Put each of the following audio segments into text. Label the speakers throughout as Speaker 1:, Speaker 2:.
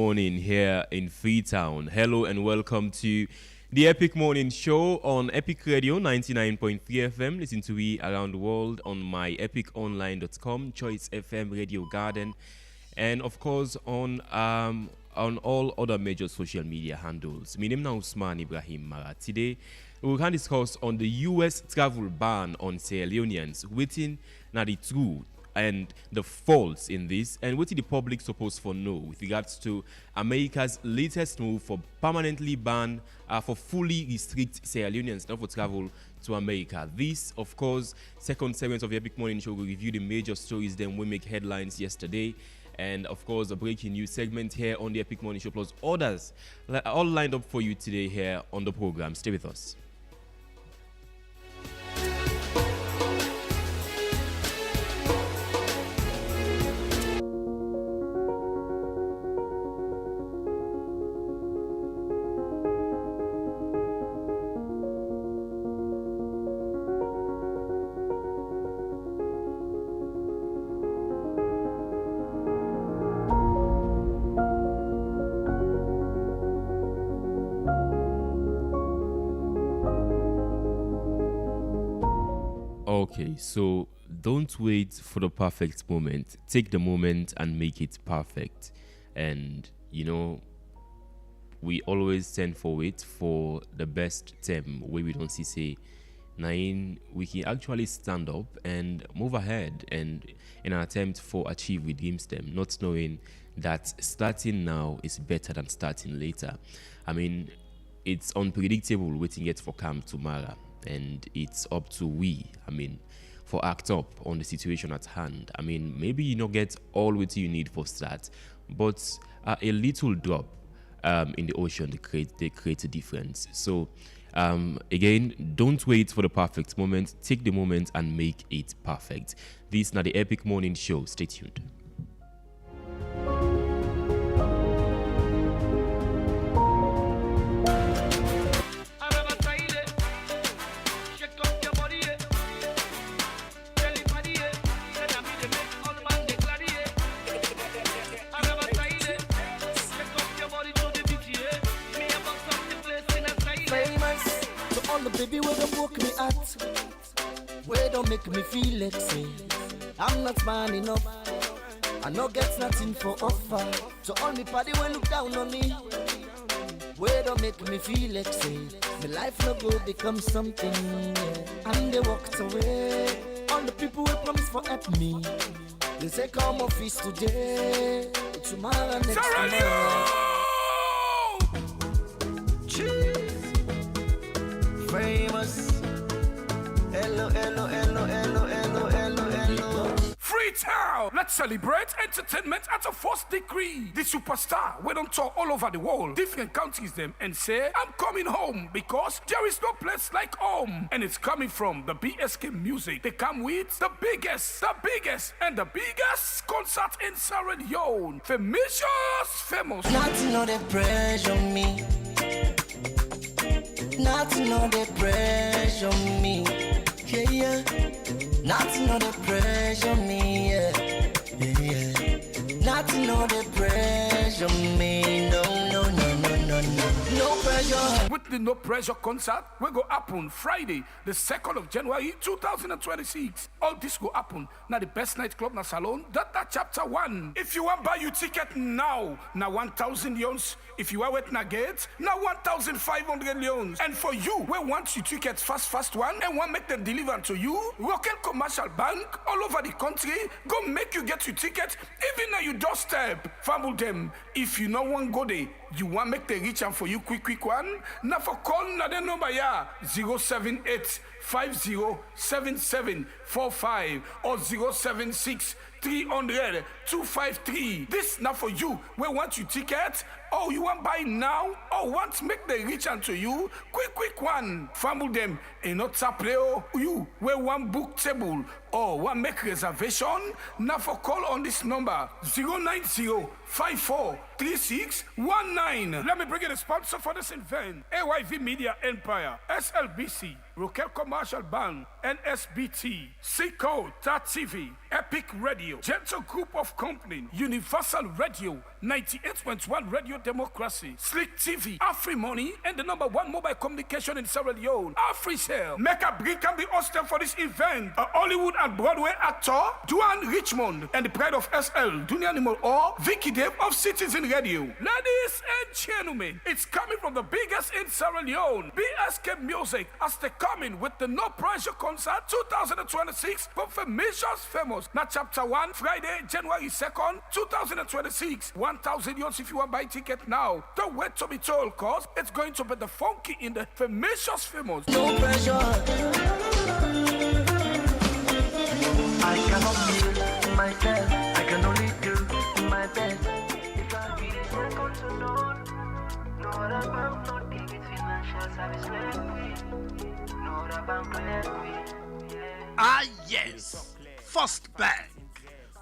Speaker 1: morning here in Freetown. Hello and welcome to the Epic Morning Show on Epic Radio 99.3 FM. Listen to me around the world on myepiconline.com, Choice FM, Radio Garden, and of course on all other major social media handles. My name is Usman Ibrahim Mara. Today, we can discuss on the U.S. travel ban on Sierra Leoneans, waiting now the truth and the faults in this, and what is the public supposed to know with regards to America's latest move for permanently ban for fully restrict Sierra Leoneans not for travel to America. This, of course, second segment of the Epic Morning Show will review the major stories then we make headlines yesterday. And of course, a breaking news segment here on the Epic Morning Show, plus others all lined up for you today here on the program. Stay with us. Okay, so don't wait for the perfect moment. Take the moment and make it perfect. And, you know, we always tend for it for the best term where we don't see, say, nine, we can actually stand up and move ahead and in an attempt for achieve with dreams them, not knowing that starting now is better than starting later. I mean, it's unpredictable waiting yet for come tomorrow. And it's up to for act up on the situation at hand. I mean, maybe you don't get all what you need for start, but a little drop in the ocean, they create a difference. So again, don't wait for the perfect moment. Take the moment and make it perfect. This is not the Epic Morning Show. Stay tuned.
Speaker 2: Baby, where don't woke me at, where don't make me feel like say I'm not man enough, I no get nothing for offer. So all me party when look down on me, where don't make me feel like say my life no go become something, yeah. And they walked away, all the people who promise for help me, they say come office today, tomorrow next tomorrow. Famous. Hello.
Speaker 3: Freetown! Let's celebrate entertainment at a first degree. The superstar went on tour all over the world, different countries them, and say, I'm coming home because there is no place like home. And it's coming from the BSK Music. They come with the biggest, and the biggest concert in Sierra Leone. Famous.
Speaker 2: Nothing on the pressure on me. Nothing on the pressure on me, yeah. Nothing on the pressure on me, yeah. Nothing on the pressure on me, no pressure.
Speaker 3: With the No Pressure concert, we go happen Friday, the 2nd of January 2026. All this go happen now the best nightclub na salon, Data Chapter 1. If you want buy your ticket now 1,000 leons. If you are waiting na gate, now 1,500 leons. And for you, we want your tickets fast one and want make them deliver to you, Rocket Commercial Bank all over the country go make you get your ticket even at your doorstep. Fumble them. If you no want go there, you want make the reach and for you quick one. Now for call na the number ya 078 507745 or 076 300 253. This now for you. We want your ticket. Oh, you want buy now? Or want to make the reach unto you? Quick one. Fumble them. And not play. You we want book table or want make reservation. Now for call on this number 090-5436-19. Let me bring in a sponsor for this event. AYV Media Empire, SLBC, Rokel Commercial Bank, NSBT, Seco, TV, Epic Radio, Gentle Group of Company, Universal Radio, 98.1 Radio Democracy, Slick TV, AfriMoney, and the #1 mobile communication in Sierra Leone, AfriCell. Mecca Brink can be hosted for this event. A Hollywood and Broadway actor, Duane Richmond, and the pride of SL, Dunia Animal or Vicky Dave of Citizen Radio. Ladies and gentlemen, it's coming from the biggest in Sierra Leone, BSK Music, as they come in with the No Pressure Concert 2026 from Famous Famous. Now chapter 1, Friday, January 2nd, 2026. 1,000 euros if you want to buy ticket now. Don't wait to be told, cause it's going to be the funky in the Famous Famous.
Speaker 2: No pressure.
Speaker 4: I cannot feel myself. I can only do my best. If I read it, I come to know. No other bank, not give it financial service. No other bank,
Speaker 5: Ah yes, First Bank.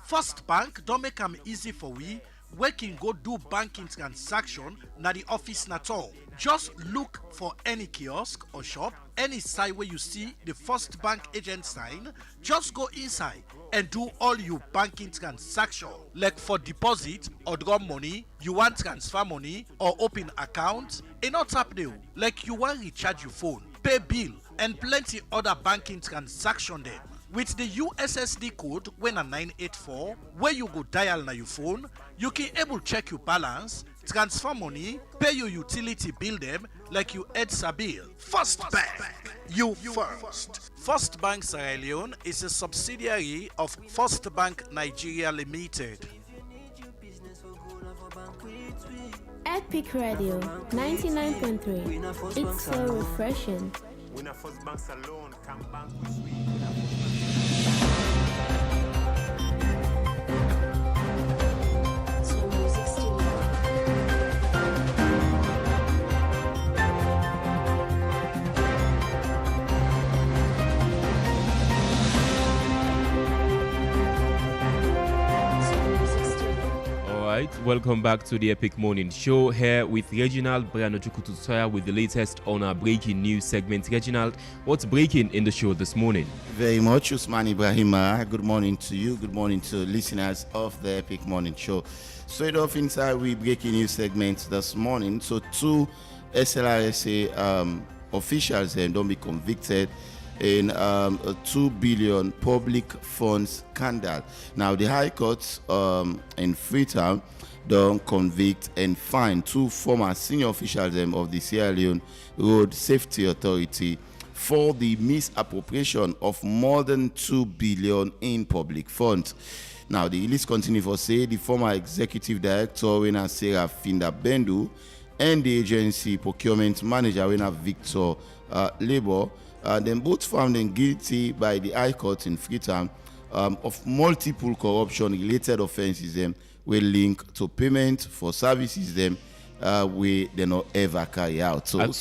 Speaker 5: First Bank don't make am easy for we. We can go do banking transaction na the office na all. Just look for any kiosk or shop, any site where you see the First Bank agent sign. Just go inside and do all your banking transaction. Like for deposit or draw money, you want transfer money or open account. E not tap there. Like you want recharge your phone, pay bill, and plenty other banking transaction them. With the USSD code when a 984, where you go dial na your phone, you can able check your balance, transfer money, pay your utility bill them like you EDSA bill. First Bank, you first. First Bank Sierra Leone is a subsidiary of First Bank Nigeria Limited.
Speaker 6: Epic Radio 99.3. It's so refreshing.
Speaker 7: When a first bank alone can bank with we.
Speaker 1: Welcome back to the Epic Morning Show here with Reginald Brianochukututoya with the latest on our breaking news segment. Reginald, what's breaking in the show this morning?
Speaker 8: Very much, Usman Ibrahima. Good morning to you. Good morning to listeners of the Epic Morning Show. Straight off inside, we breaking news segment this morning. So two SLRSA officials don't be convicted in a 2 billion public funds scandal. Now, the High Court in Freetown don't convict and fine two former senior officials of the Sierra Leone Road Safety Authority for the misappropriation of more than 2 billion in public funds. Now, the list continue for say the former executive director, Wena Sarah Finda Bendu, and the agency procurement manager, Wena Victor Labor, them both found them guilty by the High Court in Freetown of multiple corruption-related offences were linked to payment for services we they not ever carry out. So
Speaker 1: I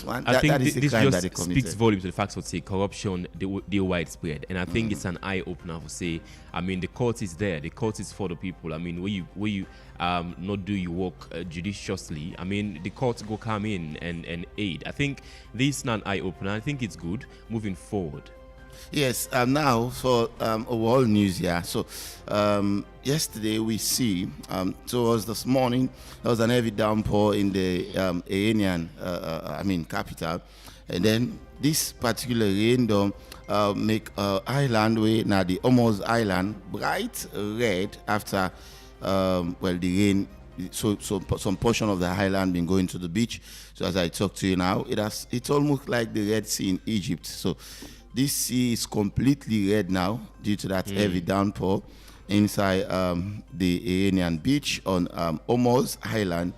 Speaker 1: think
Speaker 8: that is the
Speaker 1: this
Speaker 8: crime
Speaker 1: just
Speaker 8: that they committed.
Speaker 1: speaks volumes to the fact that say corruption they widespread, and I think it's an eye opener to say. I mean, the court is there. The court is for the people. I mean, where you not do your work judiciously. I mean, the court go come in and aid. I think this is an eye opener. I think it's good moving forward.
Speaker 8: Yes, now for overall news here. So yesterday we see towards this morning there was an heavy downpour in the Iranian capital, and then this particular rain make island way now the Omos Island bright red after the rain. So some portion of the highland been going to the beach. So as I talk to you now, it's almost like the Red Sea in Egypt. So this sea is completely red now due to that heavy downpour inside the Iranian beach on Omos Island.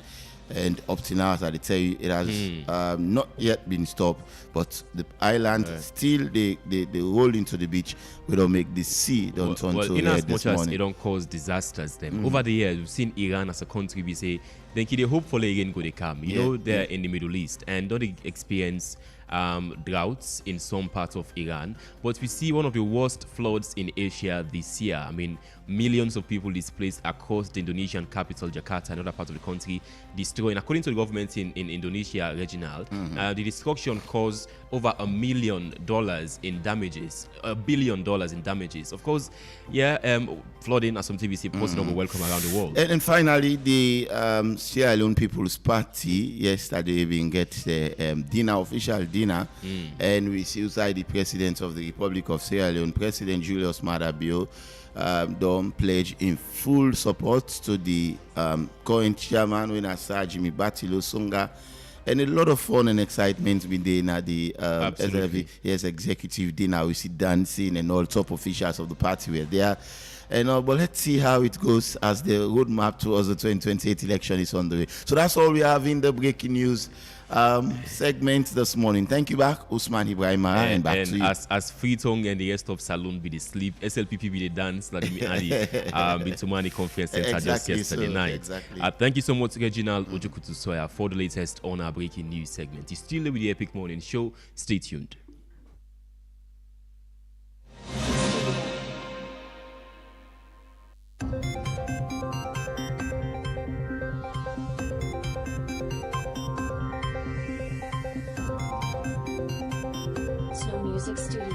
Speaker 8: And up to now, as I tell you, it has not yet been stopped. But the island still they roll into the beach. We don't make the sea turn to
Speaker 1: in
Speaker 8: red
Speaker 1: as
Speaker 8: this
Speaker 1: much as
Speaker 8: morning.
Speaker 1: it don't cause disasters. Them over the years, we've seen Iran as a country. We say then they hopefully again go to come. You know, they're in the Middle East and don't they experience droughts in some parts of Iran. But we see one of the worst floods in Asia this year. I mean, millions of people displaced across the Indonesian capital, Jakarta, and other parts of the country, destroying, according to the government in Indonesia, Reginald, the destruction caused over $1 million in damages, $1 billion in damages. Of course, flooding, as some TVC posted over welcome around the world.
Speaker 8: And finally, the Sierra Leone People's Party yesterday been get the official dinner, and we see inside the president of the Republic of Sierra Leone, President Julius Maada Bio, don't pledge in full support to the current chairman, when Jimmy Batilo Sunga, and a lot of fun and excitement within the executive dinner. We see dancing and all top officials of the party were there. And but let's see how it goes as the roadmap towards the 2028 election is on the way. So that's all we have in the breaking news segment this morning. Thank you back, Usman Ibrahim, and back to you.
Speaker 1: As Freetong and the rest of Salon be the sleep, SLPP be the dance that we had Bintumani Conference Center just yesterday night.
Speaker 8: Exactly.
Speaker 1: Thank you so much, Reginald Ojokutu Soya, for the latest on our breaking news segment. You're still with the Epic Morning Show. Stay tuned.
Speaker 9: Music Studio.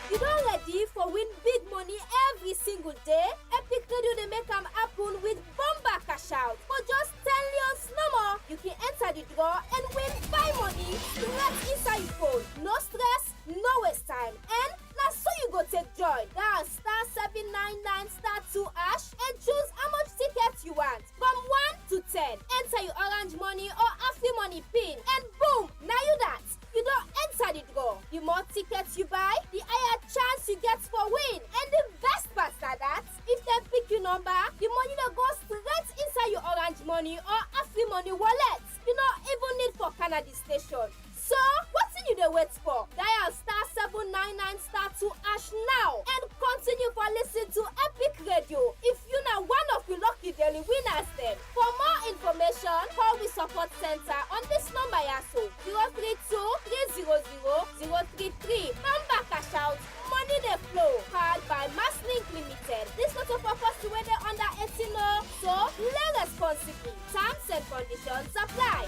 Speaker 10: You don't ready for win big money every single day? Epic Radio they make them happen with Bomba Cash Out. For just 10 years no more, you can enter the draw and win 5 money straight inside your phone. No stress, no waste time. And now so you go take joy. Dial *799*2# and choose how much tickets you want. From 1 to 10. Enter your orange money or Afri money pin. And boom! Now you that. You don't enter the draw. The more tickets you buy, the higher chance you get for win. And the best part is that if they pick your number, the money that goes straight inside your orange money or Afri money wallet. You don't even need for Canada station. So, what's you they wait for? Dial *799*2# now and continue for listening to Epic Radio. If you're not one of the lucky daily winners then. For more information, call the support center on this number yaso 032-300-033. Bamba Cash Out, money they flow, powered by Masslink Limited. This not a purpose to whether under 18 or so play responsibly. Terms and conditions apply.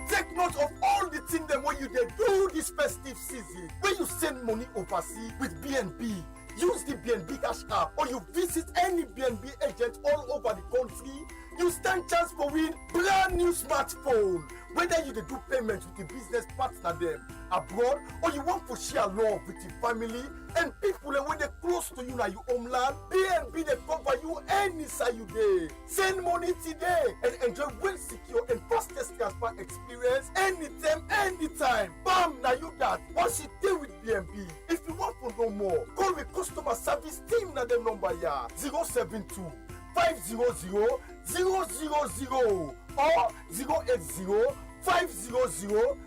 Speaker 11: Take note of all the things that when you do this festive season. When you send money overseas with BNB, use the BNB Cash App, or you visit any BNB agent all over the country, you stand chance for win brand new smartphone. Whether you do payment with the business partner them abroad, or you want to share love with your family and people, and when they close to you now your homeland, BNB they cover you any side you day. Send money today and enjoy well secure and fastest transfer experience anytime. Bam, now you that. Once you deal with BNB, if you want to know more, call the customer service team na them number ya 072 500 000 or 080 500 000.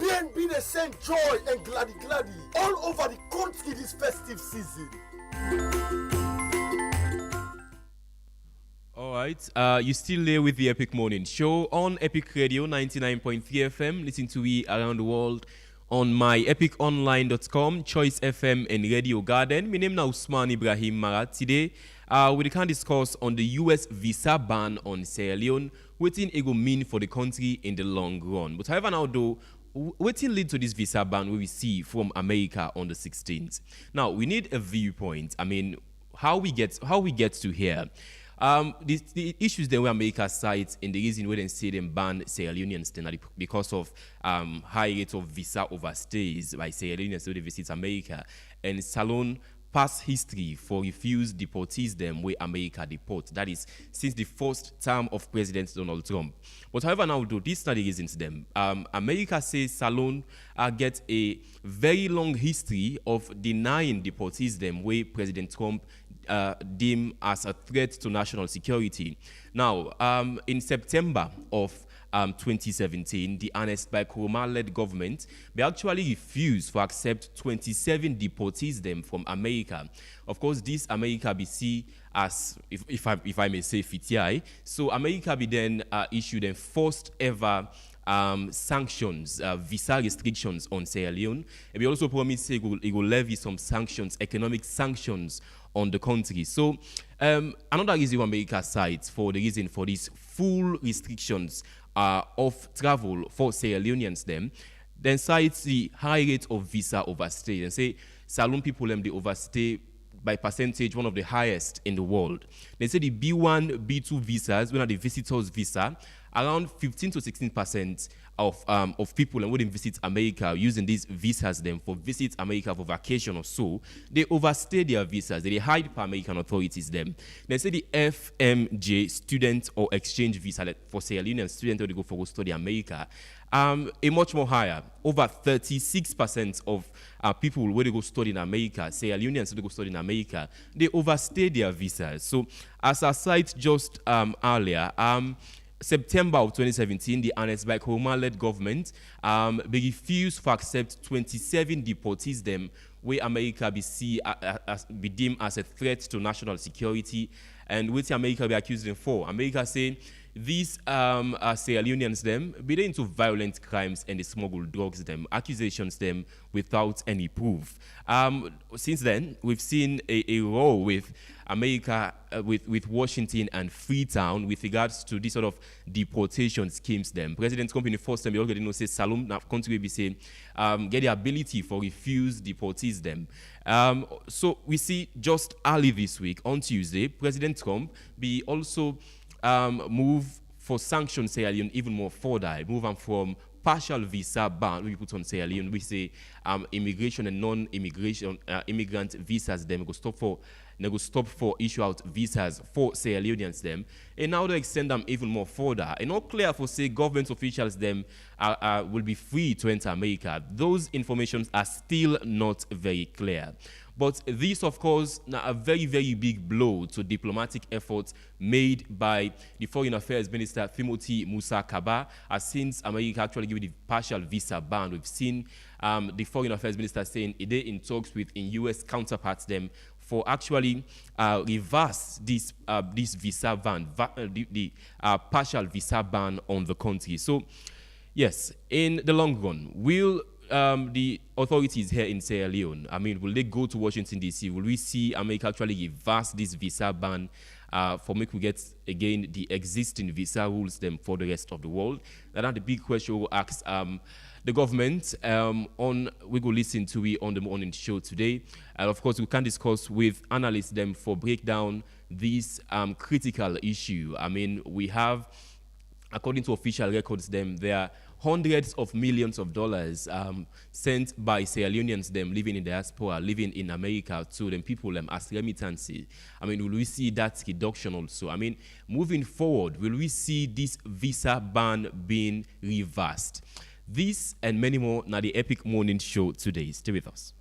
Speaker 11: BNB they send joy and gladdy all over the country this festive season.
Speaker 1: All right, you still there with the Epic Morning Show on Epic Radio 99.3 FM. Listen to we around the world on myepiconline.com, Choice FM, and Radio Garden. My name is Usman Ibrahim Marat. Today, we can discuss on the U.S. visa ban on Sierra Leone, what it will mean for the country in the long run. But however, now though, what will lead to this visa ban we see from America on the 16th? Now, we need a viewpoint. I mean, how we get to here. The issues that where America cites in the reason why they say them ban Sierra Leoneans because of high rate of visa overstays by Sierra Leoneans when they visit America, and Salon past history for refused deportees them where America deport. That is since the first term of President Donald Trump. But however, now do this study reasons them. America says Salon get a very long history of denying deportees them where President Trump deem as a threat to national security. Now, in September of 2017, the Ernest Bai Koroma-led government, they actually refused to accept 27 deportees them from America. Of course, this America be see as, if I may say, FITI. So America be then issued the first ever sanctions, visa restrictions on Sierra Leone. And we also promised it will levy some sanctions, economic sanctions on the country. So another reason America cites for the reason for these full restrictions of travel for Sierra Leoneans then cites the high rate of visa overstay and say Saloon people they overstay by percentage one of the highest in the world. They say the B1, B2 visas, when are the visitors visa, around 15 to 16% of people and wouldn't visit America using these visas them for visit America for vacation or so, they overstay their visas. They hide per American authorities them. They say the FMJ student or exchange visa for Sierra Leonean students who they go for study America, a much more higher. Over 36% of people where they go study in America, Sierra Leoneans who they go study in America, they overstay their visas. So as I cited just earlier, September of 2017, the Ernest Bai Koroma-led government they refused to accept 27 deportees them where America be deemed as a threat to national security, and which America be accused them for. America say these Sierra Leoneans them be they into violent crimes and they smuggle drugs them, accusations them without any proof. Since then, we've seen a row with America, with Washington and Freetown with regards to this sort of deportation schemes them. President Company first time we already know say Salom na country be say get the ability for refuse deportees them. So we see just early this week on Tuesday, President Trump be also move for sanctions Sierra Leone even more further, move on from partial visa ban we put on Sierra Leone. We say immigration and non-immigration immigrant visas them go stop for issue out visas for Sierra Leoneans them, and now they extend them even more further. And not clear for say government officials them will be free to enter America. Those informations are still not very clear. But this, of course, now a very, very big blow to diplomatic efforts made by the Foreign Affairs Minister Timothy Musa Kaba, as since America actually gave the partial visa ban. We've seen the Foreign Affairs Minister saying they in talks with in U.S. counterparts them for actually reverse this visa ban, the partial visa ban on the country. So, yes, in the long run, will the authorities here in Sierra Leone, I mean, will they go to Washington, D.C.? Will we see America actually reverse this visa ban for make we get, again, the existing visa rules them for the rest of the world? That's the big question we'll ask the government. We go listen to it on the morning show today. And of course, we can discuss with analysts them for breakdown this critical issue. I mean, we have, according to official records, there are hundreds of millions of dollars sent by Sierra Leoneans them living in diaspora, living in America to them people as remittances. I mean, will we see that reduction also? I mean, moving forward, will we see this visa ban being reversed? This and many more now the Epic Morning Show today. Stay with us.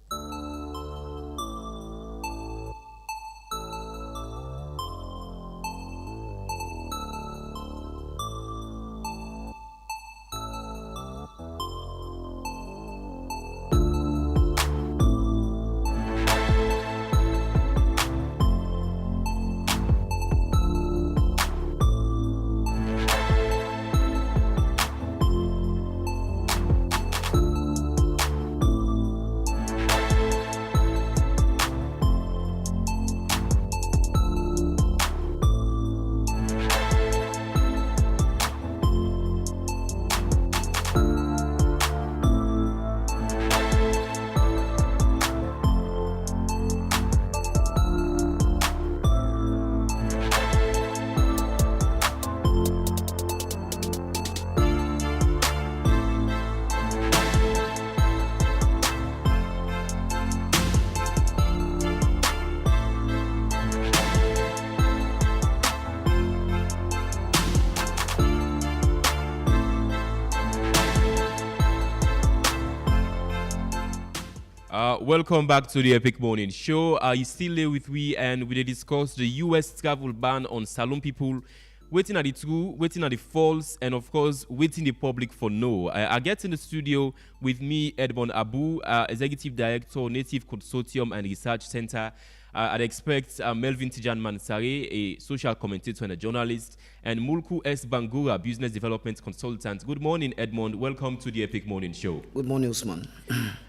Speaker 1: Welcome back to the Epic Morning Show. You still here with me, and we discuss the U.S. travel ban on Salon people waiting at the true, waiting at the false, and of course, waiting the public for no. I get in the studio with me, Edmond Abu, Executive Director, Native Consortium and Research Center. I'd expect Melvin Tijan Mansare, a social commentator and a journalist, and Mulku S. Bangura, Business Development Consultant. Good morning, Edmond. Welcome to the Epic Morning Show.
Speaker 12: Good morning, Usman.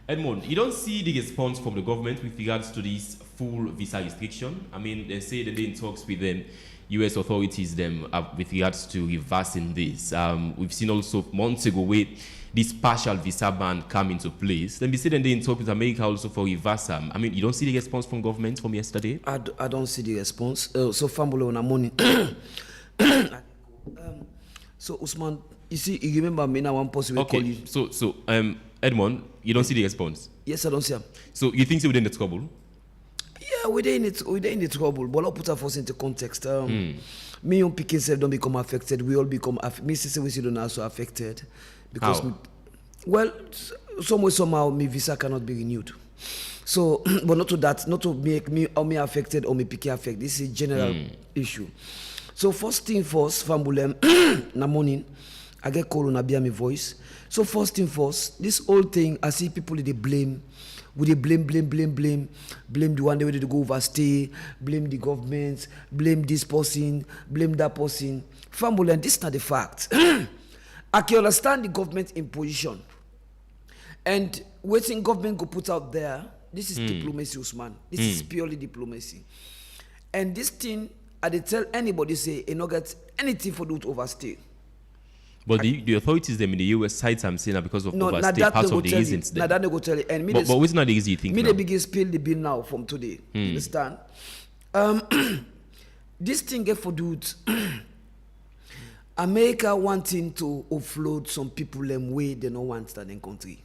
Speaker 1: Edmond, you don't see the response from the government with regards to this full visa restriction? I mean, they say that they're in talks with them. U.S. authorities with regards to reversing this. We've seen also months ago where this partial visa ban come into place. Then we see that they're in talk with America also for reversal. I mean, you don't see the response from government from yesterday?
Speaker 12: I don't see the response. So Fambulo on a morning. So Usman, you remember me now one possible call you.
Speaker 1: So Edmond, you don't see the response?
Speaker 12: Yes, I don't see him.
Speaker 1: So you think we're in the trouble?
Speaker 12: Yeah, we're in the trouble. But I'll put our force into context. Me and Pikin self don't become affected. We all become affected. Me sister we don't also affected. Because some way somehow my visa cannot be renewed. So, but not to make me or me affected or me Pikin affected. This is a general issue. So first thing first, Fambulem, na morning, I get call on Abia my voice. So first thing first, this whole thing, I see people they blame. We they blame the one they to go overstay, blame the government, blame this person, blame that person. Family, this is not the fact. I can understand the government imposition. And waiting government go put out there, this is diplomacy, Usman. This is purely diplomacy. And this thing, I they tell anybody say, you not get anything for do to overstay.
Speaker 1: But the authorities them in the US side I'm saying because of overstay part of the reasons there.
Speaker 12: That they go tell you. And
Speaker 1: but what's not the easy you think?
Speaker 12: Me the biggest spill the bill now from today. You understand? This thing get for dudes. America wanting to offload some people them way they don't want that in country.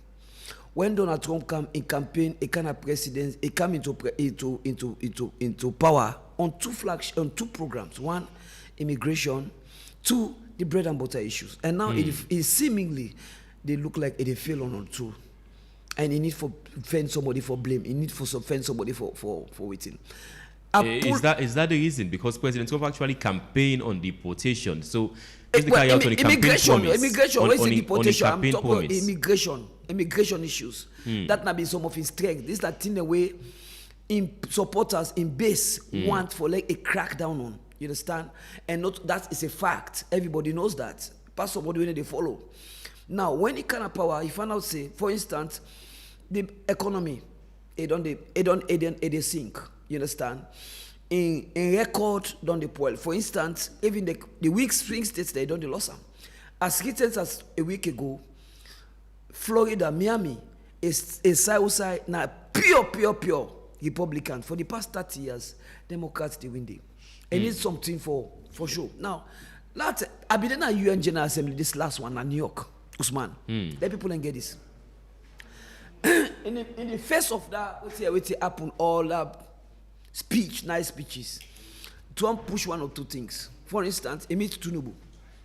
Speaker 12: When Donald Trump come in campaign, a kind of president, he come into power on two programs. One, immigration. Two, the bread and butter issues. And now it seemingly they look like they fail on two. And you need to find somebody for blame. You need to find somebody for waiting.
Speaker 1: Is that the reason? Because President Trump actually campaigned on deportation. So immigration.
Speaker 12: Where's the deportation? I'm talking about immigration issues. That might be some of his strength. This is that thing the way in supporters in base want for like a crackdown on. You understand? And not that is a fact. Everybody knows that. Pass somebody when they follow. Now, when it kind of power, you find out say, for instance, the economy, it don't sink. You understand? In record, don't they spoil. For instance, even the weak swing states they don't lose them. As recent as a week ago, Florida, Miami is side now pure Republican. For the past 30 years, Democrats they win them. And need something for sure. Now, I've been in a UN General Assembly, this last one in New York, Usman. Let people and get this. in the face of that, what happened, all that nice speeches, Trump push one or two things. For instance, he meet Tinubu,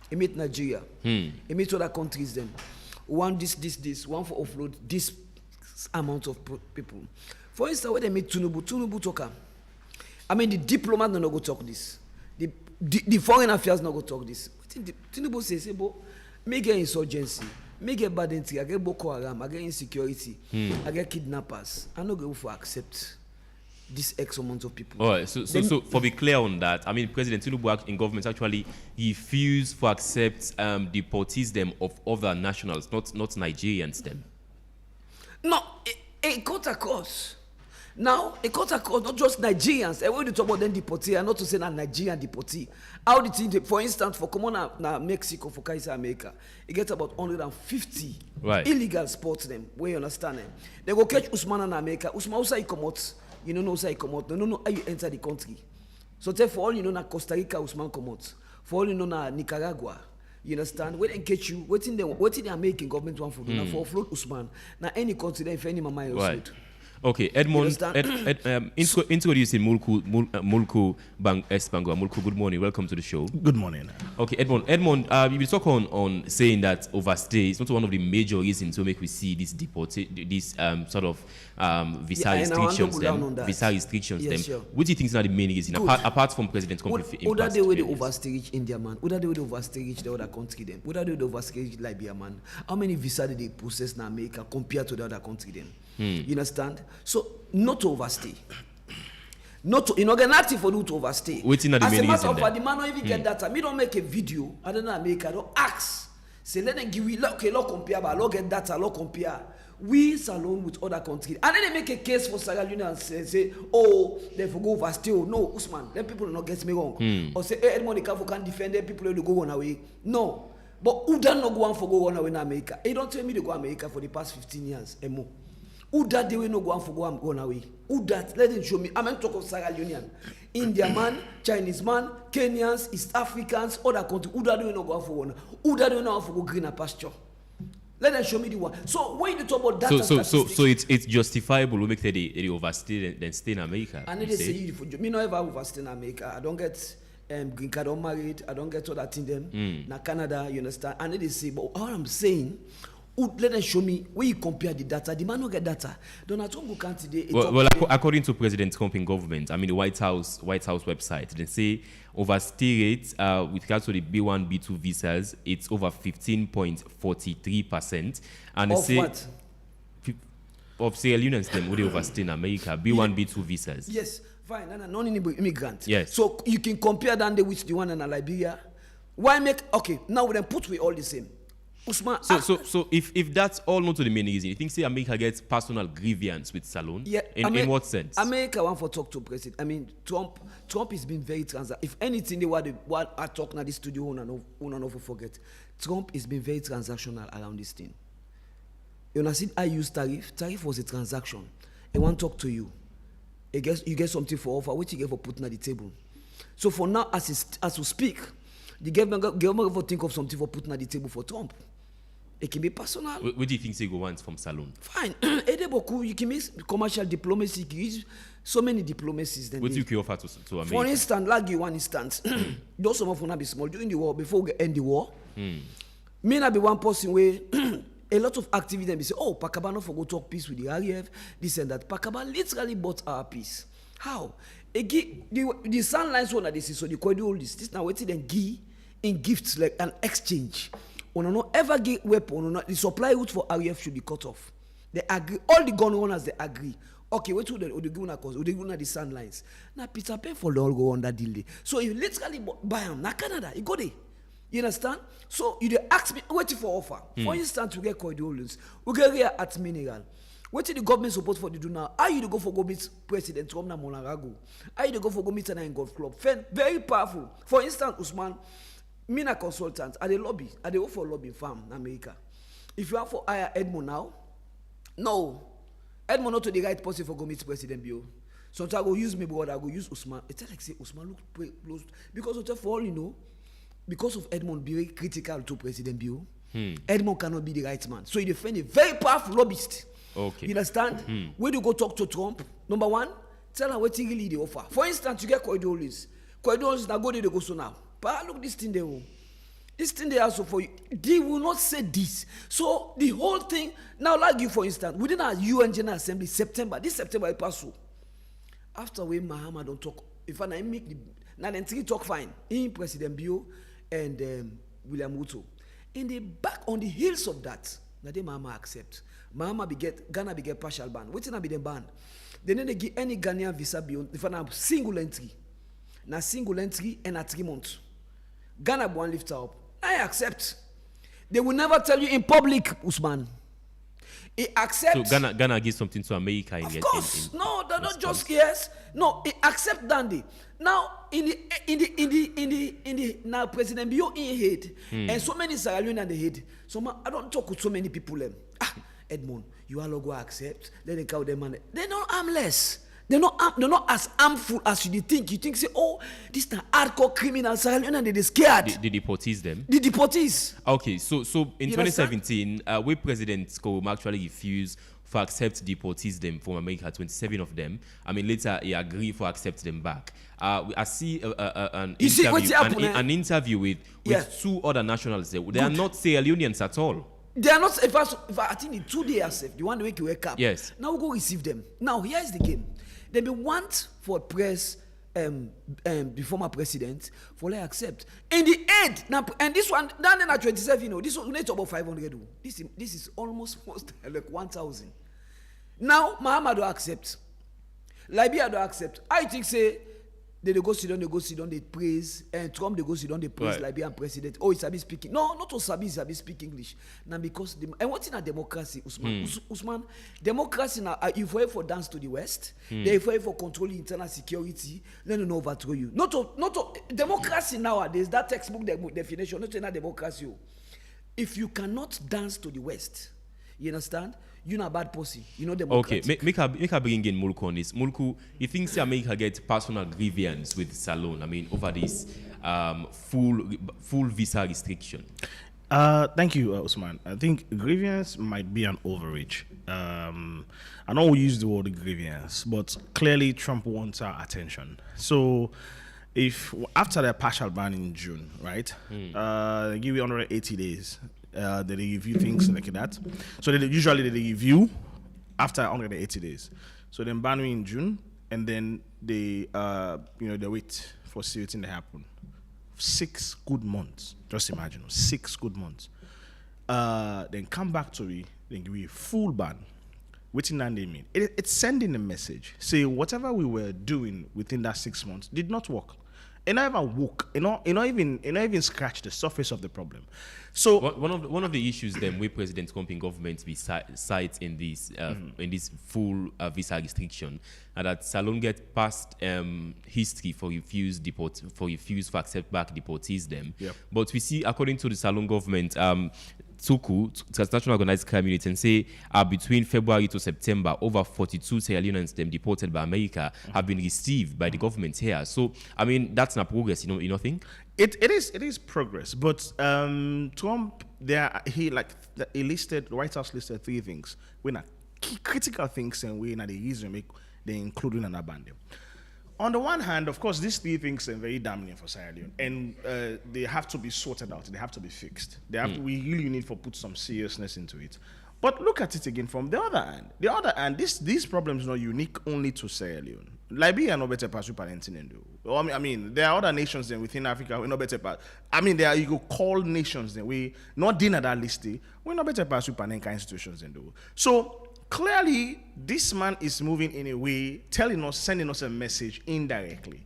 Speaker 12: he meet Nigeria, he meet other countries then. One this, one for offload this amount of people. For instance, when they meet Tinubu talk. I mean, the diplomat no go talk this. The foreign affairs no go talk this. Tinubu says, me get insurgency, me get bad entry, I get Boko Haram, I get insecurity, I get kidnappers. I no go for accept this X amount of people.
Speaker 1: All right. So for be clear on that, I mean, President Tinubu in government actually refused to accept deportees them of other nationals, not Nigerians them.
Speaker 12: No, it cut across. Now, it cut across not just Nigerians. And when you talk about them deportee, and not to say that Nigerian deportee. How the thing, for instance, for common na Mexico, for Kaiser America, it gets about 150 illegal sports them. Where you understand them? They go catch Usman in America. Usman also he come out. You don't know how he come out. They don't know how you enter the country. So for all you know, na Costa Rica Usman come out. For all you know, na Nicaragua. You understand? When they catch you, what in the American government want for do? Now for offload Usman. Now any country, if any mama else.
Speaker 1: Okay, Edmond, introducing Mulku Bank Espango. Mulku, good morning. Welcome to the show.
Speaker 13: Good morning.
Speaker 1: Okay, Edmond, you been talk on saying that overstay is not one of the major reasons to make we see this sort of visa restrictions. Visa restrictions.
Speaker 12: Yes,
Speaker 1: them.
Speaker 12: sure.
Speaker 1: What do you think is not the main reason apart from President Trump?
Speaker 12: Whether they will overstay reach India, man. Whether they will overstay reach the other country, them. Whether they will overstay reach Libya, man. How many visa did they process in America compared to the other country, them? You understand? So not to overstay. Not to get nothing for you to overstay.
Speaker 1: As a
Speaker 12: matter of fact, the man don't even get that. Me don't make a video. I don't know America. Don't ask. Say let them give we okay, lot compare, but lot get data, lot compare. We alone with other countries. And then they make a case for Sierra Leone and say, oh, they for go overstay. No, Usman, let people not get me wrong. Or say, hey, Edmond can defend them, people will go on away. No. But who don't go on for go on away in America? They don't tell me to go to America for the past 15 years and more. Who that they will not go on for go on away? Who that? Let them show me. I'm talking of Sierra Leonean. India man, Chinese man, Kenyans, East Africans, other countries. Who that they will not go on for one? Who that they will not for go greener pasture? Let them show me the one. So when you talk about data
Speaker 1: so it's justifiable to make they overstay and then stay in America.
Speaker 12: And they say you for me not ever overstay in America. I don't get green card unmarried. I don't get all that in them. Na Canada, you understand? And they say, but all I'm saying, let them show me where you compare the data. The man don't get data. Donald Trump can't today.
Speaker 1: Well, according to President Trump in government, I mean the White House website, they say overstay rate with regards to the B1, B2 visas, it's over 15.43%. And they say
Speaker 12: what?
Speaker 1: Of Sierra Leoneans them would they overstay in America, B1, B2 visas.
Speaker 12: Yes, fine. And a non-immigrant.
Speaker 1: Yes.
Speaker 12: So you can compare that with the one in Liberia. Why make now we then put we all the same. Usman,
Speaker 1: so if that's all not to the main reason, you think say America gets personal grievance with Salon?
Speaker 12: Yeah.
Speaker 1: In what sense?
Speaker 12: America want for talk to president. I mean, Trump has been very transactional. If anything, they what I talk now this studio who forget. Trump has been very transactional around this thing. You know, I use tariff. Tariff was a transaction. They want to talk to you. You get something for offer. What you get for putting at the table. So for now, as we speak, the government will think of something for putting at the table for Trump. It can be personal.
Speaker 1: What do you think they go want from Salon?
Speaker 12: Fine. You can make commercial diplomacy. You can use so many diplomacies.
Speaker 1: What do you can offer to America?
Speaker 12: For instance, like you one instance, those some of them be small during the war, before we end the war. Me not be one person where a lot of activity and be say, oh, Pakaba no for go talk peace with the RAF, this and that. Pakaba literally bought our peace. How? The sun lines one that they see, so they call all this now waiting and give in gifts like an exchange. On no ever get weapon, the supply route for RAF should be cut off. They agree, all the gun owners they agree. Okay, wait till the Odeguna cause Odeguna the sun lines. Now Peter Pan for all go on that deal. So you literally buy them. Now Canada, you go there. You understand? So you ask me waiting for offer. For instance, we get corridors, we get here at Mineral. What the government support for the do now? Are you to go for go meet President Trump na Monarago? Are you to go for go meet in golf club? Very powerful. For instance, Usman, me na consultant at the lobby, at the offer lobby farm in America. If you have for hire Edmond now, no. Edmond not to the right person for go meet President Bio. Sometimes I go use me brother, I go use Usman. It's like say Usman look close. Because for all you know, because of Edmond being very critical to President Bio, Edmond cannot be the right man. So he defend a very powerful lobbyist.
Speaker 1: Okay.
Speaker 12: You understand? When you go talk to Trump, number one, tell her what he really they offer. For instance, you get corridors. Corridors now go there, they go so now. But look this thing there. This thing they also for you. They will not say this. So the whole thing, now like you for instance, within our UN General Assembly, this September it pass so. After when Mahama don't talk, if I make the now then three talk fine. In President Bio and William Ruto. In the back on the heels of that, now they Mahama accept. Mahama Ghana be get partial ban. What's not be the ban? They need to give any Ghanaian visa beyond if I have single entry. Now single entry and at 3 months. Ghana won't lift up. I accept. They will never tell you in public, Usman. He accepts.
Speaker 1: So Ghana gives something to America.
Speaker 12: Of course. No, they're not just yes. No, he accept Dandy. Now in the now President Bio in head and so many Sierra Leone and the head. So I don't talk with so many people. Edmond, you all go accept. Then they call them money. They're not harmless. They're not as harmful as you think. You think say, oh, this is hardcore criminals, Sierra Leone, and they're scared.
Speaker 1: The deportees them.
Speaker 12: The deportees.
Speaker 1: Okay, so in 2017, where President Kourouma actually refused for accept deportees them from America, 27 of them. I mean, later he agreed for accept them back. I see an interview with two other nationals there. They are not Sierra Leoneans at all.
Speaker 12: They are not. If I think in 2 days, the one week you wake up.
Speaker 1: Yes.
Speaker 12: Now we go receive them. Now here's the game. They be want for press. The former president for like accept in the end now, and this one down in at 27, this one need about 500. This is almost like 1,000. Now Muhammad will accept, Libya will accept. I think say they go sit down, they praise, and Trump they go sit down, they praise Libyan president. Oh, Sabi speaking. No, not to Sabi speak English. Now because and what's in a democracy, Usman? Usman, democracy now. You for dance to the West, they for controlling internal security. Let them overthrow you. Not to democracy nowadays. That textbook definition. Not in a democracy. If you cannot dance to the West, you understand? You're not a bad pussy. You know democracy.
Speaker 1: Okay, make her bring in Mulku on this. Mulku, you think America get personal grievance with Salon? I mean, over this full visa restriction.
Speaker 13: Thank you, Usman. I think grievance might be an overreach. I know we use the word grievance, but clearly Trump wants our attention. So, if after the partial ban in June, right, they give you 180 days. They review things like that. So they review after 180 days. So then ban me in June, and then they they wait for see to happen. 6 good months. Just imagine 6 good months. Then come back to me. Then give you a full ban. Waiting and they mean it's sending a message. Say whatever we were doing within that 6 months did not work. And I never woke, even scratch the surface of the problem. So
Speaker 1: one of the issues then with President Trump in government we cite in this full visa restriction, and that Salon get past history for refuse for accept back deportees them.
Speaker 13: Yep.
Speaker 1: But we see according to the Salon government, Tuku, Transnational Organized Crime Unit, and say between February to September, over 42 Sierra Leoneans them deported by America have been received by the government here. So, I mean, that's not progress, you know think?
Speaker 13: It is progress, but Trump, the White House listed 3 things. We're not key critical things, and we're not the reason make they including and abandon. On the one hand, of course, these 3 things are very damning for Sierra Leone, and they have to be sorted out. They have to be fixed. We really need to put some seriousness into it. But look at it again from the other hand. These problems are not unique only to Sierra Leone. Liberia no better pass I mean, there are other nations then within Africa we no better pass. I mean, there are you go call nations then we not dinner that list. We no better pass with kind institutions then do. So clearly, this man is moving in a way, sending us a message indirectly.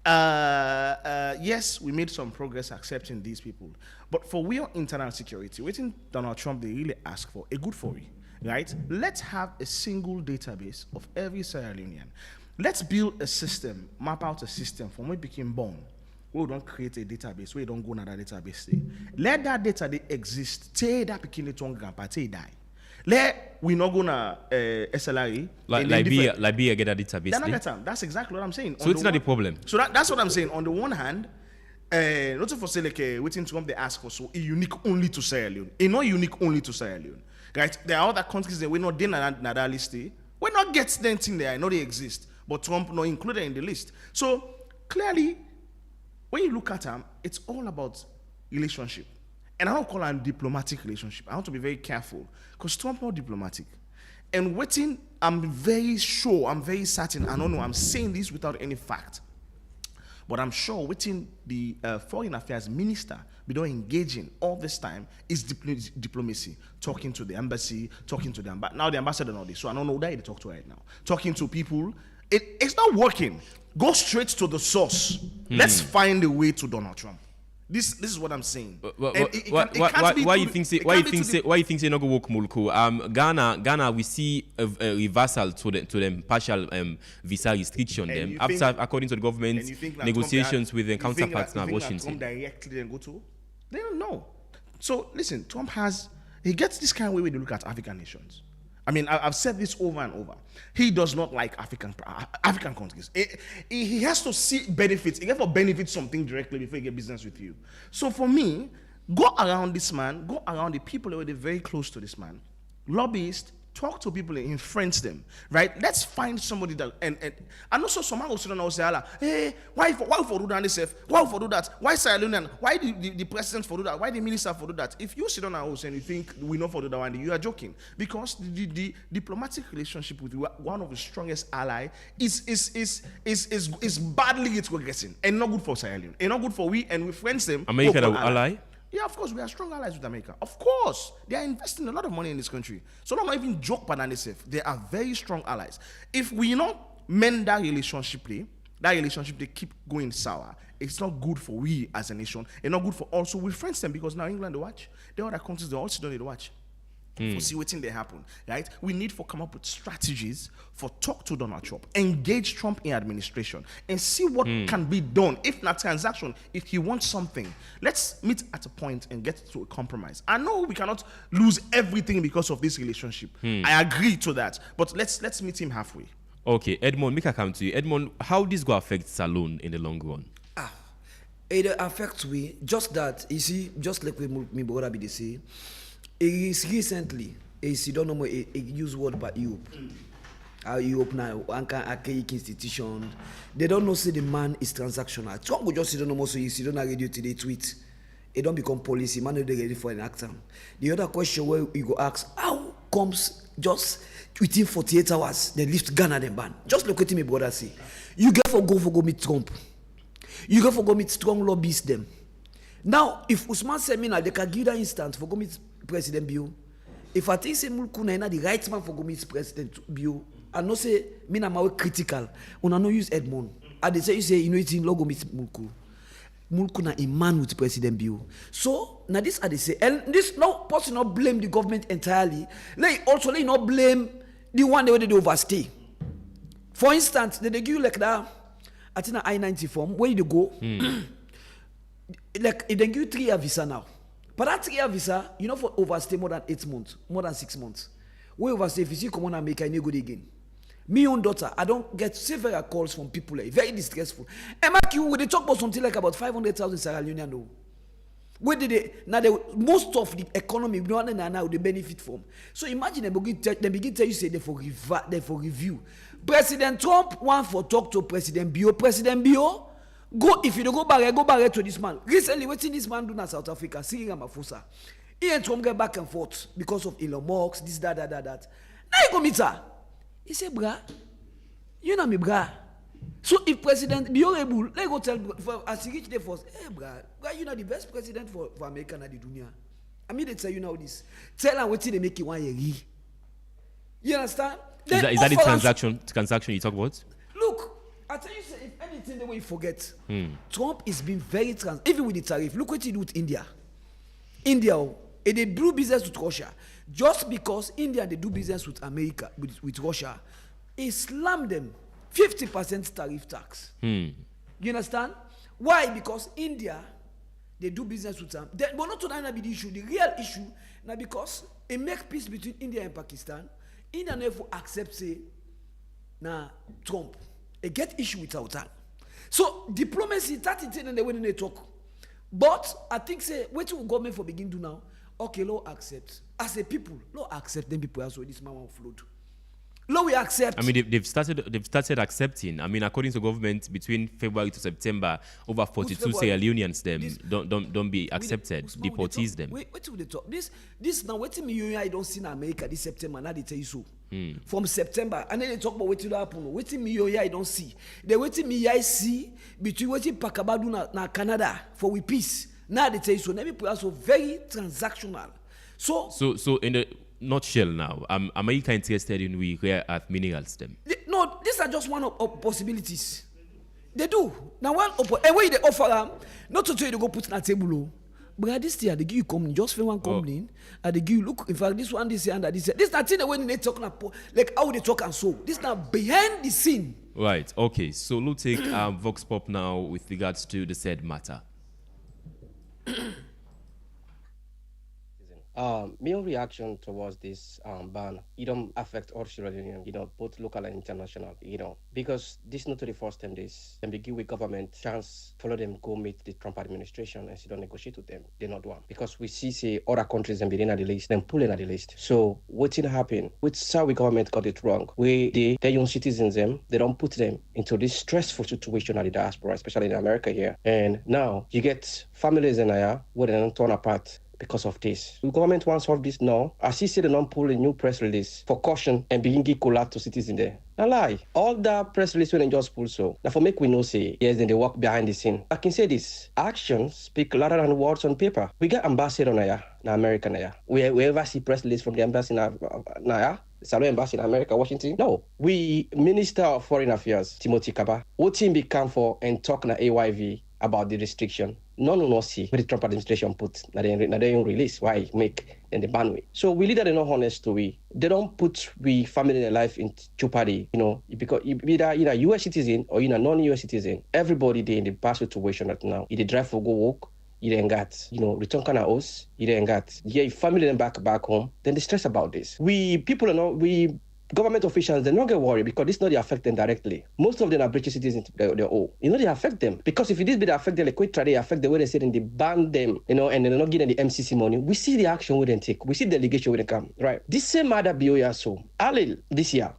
Speaker 13: Yes, we made some progress accepting these people, but for our internal security, waiting Donald Trump, they really ask for a good for we, right? Let's have a single database of every Sierra Leonean. Let's build a system, map out a system from when we became born. We don't create a database, we don't go to that database. Let that data they exist, say that became the grandpa, say die. We not gonna SLRE.
Speaker 1: Libya get a database.
Speaker 13: That's exactly what I'm saying.
Speaker 1: So it's not the problem.
Speaker 13: So that's what I'm saying. On the one hand, not to say like waiting Trump they ask for so unique only to Sierra Leone. It's not unique only to Sierra Leone. Right? There are other countries that we're not in that list. We're not get them thing there. I know they exist, but Trump not included in the list. So clearly, when you look at them, it's all about relationship. And I don't call it a diplomatic relationship. I want to be very careful because Trump not diplomatic. And waiting, I'm very sure, I'm very certain, I don't know, I'm saying this without any fact. But I'm sure waiting the foreign affairs minister, without engaging all this time, is diplomacy. Talking to the embassy, talking to the ambassador. Now the ambassador know this, so I don't know who they talk to right now. Talking to people. It's not working. Go straight to the source. Let's find a way to Donald Trump. This is what I'm saying.
Speaker 1: Why you think say no go work Mulku? Ghana we see a reversal to them partial visa restriction them after according to the government negotiations with the counterparts now Washington.
Speaker 13: Trump directly then go to? They don't know. So listen, Trump he gets this kind of way to look at African nations. I mean, I've said this over and over. He does not like African countries. He has to see benefits. He has to benefit something directly before he get business with you. So for me, go around this man, go around the people who are very close to this man, lobbyists, Talk to people and influence them, right? Let's find somebody that and also someone will sit down and say, hey, why for do that this? Why for do that? Why Sierra Leonean? Why the president for do that? Why the minister for do that? If you sit down and and you think we know for do that one, you are joking, because the diplomatic relationship with one of the strongest ally is badly progressing and not good for Sierra Leone and not good for we and we friends them.
Speaker 1: America ally.
Speaker 13: Yeah, of course, we are strong allies with America. Of course, they are investing a lot of money in this country. So don't even joke about themselves. They are very strong allies. If we not mend that relationship, they keep going sour. It's not good for we as a nation. It's not good for also we friends them, because now England they watch. The other countries they also don't need to watch. For see what's in there happen, right? We need to come up with strategies for talk to Donald Trump, engage Trump in administration, and see what can be done. If not transaction, if he wants something, let's meet at a point and get to a compromise. I know we cannot lose everything because of this relationship. I agree to that, but let's meet him halfway.
Speaker 1: Okay, Edmond, make a come to you. Edmond, how this go affect Salone in the long run?
Speaker 12: It affects we just that, you see, just like we me brother be say. It is recently, you don't know more, use word by Europe. Europe now, archaic institution. They don't know say the man is transactional. Trump will just sit on more, so you see don't radio today tweet. It don't become policy. Man, they're ready for an actor. The other question where you go ask, how comes just within 48 hours they lift Ghana and ban? Just look at me, brother. See, you get for go meet Trump. You go for go meet strong lobbyists them. Now, if Usman Semina, they can give that instant for go meet President Bio. If I think say Mulkuna na the right man for go meet President Bio, I know say me na my critical. Una no use Edmond. And they say you say you know it's in logo meet Mulku. Mulkuna a man with President Bio. So now this are they say, and this no person not blame the government entirely. Like also they not blame the one they overstay. For instance, they give you like that. I think I-90 form where you go. Like they give you 3-year visa now. But that 3-year visa, you know, for overstay more than 8 months, more than 6 months. We overstay, if you see come on America, you go again. Me own daughter, I don't get several calls from people like very distressful. And Mark, you they talk about something like about 500,000 Sierra Leonean though. Where did they now? Most of the economy now they benefit from. So imagine they begin tell you say they for review. President Trump want for talk to President Bio. President Bio. Go if you don't go back to this man. Recently, what this man do in South Africa, Cyril Ramaphosa. He and Trump get back and forth because of Elon Musk, this, that. Now he go meet her. He say, "Brah, you know me, brah." So if President be able, let go tell as he reach the first, hey, brah, you know the best president for America and the dunya. I mean, they tell you now this. Tell her what they make you want you. You understand?
Speaker 1: Is that the transaction you talk about?
Speaker 12: Look. I tell you, if anything, the way you forget, Trump is being very even with the tariff. Look what he do with India. India, they do business with Russia. Just because India, they do business with America, with Russia, he slammed them 50% tariff tax. You understand? Why? Because India, they do business with them. But not to that be the issue. The real issue, now because it makes peace between India and Pakistan, India never accepts, say, now Trump. They get issue with our time. So diplomacy, that is the way they talk. But I think say what will government for begin do now? Okay, law accept. As a people, law accept them people as well. This man will float. Law we accept.
Speaker 1: I mean, they've started accepting. I mean, according to government, between February to September, over 42 Sierra Leoneans don't be accepted. Deportees them.
Speaker 12: Wait till they talk. This now waiting me I don't see in America this September. Now they tell you so. From September, and then they talk about what will happen. Waiting me I don't see. They waiting me I see between waiting Pakabadu na Canada for we peace. Now they tell you so. Let me put also very transactional. So
Speaker 1: in the nutshell now, America interested in we rare earth minerals them.
Speaker 12: No, these are just one of possibilities. They do. Now and when they offer them, not to tell you to go put on a table. But this year they give you company, just for one company, and they give you look. In fact, this one this year and this year. This not thing when they talk like how they talk and so. This now behind the scene.
Speaker 1: Right. Okay. So we'll take Vox Pop now with regards to the said matter.
Speaker 14: My reaction towards this ban, it don't affect all Sierra Leonean, both local and international, because this not the first time this and they give with government chance follow them go meet the Trump administration and sit down negotiate with them. They not do one because we see say other countries and be in the list, then pull in at the list. So what did happen? With Saudi government got it wrong. Their young citizens them, they don't put them into this stressful situation at the diaspora, especially in America here. And now you get families in there where they don't turn apart because of this. The government wants to solve this now. As he said, they don't pull a new press release for caution and begin give collab to citizens there. Now lie. All that press release when they just pull so. Now for make we know say, yes, then they work behind the scene. I can say this. Actions speak louder than words on paper. We got ambassador now, America now. We ever see press release from the embassy now, Salon Embassy in America, Washington? No. We Minister of Foreign Affairs, Timothy Kaba, what team become for and talk na AYV about the restriction. No see what the Trump administration put na they release why make and the ban way. So we leader they not honest to we. They don't put we family their life in jeopardy, because either you're a US citizen or you're a non-US citizen. Everybody they in the bad situation right now. If they drive for go work, you then got, return kind of house, you then got, family then back home, then they stress about this. Government officials, they don't get worried because this not they affect them directly. Most of them are British citizens, they own. They affect them. Because if it is they affect them, like try they affect the way they say, and they ban them, and they're not getting the MCC money. We see the action we then take. We see the delegation we then come. Right. This same matter BOA so. Alil, this year,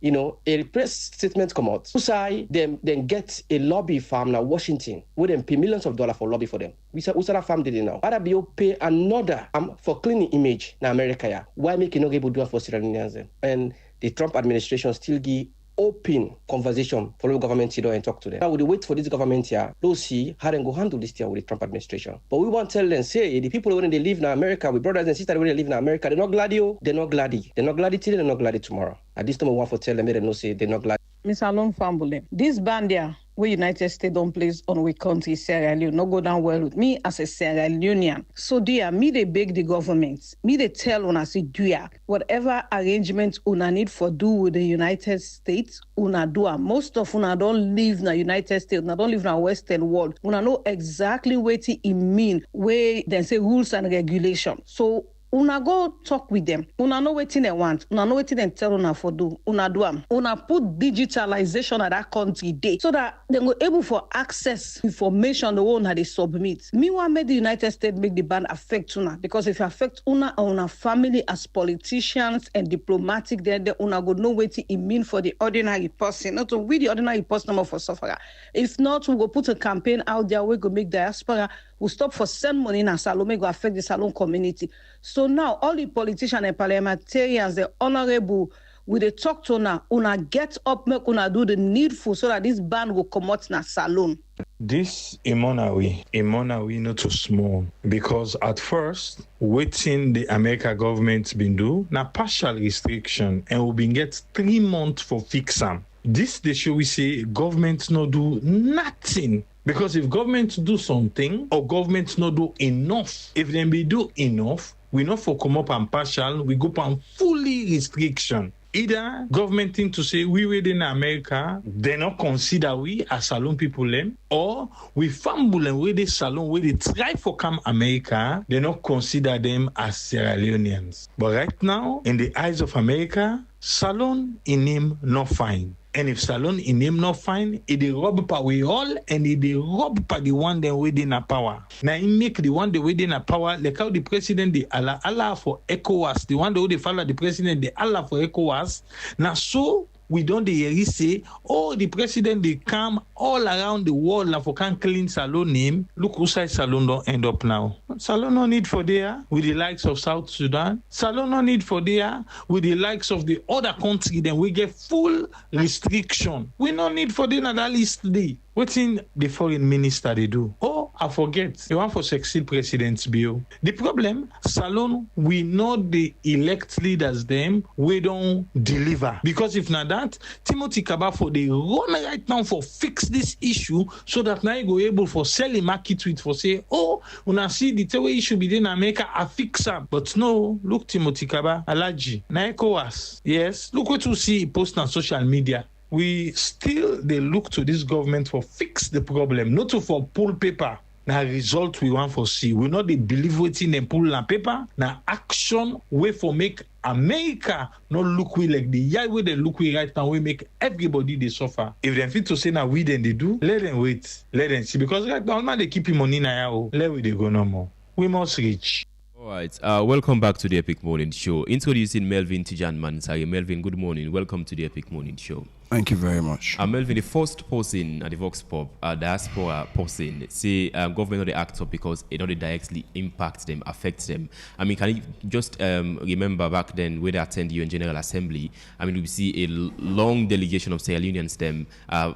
Speaker 14: a press statement come out. Usai, then get a lobby farm now, Washington, we then pay millions of dollars for lobby for them. We say, Usara farm did it now. Other BO pay another for cleaning image in America. Yeah. Why make you not able to do it for Sierra Leoneans? And the Trump administration still give open conversation for the government here and talk to them. Now we wait for this government here to see how they go handle this here with the Trump administration. But we want to tell them, say, the people when they live in America, with brothers and sisters when they live in America, they're not glad you, they're not glad. They're not glad today, they're not glad tomorrow. At this time, we want to tell them, they know say they're not glad.
Speaker 15: Miss Alon Fambule, this band there, where United States don't place on we country Sierra Leone, not go down well with me as a Sierra Leonean. So dear, me they beg the government, me they tell on say dear, whatever arrangements una need for do with the United States, una do. Most of una don't live in the United States, una don't live in the Western world. Una know exactly what it mean, where they say rules and regulation. So una go talk with them. Una know what they want. Una know what they tell una for do. Una do am. Una put digitalization at that country day so that they go able for access information the one that they submit. Meanwhile, make the United States make the ban affect una because if it affect una or una family as politicians and diplomatic, then una go know what it mean for the ordinary person. Not to we the ordinary person for sufferer. If not, we go put a campaign out there. We go make diaspora. We'll stop for send money in Salome go affect the Salon community. So now all the politicians and parliamentarians, the honorable, we they talk to una get up, make una do the needful so that this ban will come out in a Salon.
Speaker 16: This Imonawi not too small because at first waiting the America government been do na partial restriction and we been get 3 months for fix them. This they show we say government no do nothing. Because if government do something or government not do enough, if they be do enough, we not for come up and partial, we go on fully restriction. Either government thing to say we within America, they not consider we as Salon people them, or we fumble and with the Salon where they try for come America, they not consider them as Sierra Leoneans. But right now, in the eyes of America, Salon in him not fine. And if Salon in him not fine, it they rob pa we all and it they rob pa the one that within a power. Now he make the one that within a power, like how the president the Allah for ECOWAS, the one that they follow the president the Allah for ECOWAS. Now so we don't hear say, oh, the president they come all around the world now for can clean Salon name. Look who side Salon don't end up now. Salon no need for there with the likes of South Sudan. Salon no need for there with the likes of the other country. Then we get full restriction. We no need for there that list day. What's in the foreign minister they do? Oh, I forget. They want for succeed president's bill. The problem, Salon, we know the elect leaders them, we don't deliver. Because if not that, Timothy Kaba for the run right now for fix this issue so that now you go able for sell a market with for say, oh, when I see the way issue be in America, I fix up. But no, look Timothy Kaba, Alaji, na ECOWAS. Yes, look what you see post on social media. We still they look to this government for fix the problem, not to for pull paper. Now result we want for see. We not they believe waiting and pull on paper. Now action way for make America not look we like the yeah way they look we right now. We make everybody they suffer. If they fit to say now we then they do, let them wait, let them see. Because right now they keep him money now. Let we they go no more. We must reach.
Speaker 1: All right. Welcome back to the Epic Morning Show. Introducing Melvin Tijan Mansari. Melvin, good morning. Welcome to the Epic Morning Show.
Speaker 17: Thank you very much.
Speaker 1: Melvin, the first person at the Vox Pop, diaspora person, say government of the act up because it only directly impacts them, affects them. I mean, can you just remember back then when they attend UN General Assembly? I mean, we see a long delegation of Sierra Leoneans them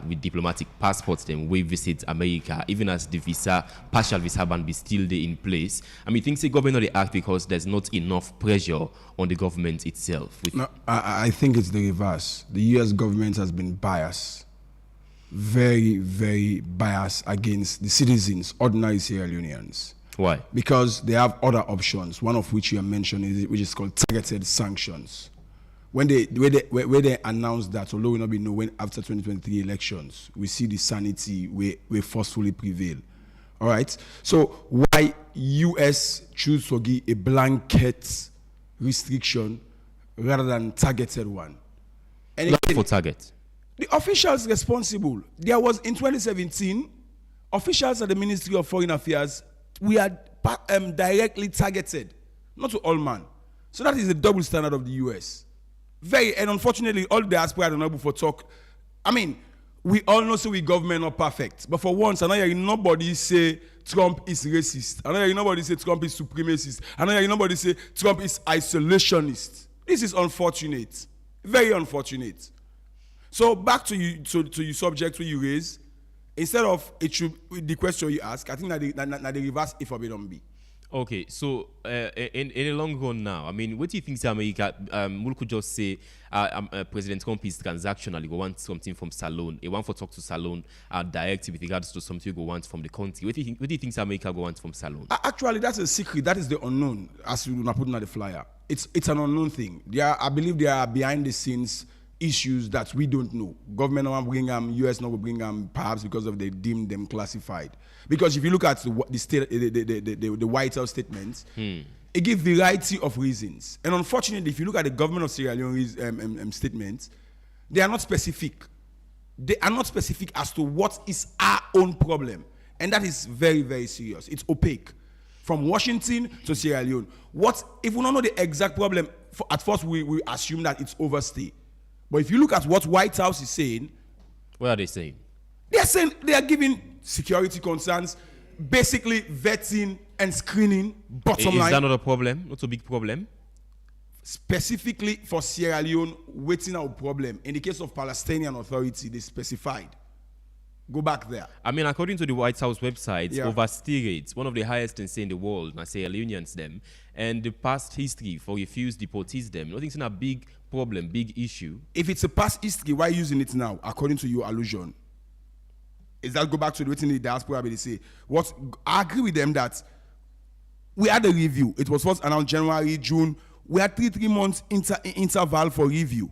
Speaker 1: with diplomatic passports them we visit America, even as the partial visa ban be still there in place. I mean, things say government of the act because there's not enough pressure on the government itself.
Speaker 17: No, I think it's the reverse. The U.S. government has been biased, very, very biased against the citizens, ordinary Sierra Leoneans.
Speaker 1: Why?
Speaker 17: Because they have other options, one of which you have mentioned, which is called targeted sanctions. When they announced that, although we not be knowing after 2023 elections, we see the sanity we forcefully prevail. All right. So why U.S. choose to give a blanket restriction rather than targeted one? And
Speaker 1: again, for target.
Speaker 17: The officials responsible. There was in 2017, officials at the Ministry of Foreign Affairs, we are directly targeted, not to all man. So that is the double standard of the U.S. And unfortunately, all the diaspora are not able for talk. I mean, we all know we government not perfect, but for once, I know nobody say Trump is racist. I know nobody say Trump is supremacist. I know nobody say Trump is isolationist. This is unfortunate, very unfortunate. So back to you, to your subject where you raise, instead of the question you ask, I think that the reverse if I don't be.
Speaker 1: Okay, so in the long run now, I mean, what do you think America, we could just say President Trump is transactional, he go want something from Salone, he want to talk to Salone directly with regards to something he go want from the country. What do you think America go want from Salone?
Speaker 17: Actually, that's a secret, that is the unknown, as you not putting on the flyer. It's an unknown thing. I believe there are behind the scenes issues that we don't know. Government will bring them, US will bring them, perhaps because of they deem them classified. Because if you look at the White House statements, it gives variety of reasons. And unfortunately, if you look at the government of Sierra Leone's statements, they are not specific. They are not specific as to what is our own problem. And that is very, very serious. It's opaque. From Washington to Sierra Leone. If we don't know the exact problem, at first we assume that it's overstay. But if you look at what White House is saying,
Speaker 1: what are they saying?
Speaker 17: They are saying they are giving security concerns, basically vetting and screening. Bottom line.
Speaker 1: Is that not a problem? Not a big problem?
Speaker 17: Specifically for Sierra Leone, waiting out problem. In the case of Palestinian Authority, they specified. Go back there.
Speaker 1: I mean, according to the White House website, overstay rates, one of the highest in the world, now Sierra Leoneans them, and the past history for refused deportees them. Nothing's a big problem, big issue.
Speaker 17: If it's a past history, why using it now, according to your allusion? Is that go back to the waiting the diaspora they say? I agree with them that we had a review. It was first announced January, June. We had 3 months interval for review.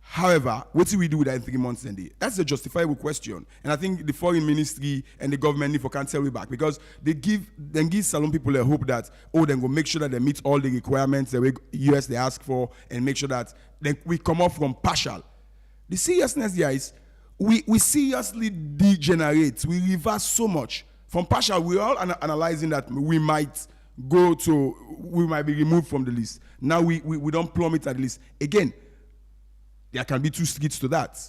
Speaker 17: However, what do we do with that in 3 months? That's a justifiable question. And I think the foreign ministry and the government need for can't tell me back because they give Salone people a hope that, then go make sure that they meet all the requirements the US they ask for and make sure that we come off from partial. The seriousness there is we seriously degenerate. We reverse so much. From partial, we're all analyzing that we might be removed from the list. Now we don't plummet at the list. Again, there can be 2 streets to that,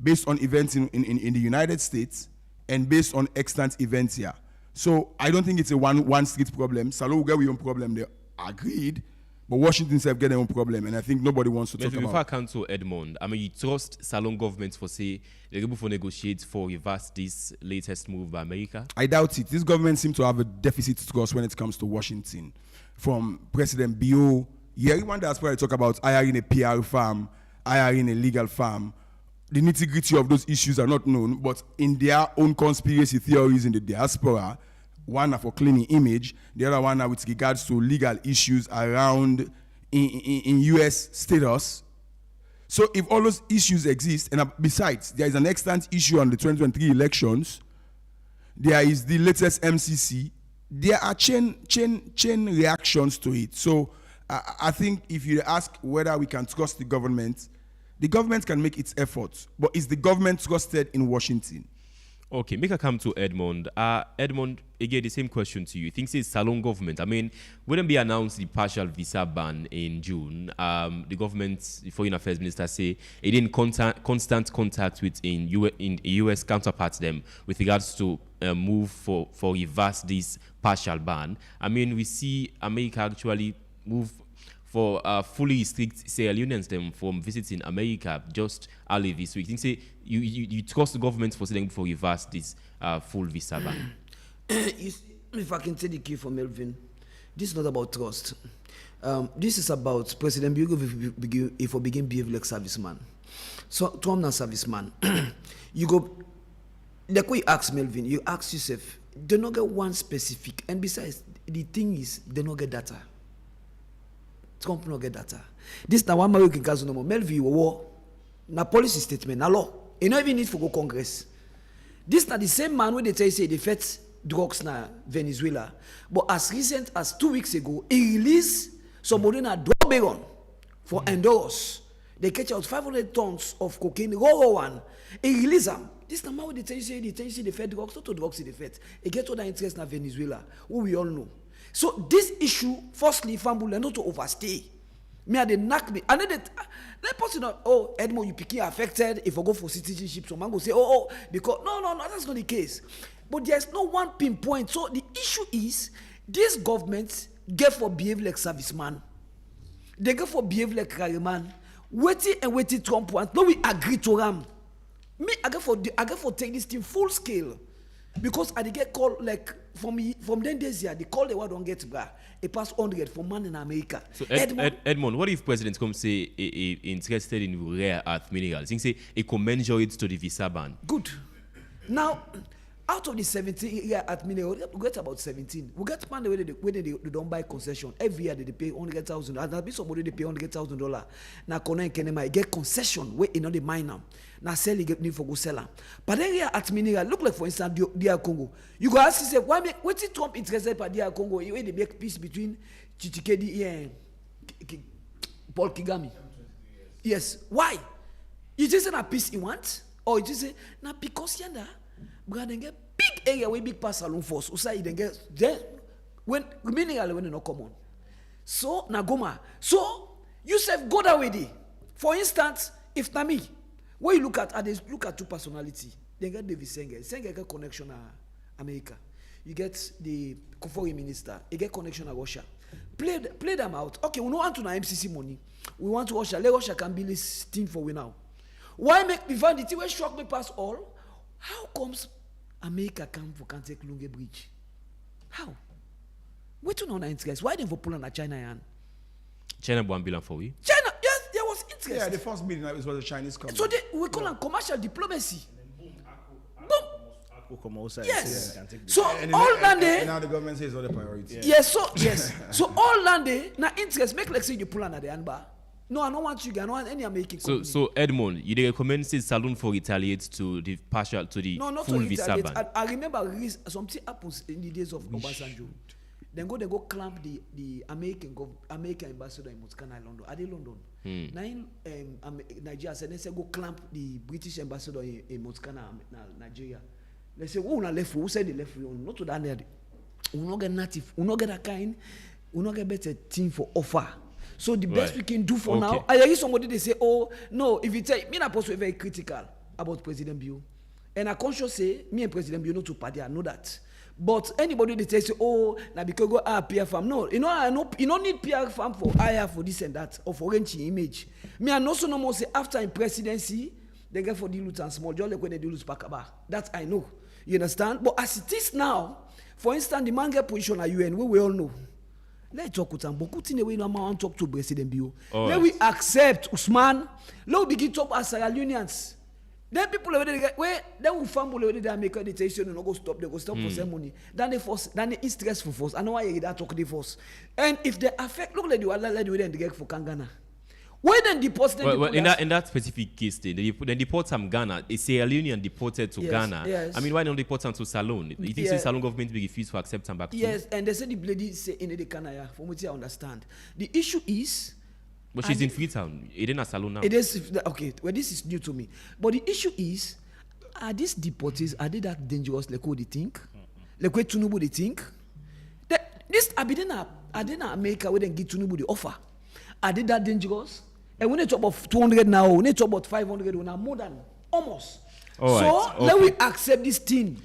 Speaker 17: based on events in the United States and based on extant events here. So I don't think it's a one street problem. Salone will get their own problem. They agreed, but Washington self get their own problem, and I think nobody wants to talk about.
Speaker 1: Before I come to Edmond, I mean, you trust Salone government for say they're able to negotiate for reverse this latest move by America?
Speaker 17: I doubt it. This government seems to have a deficit trust when it comes to Washington. From President Bio, everyone that's where I talk about hiring a PR firm, hiring a legal firm. The nitty-gritty of those issues are not known, but in their own conspiracy theories in the diaspora, one are for cleaning image, the other one are with regards to legal issues around in U.S. status. So if all those issues exist, and besides, there is an extant issue on the 2023 elections, there is the latest MCC. There are chain reactions to it. So I think if you ask whether we can trust the government can make its efforts, but is the government trusted in Washington?
Speaker 1: Okay, make a come to Edmond. Edmond, again, the same question to you. You think it's Salon government? I mean, wouldn't be announced the partial visa ban in June? The government, the Foreign Affairs Minister, say it in constant contact with in US counterparts them with regards to move for reverse this partial ban. I mean, we see America actually move for fully restrict Sierra Leoneans them from visiting America just early this week. I think say you trust the government for saying for reverse this full visa ban.
Speaker 12: If I can take the key from Melvin, this is not about trust. This is about President Bugo if we begin behave like serviceman. So to I'm not serviceman. You go like we ask Melvin, you ask yourself, they not get one specific, and besides the thing is they not get data. Trump no get data. This na one American case no more. Melvin war na policy statement na law. You no even need to go Congress. This na the same man when they tell you say they fed drugs na Venezuela, but as recent as 2 weeks ago, he released somebody na Doberon for Honduras. They catch out 500 tons of cocaine, raw one. He release them. This na man when they tell you say they fed drugs, not to drugs they fed. He get all the interest na Venezuela, who we all know. So this issue, firstly, Fambula, not to overstay. Me are they knock me. And then let person know, oh, Edmond, you picking affected if I go for citizenship. So man go say, because no, that's not the case. But there's no one pinpoint. So the issue is this government get for behave like serviceman. They get for behave like carryman. Waiting Trump want. No, we agree to them. Me, I get for take this thing full scale. Because I get called like from then days here, they call the word don't get bra. It pass 100 for man in America.
Speaker 1: So Edmond, what if presidents come say interested in rare earth minerals? Think say a commensurate to the visa ban.
Speaker 12: Good. Now, out of the 17 rare earth minerals, we get about 17. We get man where they don't buy concession. Every year they pay $100,000. And there'll be somebody they pay $100,000. Now Kenema get concession where you know the miner. Now sell you get need for go sell them. But then rare earth mineral look like for instance DR Congo. You go ask yourself why make what is Trump interested by DR Congo? When they make peace between Tshisekedi and Paul Kagame. Yes. Why? You just say a peace he wants? Or you just say now because yanda brother get big area where big pass alone force. So say then get then when mineral when not common. So na goma. So you say go that way there. For instance, if na me, when you look at two personality, they get David Senge get connection to America. You get the foreign minister, he get connection to Russia. Play them out. Okay, we don't want to na MCC money. We want to Russia. Let Russia can build this thing for we now. Why make me find the thing where shock me past all? How comes America can take Lunge Bridge? How? We don't know interest. Why didn't for pull on China yan?
Speaker 1: China won't bill for we.
Speaker 12: China, yes, there was interest.
Speaker 17: Yeah, the first meeting was a Chinese company.
Speaker 12: So we call them commercial diplomacy. Yes. Yeah. So all land
Speaker 17: and now the government says all the priority.
Speaker 12: Yes. So all land now interest make like say you pull on the handbar. No, I don't want you. I don't want any American company.
Speaker 1: So Edmond, you recommend say Salon for retaliate to the partial to the full visa ban.
Speaker 12: I remember something happens in the days of Obasanjo. Then go clamp the American ambassador in Montana, London. Are they London? Nigeria said they say go clamp the British ambassador in Montana, Nigeria. They say who not left? Who said they left? Not to that end. We not get native. We not get that kind. We not get better thing for offer. So the best we can do for now. I hear somebody they say, oh no, if you tell me, I'm supposed to be very critical about President Bio, and I conscious say me and President Bio not to party. I know that. But anybody they say, oh, now because go PR farm. No, you don't need PR farm for hire for this and that or for range image. Me and also no more say after in presidency they get for the loot and small, just like when they do lose Pakaba. That I know. You understand? But as it is now, for instance, the man get position at UN, we all know. Let's talk with them. But in the way no man talk to President Bio. Let we accept Usman. Let we begin to talk as Sierra Leoneans. Then people where they will fumble where they make a detention and go stop. They go stop for ceremony. Then they force. Then they is stressful force. I know why you that talk the force. And if they affect, look like you are like you then the get for Kangana. Why then deport them?
Speaker 1: Well, in that specific case, they deport some Ghana. A Sierra Leonean deported to Ghana.
Speaker 12: Yes.
Speaker 1: I mean, why don't they deport them to Salone? You think the Salone government will refuse to accept them back?
Speaker 12: Yes, and they say the lady say in the Canada. From what I understand, the issue is.
Speaker 1: But she's in Freetown. It ain't a Salone now.
Speaker 12: It is okay. Well, this is new to me. But the issue is, are these deportees are they that dangerous? Like what they think? Like what Tinubu they think? This are they not America where they give Tinubu the offer? Are they that dangerous? And when they talk about 200 now, when they talk about 500, we are more than almost. Let we accept this thing.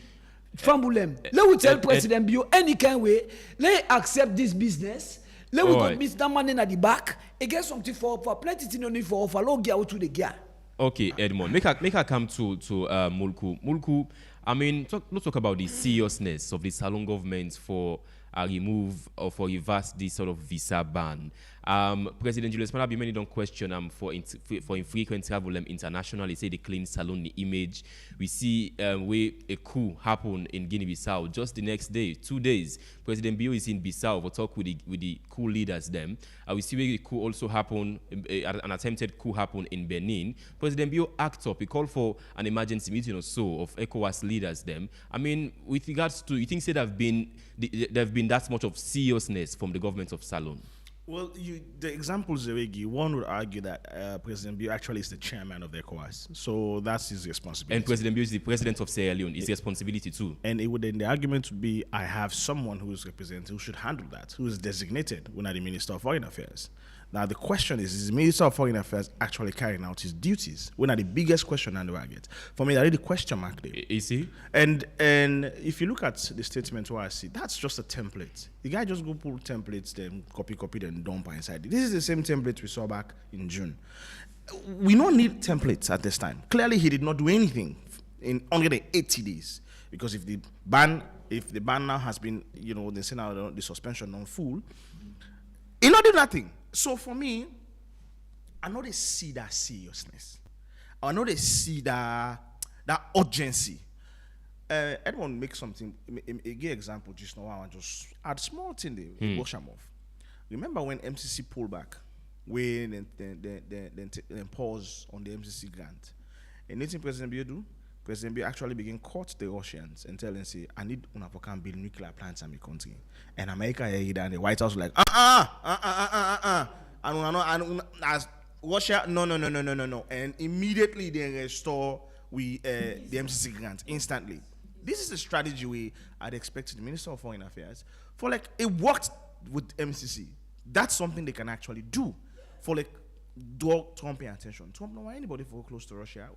Speaker 12: Fambulem. Let we tell President Bio any kind way. Let accept this business. Let we go meet that man in at the back. It get something for plenty thing only for offer. Long gear to the gear.
Speaker 1: Okay, Edmond. Make her come to Mulku. Mulku. I mean, let's talk about the seriousness of the Salone government for remove or for reverse this sort of visa ban. President Julius Malema many don't question for infrequent travel internationally. Say they clean Salone the image. We see where a coup happened in Guinea-Bissau just the next day, 2 days. President Bio is in Bissau for talk with the coup leaders. Them. We see where the coup also happened. An attempted coup happened in Benin. President Bio act up. He called for an emergency meeting or so of ECOWAS leaders. Them. I mean, with regards to, you think say there have been that much of seriousness from the government of Salone?
Speaker 13: Well, the examples they give, one would argue that President Bio actually is the chairman of the ECOWAS, so that's his responsibility.
Speaker 1: And President Bio is the president of Sierra Leone. It's responsibility too.
Speaker 13: And the argument would be, I have someone who is represented, who should handle that, who is designated when I'm the Minister of Foreign Affairs. Now, the question is the Minister of Foreign Affairs actually carrying out his duties? When are the biggest question and I get? For me, that is the question mark there.
Speaker 1: Is he?
Speaker 13: And if you look at the statement where I see, that's just a template. The guy just go pull templates, then copy, then dump inside. This is the same template we saw back in June. We don't need templates at this time. Clearly, he did not do anything in 180 days. Because if the ban now has been, they say now the suspension on full, he not do nothing. So for me, I know they see that seriousness. I know they see that urgency. Edmond make something, a good example just now. I want just add small thing there, wash them off. Remember when MCC pulled back, when they pause on the MCC grant, and nothing President Bio do? President Bio actually began court the Russians and tell them, say, I need to build nuclear plants in my country. And America and the White House were like, and as Russia, no. And immediately they restore the MCC grant instantly. This is the strategy we had expected the Minister of Foreign Affairs for, like, it worked with MCC. That's something they can actually do for, like, draw Trump attention. Trump don't want anybody for close to Russia.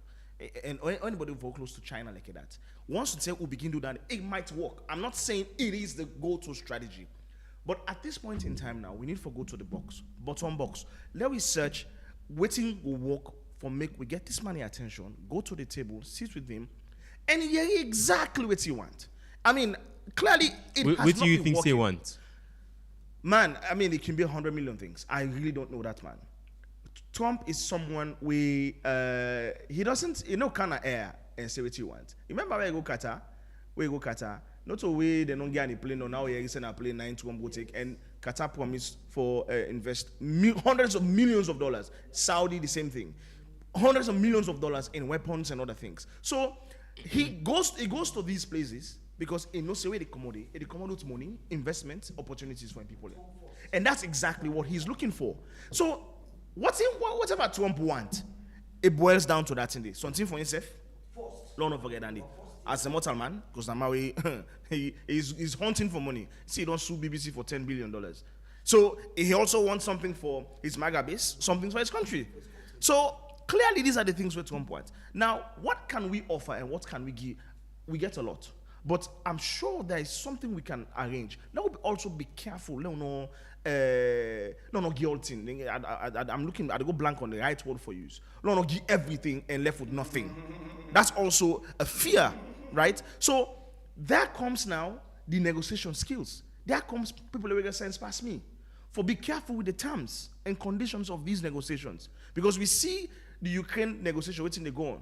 Speaker 13: And anybody who close to China like that. Once you say we begin to do that, it might work. I'm not saying it is the go-to strategy. But at this point in time now, we need to go to the bottom box. Let we search, waiting will work for make we get this money attention, go to the table, sit with him, and hear exactly what you want. I mean, clearly,
Speaker 1: what do you think they want?
Speaker 13: Man, I mean, it can be 100 million things. I really don't know that, man. Trump is someone he doesn't, kind of air and say what you want. Remember where you go Qatar? Not a way they don't get any plane, or now you're sending a plane 9 to go take, and Qatar promised for invest hundreds of millions of dollars. Saudi, the same thing. Hundreds of millions of dollars in weapons and other things. So he goes to these places because he knows where they accommodate money, investment, opportunities for people. And that's exactly what he's looking for. So whatever Trump wants, it boils down to that thing. Something for himself, don't forget Andy. As a mortal man, because he's hunting for money. See, he don't sue BBC for $10 billion. So he also wants something for his MAGA base, something for his country. So clearly, these are the things where Trump wants. Now, what can we offer and what can we give? We get a lot. But I'm sure there is something we can arrange. Now, we'll also be careful. No guilty. I'm looking, I go blank on the right word for use. No, give everything and left with nothing. That's also a fear, right? So there comes now the negotiation skills. There comes people that will sense past me. For be careful with the terms and conditions of these negotiations. Because we see the Ukraine negotiation, waiting they go on.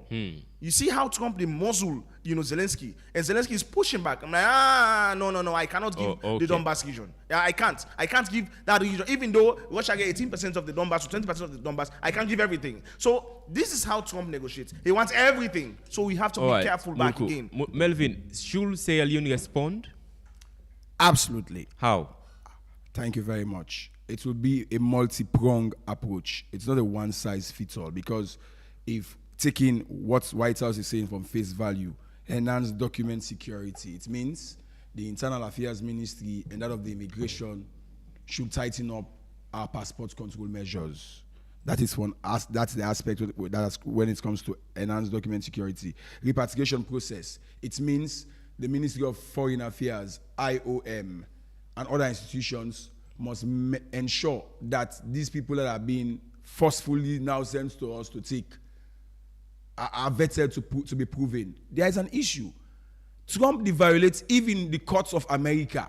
Speaker 13: You see how Trump they muzzle, Zelensky, and Zelensky is pushing back. I'm like, no, I cannot give the Donbass region. Yeah, I can't give that region, even though Russia get 18% of the Donbass or 20% of the Donbass. I can't give everything. So this is how Trump negotiates. He wants everything. So we have to be careful back again.
Speaker 1: Melvin, should Sierra Leone respond?
Speaker 17: Absolutely.
Speaker 1: How?
Speaker 17: Thank you very much. It will be a multi-pronged approach. It's not a one-size-fits-all, because if taking what White House is saying from face value, enhanced document security, it means the Internal Affairs Ministry and that of the Immigration should tighten up our passport control measures. That is one. That's the aspect when it comes to enhanced document security. Repatriation process. It means the Ministry of Foreign Affairs, IOM, and other institutions must ensure that these people that are being forcefully now sent to us to take are vetted to be proven. There is an issue. Trump violates even the courts of America.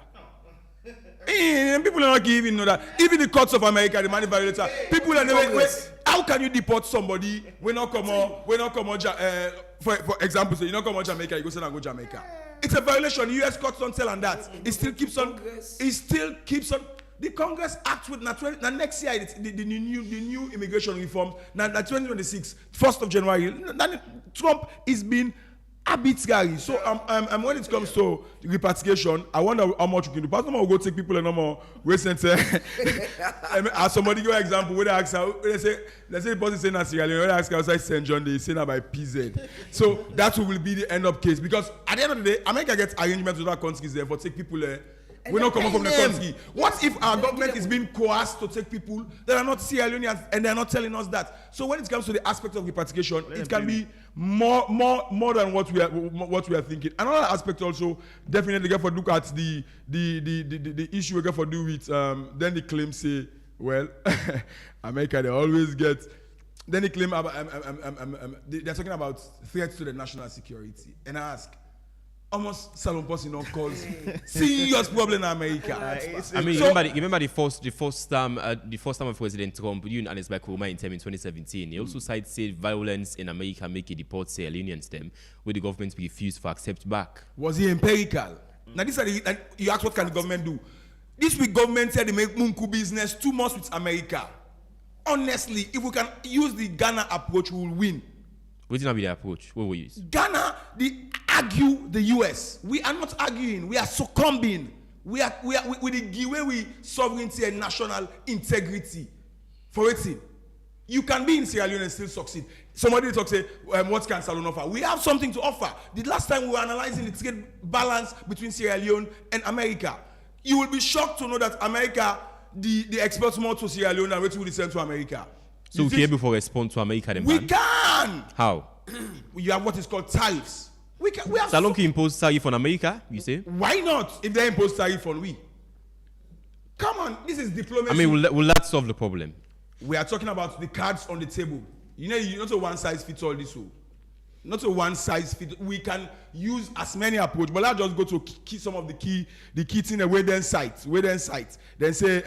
Speaker 17: People are not even know that. Even the courts of America, the man violator. People are never. How can you deport somebody when not come on? For example, so you not come on Jamaica, you go send and go Jamaica. It's a violation. U.S. courts don't tell on that. It still keeps on. It still keeps on. The Congress acts with next year. The new immigration reform. Now 2026, 1st of January. Trump is being arbitrary. So when it comes to repatriation, I wonder how much you can do. Pastor will go take people and no more recent. As somebody give an example where they ask how let's say the person saying that Sierra Leone, when they ask outside St. John, they say that by PZ. So that will be the end of case, because at the end of the day, America gets arrangements with other countries there for take people there. We're not coming from the country. What if our government is being coerced to take people that are not Sierra Leoneans and they're not telling us that? So when it comes to the aspect of repatriation, it can be more than what we are thinking. Another aspect also, definitely get for look at the issue we get for do with then the claim say, well, America they always get. Then they claim about they're talking about threats to the national security, and I ask. Almost Salon Posse cause serious problem in America.
Speaker 1: Remember the first time of President Trump, you and Alex Bakuma in 2017. He also cited violence in America make it deport Sierra Leoneans them, where the government refused to accept back.
Speaker 17: Was he empirical? Now this you ask what can the government do? This week government said they make Munku business 2 months with America. Honestly, if we can use the Ghana approach, we will win.
Speaker 1: What did not be the approach? What we use?
Speaker 17: Ghana, they argue the US. We are not arguing. We are succumbing. We are with the way we sovereignty and national integrity. For it, you can be in Sierra Leone and still succeed. Somebody talks say, what can Salon offer? We have something to offer. The last time we were analyzing the trade balance between Sierra Leone and America, you will be shocked to know that America, the exports more to Sierra Leone than what we send to America.
Speaker 1: So we can able to respond to America then?
Speaker 17: We can.
Speaker 1: How?
Speaker 17: You have what is called tariffs. We have
Speaker 1: Salon can impose tariff on America, you say?
Speaker 17: Why not? If they impose tariff on we. Come on, this is diplomacy.
Speaker 1: I mean, will that solve the problem?
Speaker 17: We are talking about the cards on the table. You not a one size fits all this. Not a one size fits. We can use as many approaches, but let's just go to some of the key thing. Where then cite. Then say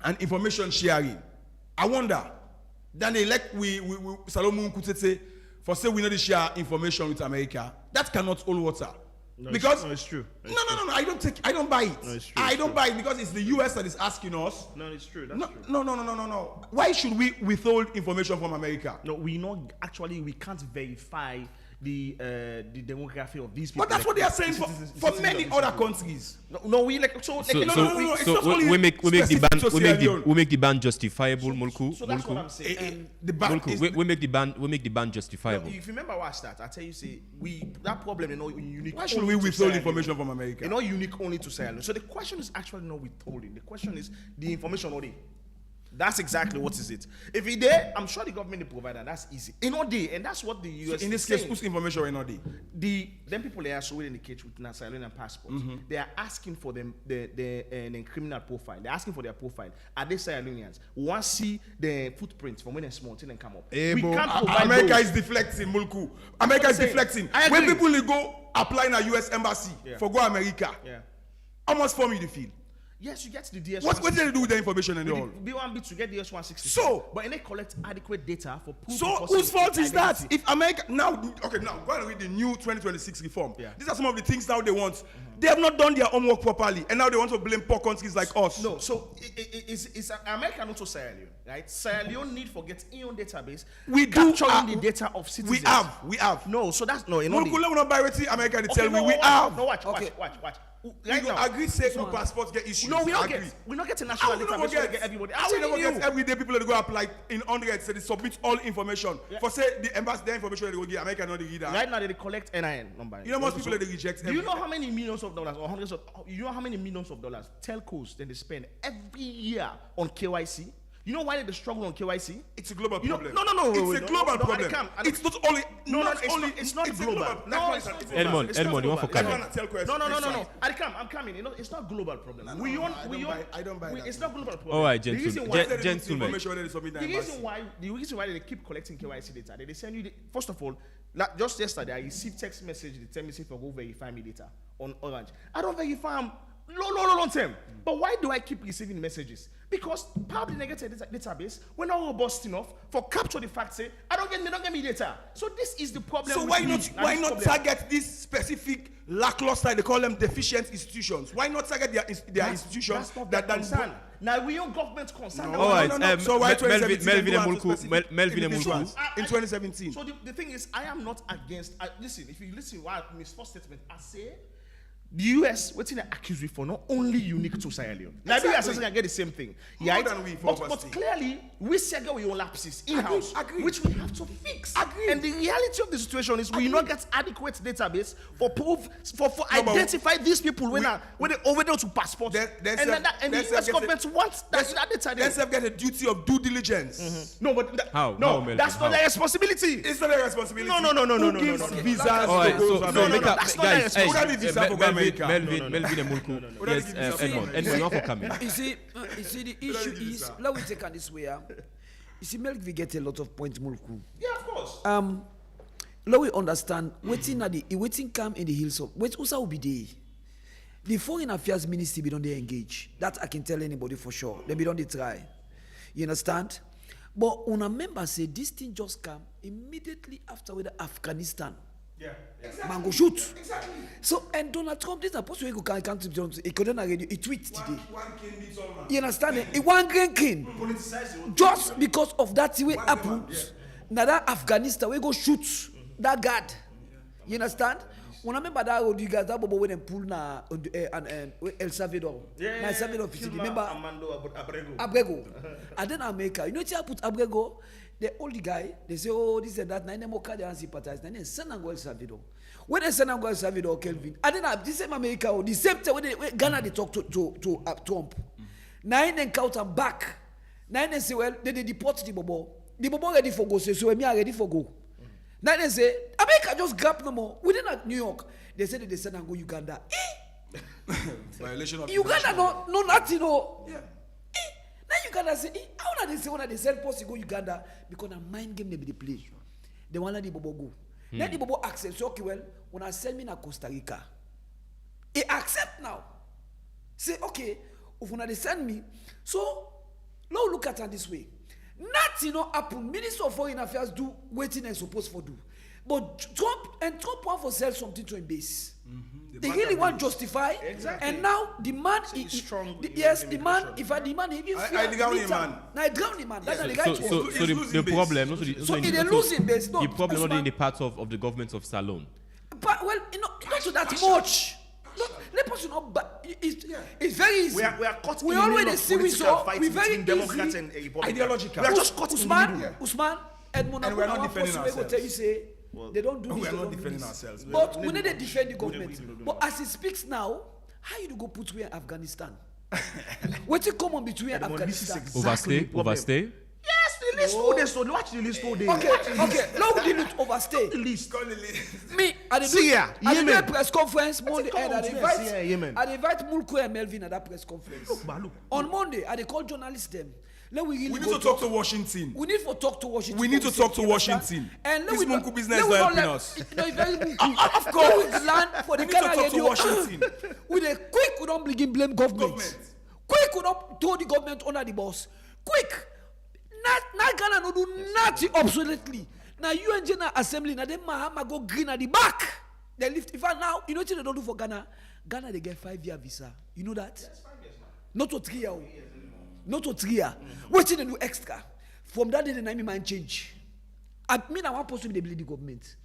Speaker 17: and information sharing. I wonder. Then they Salomon could say for say we know to share information with America. That cannot hold water.
Speaker 13: No,
Speaker 17: because
Speaker 13: it's true.
Speaker 17: No, I don't buy it.
Speaker 13: No, it's true.
Speaker 17: I don't buy it because it's the US that is asking us.
Speaker 13: No, it's true. That's true.
Speaker 17: No. Why should we withhold information from America?
Speaker 13: No, we can't verify the demography of these people.
Speaker 17: But that's what they are saying for many other countries.
Speaker 1: No, we make the ban justifiable, Mulku.
Speaker 13: So that's what I'm saying.
Speaker 1: We make the ban justifiable.
Speaker 13: If you remember what I started, I tell you, that problem is not unique.
Speaker 17: Why should we withhold information from America?
Speaker 13: It's not unique only to Sierra Leone. So the question is actually not withholding. The question is the information already. That's exactly what is it. If it there, I'm sure the government will provide that. That's easy. In all day, and that's what the US.
Speaker 17: So in this case, whose information in all day?
Speaker 13: Them people they are showing in the cage with Sierra Leonean passports. Mm-hmm. They are asking for them the criminal profile. They're asking for their profile. Are they Sierra Leoneans? We want to see the footprints from when they're small till they come up.
Speaker 17: We can't provide America those. Is deflecting, Mulku. America is deflecting. When people go apply in a US embassy for go America, almost form you the feel.
Speaker 13: Yes, you get the DS.
Speaker 17: What did they do with the information and all?
Speaker 13: B1B to get the DS160.
Speaker 17: So,
Speaker 13: but they collect adequate data for proof.
Speaker 17: So whose fault is that? If America now, okay, now go and read the new 2026 reform.
Speaker 13: Yeah.
Speaker 17: These are some of the things now they want. They have not done their homework properly, and now they want to blame poor countries like us.
Speaker 13: No, so it's America, not to Sierra Leone, right? Sierra Leone need for get in on database.
Speaker 17: We do
Speaker 13: capturing the data of citizens.
Speaker 17: We have.
Speaker 13: No, so that's no.
Speaker 17: No, not by America. They tell me we have.
Speaker 13: No, watch.
Speaker 17: Right now, agree say no passports get issued.
Speaker 13: No, we don't get a national database. We get everybody.
Speaker 17: How we never get everyday people that go apply in hundreds, so they submit all information.
Speaker 13: Yeah.
Speaker 17: For say the embassy, their information they go give America not the reader.
Speaker 13: Right now they collect NIN number.
Speaker 17: You know most people that they reject.
Speaker 13: Do you know how many millions of dollars or hundreds of? You know how many millions of dollars telcos then they spend every year on KYC? You know why they struggle on KYC?
Speaker 17: It's a global problem.
Speaker 13: No.
Speaker 17: It's a global problem. It's not only.
Speaker 13: It's not global.
Speaker 1: Edmond, you want for comment?
Speaker 13: No. I'm coming. You know, it's not global problem.
Speaker 17: I don't buy that.
Speaker 13: It's not global problem.
Speaker 1: All right, gentlemen.
Speaker 13: The reason why they keep collecting KYC data, they send you. First of all, just yesterday I received text message. They tell me say for go verify me data on Orange. I don't verify them. Long term. But why do I keep receiving messages? Because probably negative database, we're not robust enough for capture the fact say they don't get me data. So this is the problem.
Speaker 17: So why not target this specific lackluster? They call them deficient institutions. Why not target their institutions?
Speaker 13: That's not that concern. Now we own government concern.
Speaker 17: No. So why
Speaker 1: Melvin Emulku
Speaker 17: in 2017?
Speaker 13: So the thing is, I am not against. Listen, if you listen, what Miss first statement, I say. The US, what's in the accused for not only unique to Sierra Leone. Now, the US can get the same thing. Right? But clearly, we say we own lapses in-house, which we have to fix. And the reality of the situation is we not get adequate database for proof, for identify these people when they overdose to passport. And the US government wants that data.
Speaker 17: Let's get a duty of due diligence.
Speaker 13: No, but that's not their responsibility.
Speaker 17: It's not their responsibility.
Speaker 13: No.
Speaker 17: Visas.
Speaker 13: That's not their responsibility.
Speaker 1: Melvin Emulku. Yes, Edmond, you want for coming?
Speaker 12: You see, the issue is, let me take on this way. You see, Melvin get a lot of points, Mulku.
Speaker 13: Yeah, of course.
Speaker 12: Let we understand, waiting come in the hills of, wait, Usa will be there. The Foreign Affairs Ministry be don't they engage. That I can tell anybody for sure. They be don't they try. You understand? But when a member say this thing just come immediately after with Afghanistan.
Speaker 13: Yeah.
Speaker 12: Exactly. Man go shoot. Exactly. So and Donald Trump, this is a person who can come to Johnson. He couldn't already. He tweet today. You understand? He one green king. Just because of that, way happened. Now that Afghanistan, we go shoot that guard. You understand? When I remember that you guys that bobo when them pull na El Salvador.
Speaker 13: Yeah.
Speaker 12: El Salvador, remember? Abrego. And then America. You know what I put Abrego? The old guy, they say, oh, this and that, nine more card and sympathize. Then send and go El Salvador. When they send and go El Salvador, Kelvin, and then the same America, the same time when Ghana they talk to Trump. Nine then count and back. Nine then say, well, they deport the bobo. The bobo ready for go, so me are ready for go. Nine then say, America just grab no more. Within New York, they say they send and go Uganda.
Speaker 17: Violation of
Speaker 12: Uganda no nothing no. Yeah. Now Uganda say, how do they say when they send post to go Uganda? Because a mind game they be the play. They want let the bobo go. Then the bobo accept. So okay, well, when I send me to Costa Rica, he accept now. Say okay, if when they send me, so now look at it this way. Nothing happen. Minister of Foreign Affairs do waiting and supposed for do, but Trump want to sell something to him base. They really want to justify,
Speaker 13: exactly.
Speaker 12: And now the man is
Speaker 13: strong.
Speaker 12: Yes, the man. If the man even fear,
Speaker 17: I drown the man.
Speaker 12: Now I drown the man. That's the guy.
Speaker 1: So the problem,
Speaker 12: so he losing base.
Speaker 1: The problem not in the part of the government of Salon.
Speaker 12: But well, not to that much. Let us not. It's very easy.
Speaker 13: We are caught
Speaker 12: we
Speaker 13: in the
Speaker 12: always
Speaker 13: middle
Speaker 12: see
Speaker 13: of
Speaker 12: we
Speaker 13: political
Speaker 12: saw
Speaker 13: fight
Speaker 12: we very
Speaker 13: between Democrats and Republicans.
Speaker 17: Ideological.
Speaker 13: We are just caught in the middle.
Speaker 12: Usman, Edmond,
Speaker 17: and we are not defending ourselves.
Speaker 12: Tell you say they don't do this.
Speaker 17: We are not defending ourselves.
Speaker 12: But we need to defend the government. But as he speaks now, how you go put we in Afghanistan? What's the common between Afghanistan?
Speaker 1: Overstay.
Speaker 13: Yes, the list 4 days. So watch the list 4 days.
Speaker 12: Okay. Now we didn't overstay.
Speaker 13: The list.
Speaker 12: Me, I did a press conference Monday, and I invite Mulku and Melvin at that press conference.
Speaker 13: Look.
Speaker 12: On Monday, I call journalists them.
Speaker 17: We need to talk to Washington.
Speaker 12: We need to talk to Washington.
Speaker 17: We need to talk to Washington.
Speaker 12: And
Speaker 17: this Munku business is helping us.
Speaker 12: Of course, we land for the
Speaker 17: Canada
Speaker 12: radio.
Speaker 17: Washington.
Speaker 12: With a quick, we don't blame government. Quick, we not throw the government under the bus. Quick. Not Ghana no do nothing obsoletely. Now UN General Assembly, now them Mahama go green at the back. They lift. In fact, now, you know what they don't do for Ghana? Ghana, they get 5-year visa. You know that? Yes, 5 years now. Not to 3 years. Not to 3 years. What they do extra? From that day, the name man change. I mean, I want to be the government.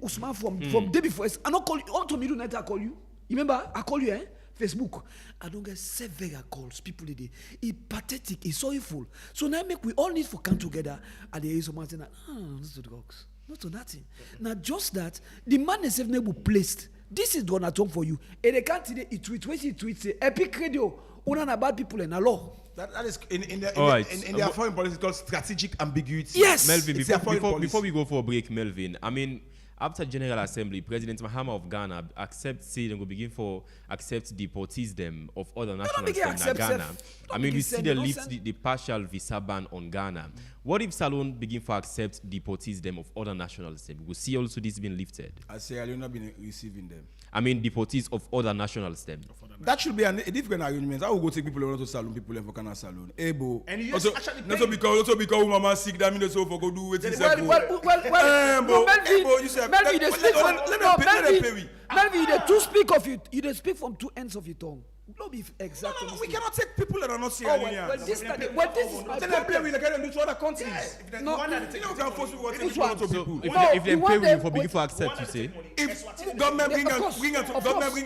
Speaker 12: Usman from day before, I not call you. All to me, I call you. You remember? I call you, Facebook. I don't get several calls. People today. It's pathetic. It's sorrowful. So now we all need to come together. And there is someone saying, not to drugs. Not to nothing. Now just that, the man is never placed. This is gonna talk for you. And they can't today, he tweets, say, Epic Radio, una bad people in a law.
Speaker 17: That is in their foreign policy, it's called strategic ambiguity.
Speaker 12: Yes.
Speaker 1: Melvin, before we go for a break, Melvin, I mean, after General Assembly, President Mahama of Ghana accept deportees them of other nationals in Ghana. I mean, we see the lift the partial visa ban on Ghana. What if Salon begin for accept deportees them of other nationals? We will see also this being lifted.
Speaker 17: I say I will not be receiving them.
Speaker 1: I mean, deportees of other nationals them.
Speaker 17: That should be a different arrangement. I will go take people to Salon, people for Ghana Salon. Ebo.
Speaker 13: And you
Speaker 17: also because mama sick, that means also for go do it.
Speaker 12: Well, you said Melvin, you the two speak of you. You the speak from two ends of your tongue. No, be exactly.
Speaker 17: No, we cannot take people that are not Sierra Leoneans.
Speaker 12: Well, this is my problem.
Speaker 17: We let them do to other countries.
Speaker 12: Yes.
Speaker 17: No, you can force people to people.
Speaker 1: If they pay, we for begin for accept, you say.
Speaker 17: If government bring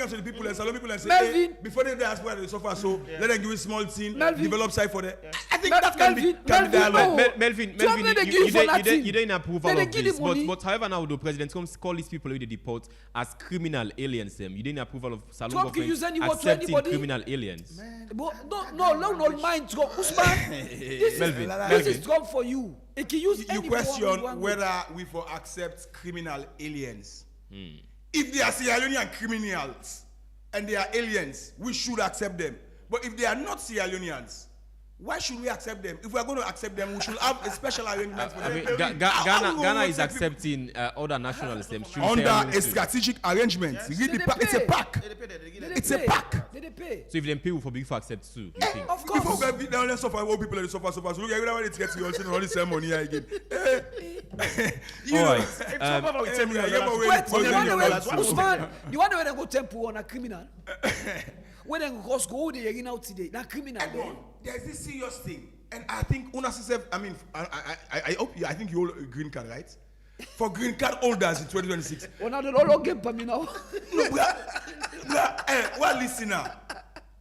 Speaker 17: us to the people and Salon people and say, hey, before they ask where they suffer, so let them give a small team, develop side for them. I think that can be dialogue.
Speaker 1: Melvin, you didn't approve all of this, but however now the president comes call these people who they deport as criminal aliens. Them, you didn't approve of Salon government accepting criminal aliens.
Speaker 12: No, mind go. Usman, this is Trump for you. It can use
Speaker 17: you question whether we for accept criminal aliens. If they are Sierra Leonean criminals and they are aliens, we should accept them. But if they are not Sierra Leoneans, why should we accept them? If we are going to accept them, we should have a special arrangement for them.
Speaker 1: Ghana is accepting other nationals
Speaker 17: under a strategic arrangement. Yes. It's a pack. It's a pack.
Speaker 1: So if them pay, for big for accept too.
Speaker 12: Of course.
Speaker 17: Before we now let's suffer. All people suffer. So look, everyone it gets you also all the same money again.
Speaker 1: All right.
Speaker 12: Usman, you want to go temple on a criminal? When they go there, out today, that criminal.
Speaker 17: There's this serious thing, and I think I think you all a green card, right? For green card holders in 2026.
Speaker 12: Well, now they all game for me now.
Speaker 17: Well, listen now.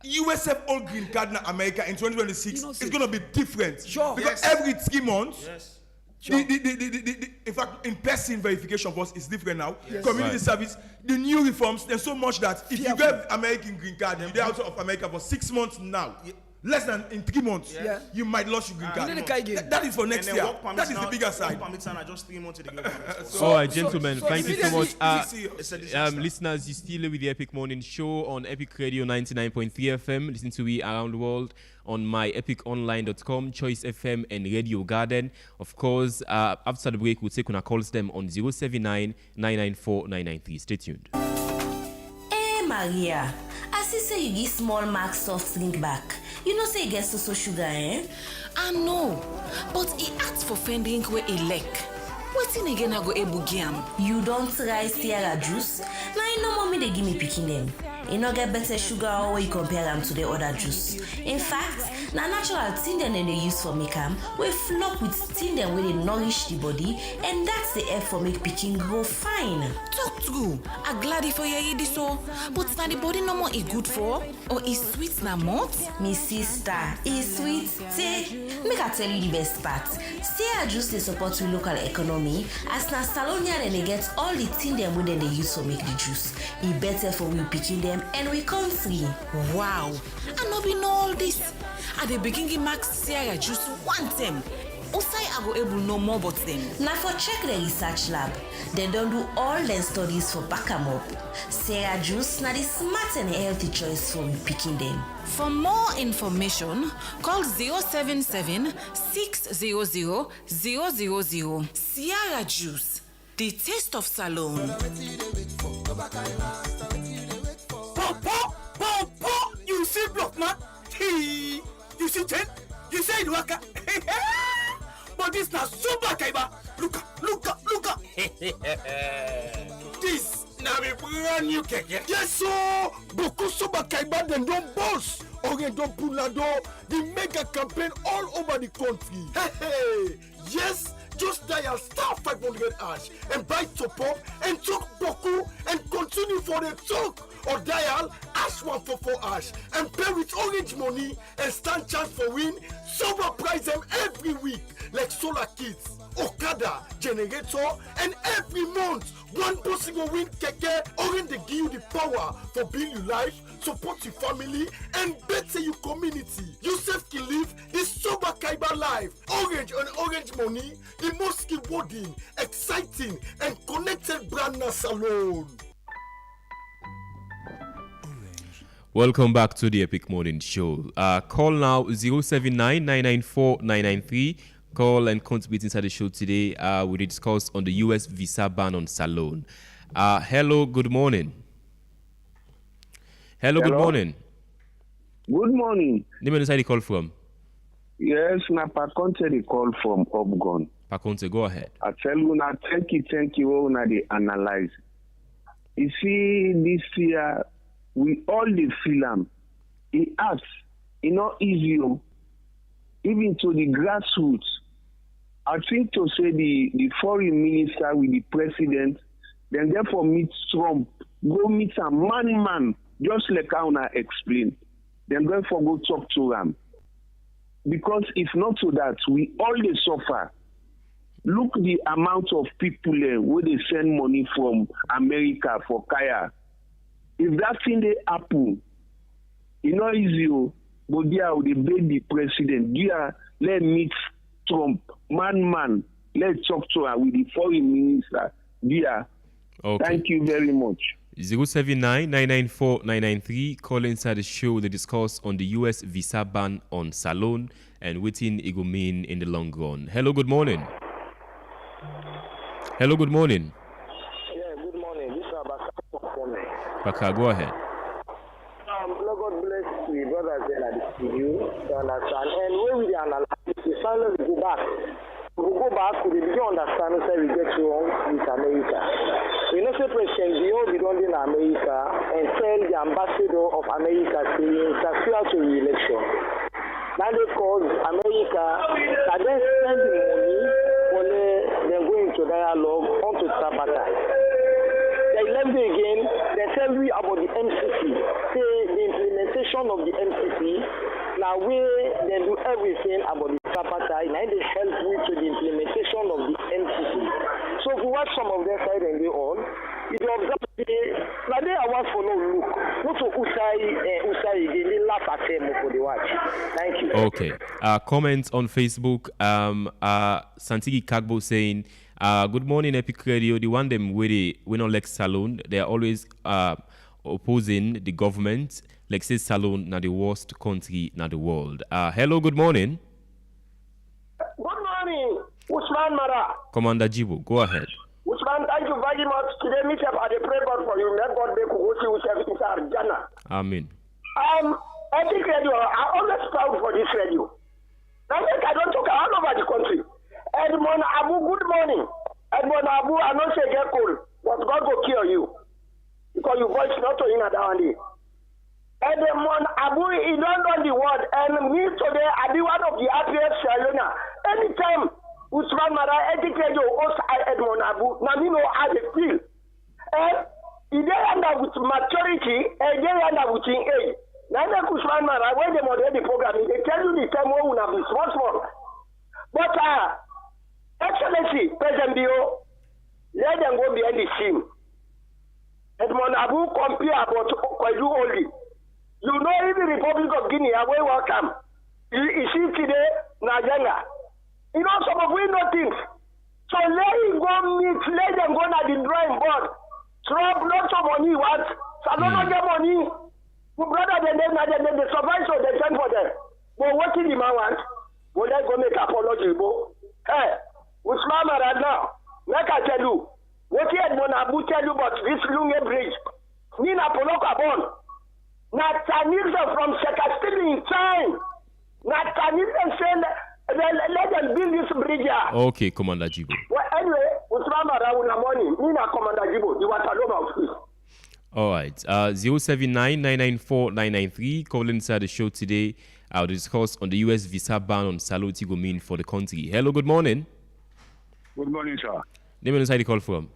Speaker 17: USF all green card in America in 2026 is going to be different.
Speaker 12: Sure.
Speaker 17: Because every 3 months. Yes. Sure. In fact, in-person verification for us is different now. Yes. Community service, the new reforms, there's so much that if you get American green card, you're out of America for 6 months now. Less than in 3 months, you might lose your green card. That is for next year. That is the bigger side.
Speaker 13: Just 3 months to the
Speaker 1: all right, gentlemen, thank you so much. Listeners, you still with the Epic Morning Show on Epic Radio 99.3 FM. Listen to me around the world on myepiconline.com, Choice FM, and Radio Garden. Of course, after the break, we'll take on our calls them on 079 994 993. Stay tuned.
Speaker 18: Hey, Maria. I see say you give small mark soft drink back. You know say it gets so sugar, eh?
Speaker 19: I know, but he asked for fending where he like. What's again I go able giam?
Speaker 18: You don't try Sierra juice? Now you know mommy they give me picking them. You no get better sugar or you compare them to the other juice. In fact, na natural thing them they use for make them, we flop with thing them where they nourish the body, and that's the help for make picking grow fine.
Speaker 19: Talk true. I'm glad for you this so, but na the body no more is good for, or is sweet na mouth?
Speaker 18: Me sister, is sweet. Say, make I tell you the best part. Sierra juice they support with local economy, as na Salonia and they get all the thing them when they use for make the juice. It better for we picking them and we country.
Speaker 19: Wow, I no be know all this. At the beginning, Max Sierra juice one time. Also, I go able know more about them.
Speaker 18: Now for check the research lab, they don't do all their studies for back 'em up. Sierra juice na the smart and healthy choice for we picking them.
Speaker 19: For more information, call 077 600 000. Sierra juice, the taste of Salon.
Speaker 11: Papa, you see block man. Hey, waka. But this na super kaiba. Look. This na be brand new keke. Yes, so beaucoup super kaiba dem don boss. Orange don pull the mega campaign all over the country. Hey. Yes. Just dial star 500 hash and buy top up and talk boku and continue for the talk. Or dial hash 144 hash and pay with orange money and stand chance for win. Super prize them every week like solar kits, Okada, generator, and every month one person will win keke. Orange they give you the power for build your life, support your family, and better your community. Yourself can live this sober Kaiba life. Orange and orange money, the most rewarding, exciting, and connected brand na salon.
Speaker 1: Welcome back to the Epic Morning Show. Call now 079-994-993. Call and contribute inside the show today. We discuss on the U.S. visa ban on salon. Hello, good morning. Hello, good morning.
Speaker 20: Good morning.
Speaker 1: Name and inside the call from?
Speaker 20: Yes, na Paconte the call from Obgon.
Speaker 1: Paconte, go ahead.
Speaker 20: I tell you now, thank you, all na they analyze. You see, this year, we all the film. It acts, not easy, even to the grassroots. I think to say the foreign minister with the president, then therefore meet Trump, go meet a man, just like how I explained. Then therefore go talk to them. Because if not to that, we all they suffer. Look the amount of people where they send money from America for Kaya. If that thing they happen, not easy, but there they beg the president, there let meet Trump, man, let's talk to her with the foreign minister, there.
Speaker 1: Okay.
Speaker 20: Thank you very much.
Speaker 1: 079-994-993. Call inside the show to discuss on the U.S. visa ban on salon and waiting it will mean in the long run. Hello, good morning. Hello, good morning.
Speaker 21: Yeah, good morning. This is Abaka from me.
Speaker 1: Baka, go ahead.
Speaker 21: Lord God bless the brothers there at the studio. You understand? And when we analyze, we finally go back. We go back, we begin to understand how we get wrong with America. We know say President Dio be done in America and tell the ambassador of America to interfere to the election. Now they cause America and then spend the money when they go into dialogue onto tripartite. They left it again, they tell you about the MCC. Say the implementation of the MCC, now where they do everything about the tripartite, now they help you to the implementation of the MCC. So if you watch some of their side and they all, if you observe now they are one for no look. Not to Usai again, they laugh at them for the watch. Thank you.
Speaker 1: Okay. Comments on Facebook. Santigi Kagbo saying, good morning, Epic Radio. The one them we not like Salon. They are always opposing the government. Like say Salon, na the worst country na the world. Hello, good morning.
Speaker 21: Good morning, Usman Mara.
Speaker 1: Commander Jibo, go ahead.
Speaker 21: Usman, thank you very much. Today, meet up at the prayer God for you. May God make you see yourself in Jana.
Speaker 1: Amen.
Speaker 21: Epic Radio, I'm always proud for this radio. Now, I don't talk all over the country. Edmond Abu, good morning. Edmond Abu, I don't say get cold, but God will cure you. Because your voice not to in a down day. Edmond Abu, he don't know the word. And me today, I be one of the happiest Shalona. Anytime, Usman Mara, Epic Radio, also Edmond Abu, now me know how they feel. And if they end up with maturity, and they end up with age. Now, Usman Mara, when they moderate the program, they tell you the time when we have been small. But, Excellency, President Bio, let them go behind the scene. Edmond Abu compare about Kwaju only. You know, even the Republic of Guinea, where welcome. You see today, Najanga. You know, some of we know things. So let him go meet, let them go to the drawing board. Trump, lots of money, what? So I don't get money. Brother, they survive, so they send for them. But what did the man want? Will they go make apology, bro? Hey, Usman Mara now, like I tell you, what he had Abu tell you about this Lunge Bridge, Nina Poloka Bon, not Chinese from Sekastili in time. Now, can you say let them build this bridge here?
Speaker 1: Okay, Commander Jibo.
Speaker 21: Well, anyway, Usman Marawuna morning, Nina Commander Jibo, you want to know about this?
Speaker 1: All right. 079-994-993. Call inside the show today. I'll discuss on the U.S. visa ban on Saloti Gomin for the country. Hello, good morning.
Speaker 3: Good morning, sir.
Speaker 1: Name and inside the call from.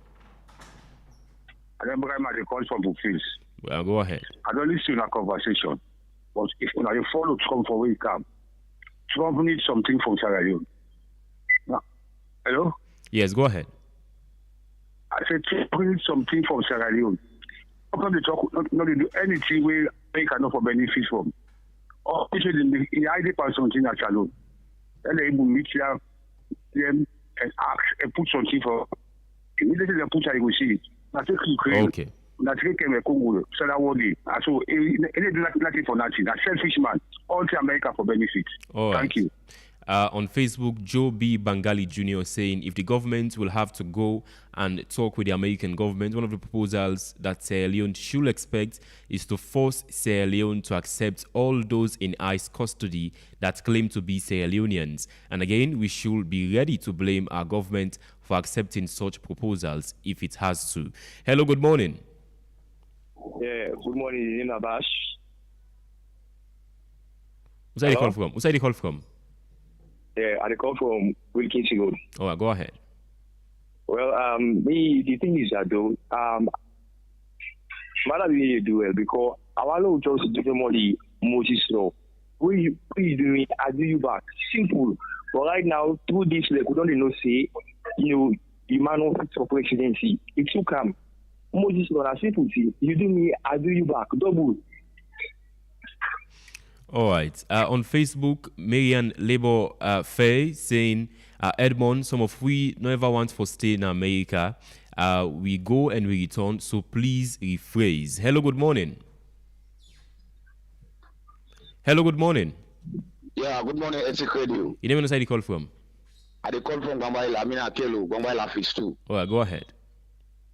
Speaker 3: I remember I'm at the call from Bukis.
Speaker 1: Well, go ahead.
Speaker 3: I don't listen to a conversation, but if you follow Trump for where he come, Trump needs something from Sierra Leone. Now, hello?
Speaker 1: Yes, go ahead.
Speaker 3: I said Trump needs something from Sierra Leone. Trump not do anything where they cannot for benefit from. Or in the idea of something at Salon. Then they will meet them and ask and put something for. Immediately they put, I will see it.
Speaker 1: Okay.
Speaker 3: That came a Congo, so that would be. So, nothing for nothing. A selfish man, all to America for benefit.
Speaker 1: All right.
Speaker 3: Thank you.
Speaker 1: On Facebook, Joe B. Bangali Jr. saying if the government will have to go and talk with the American government, one of the proposals that Sierra Leone should expect is to force Sierra Leone to accept all those in ICE custody that claim to be Sierra Leoneans. And again, we should be ready to blame our government for accepting such proposals if it has to. Hello, good morning.
Speaker 22: Yeah, good morning, Nina Bash.
Speaker 1: Who's that call from? Who's that call from?
Speaker 22: Yeah, I call from Wilkinson Road.
Speaker 1: All right, go ahead.
Speaker 22: Well, the thing is that though, Mother really do well because our law just do more the Moses law. What you doing? I do you back. Simple. But right now, through this, like, we don't know say, the man who fits for presidency. It will come. Moses law, I simple thing. You do me, I do you back. Double.
Speaker 1: All right. On Facebook, Marian Labor Faye saying, Edmond, some of we never want for stay in America. We go and we return, so please rephrase. Hello, good morning. Hello, good morning.
Speaker 23: Yeah, good morning, Ethic Radio.
Speaker 1: You never know where you call from?
Speaker 23: I call from Gwambaila, I mean Akelo, Gwambaila Phase 2.
Speaker 1: All right, go ahead.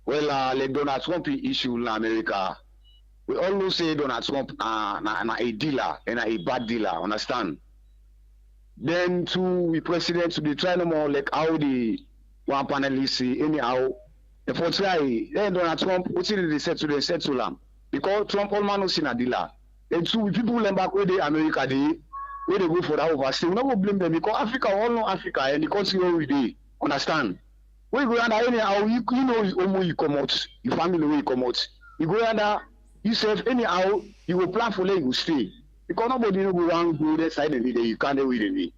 Speaker 23: Well, the Donald Trump issue in America, we always say Donald Trump a dealer and a bad dealer, understand? Then we president to be trying more like how the one panelist say anyhow. If we try, then Donald Trump, what did they say to them? Said to them because Trump all man was in a dealer. And so people learn back where they America where they go for that overstay. We not go blame them because Africa all know Africa and the country where we dey. Understand? We go under anyhow, you know you come out, your family where you come out. You go under yourself anyhow, you will plan for where you go stay. Because nobody know go around go that side of the day, you can't do it.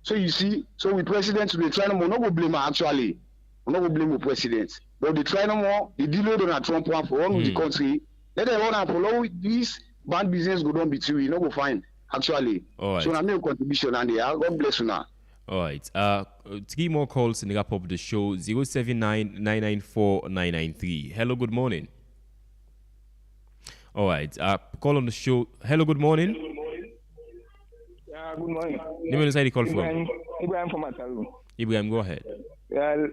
Speaker 23: So you see, so we president we try no more, no go blame her actually. We not go blame the president. But they try no more, they deal with Donald Trump one for all of the country. Let them run and follow this bad business go down between you, no go find actually.
Speaker 1: All right.
Speaker 23: So I make a contribution and God bless you now.
Speaker 1: All right. 3 more calls in the wrap up the show. 079-994-993. Hello, good morning. All right. Call on the show. Hello, good morning.
Speaker 22: Yeah, good morning.
Speaker 1: Name inside the call from.
Speaker 22: Ibrahim from Ataru.
Speaker 1: Ibrahim, go ahead.
Speaker 22: Well,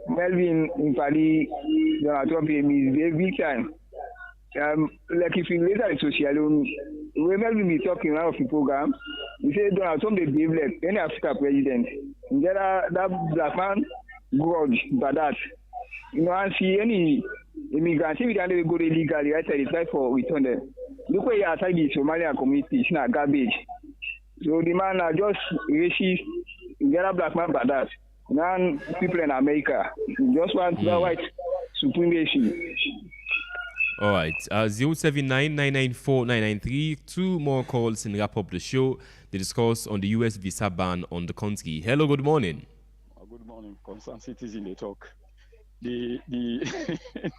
Speaker 22: Melvin in Paris, Donald Trump is a big time. Like if you later in social, when Melvin be talking out of the program, he said Donald Trump they behave like any African president. That black man grudge by that. You know, and see any immigrants, if they go illegally, right, they try for return them. Look where you attack the Somalian community, it's not garbage. So the man are just racist, the other black man by that. Now people in America just want the white supremacy.
Speaker 1: All right. 079-994-993. 2 more calls and wrap up the show. They discuss on the U.S. visa ban on the country. Hello, good morning.
Speaker 24: Good morning. Concerned citizen, they talk. The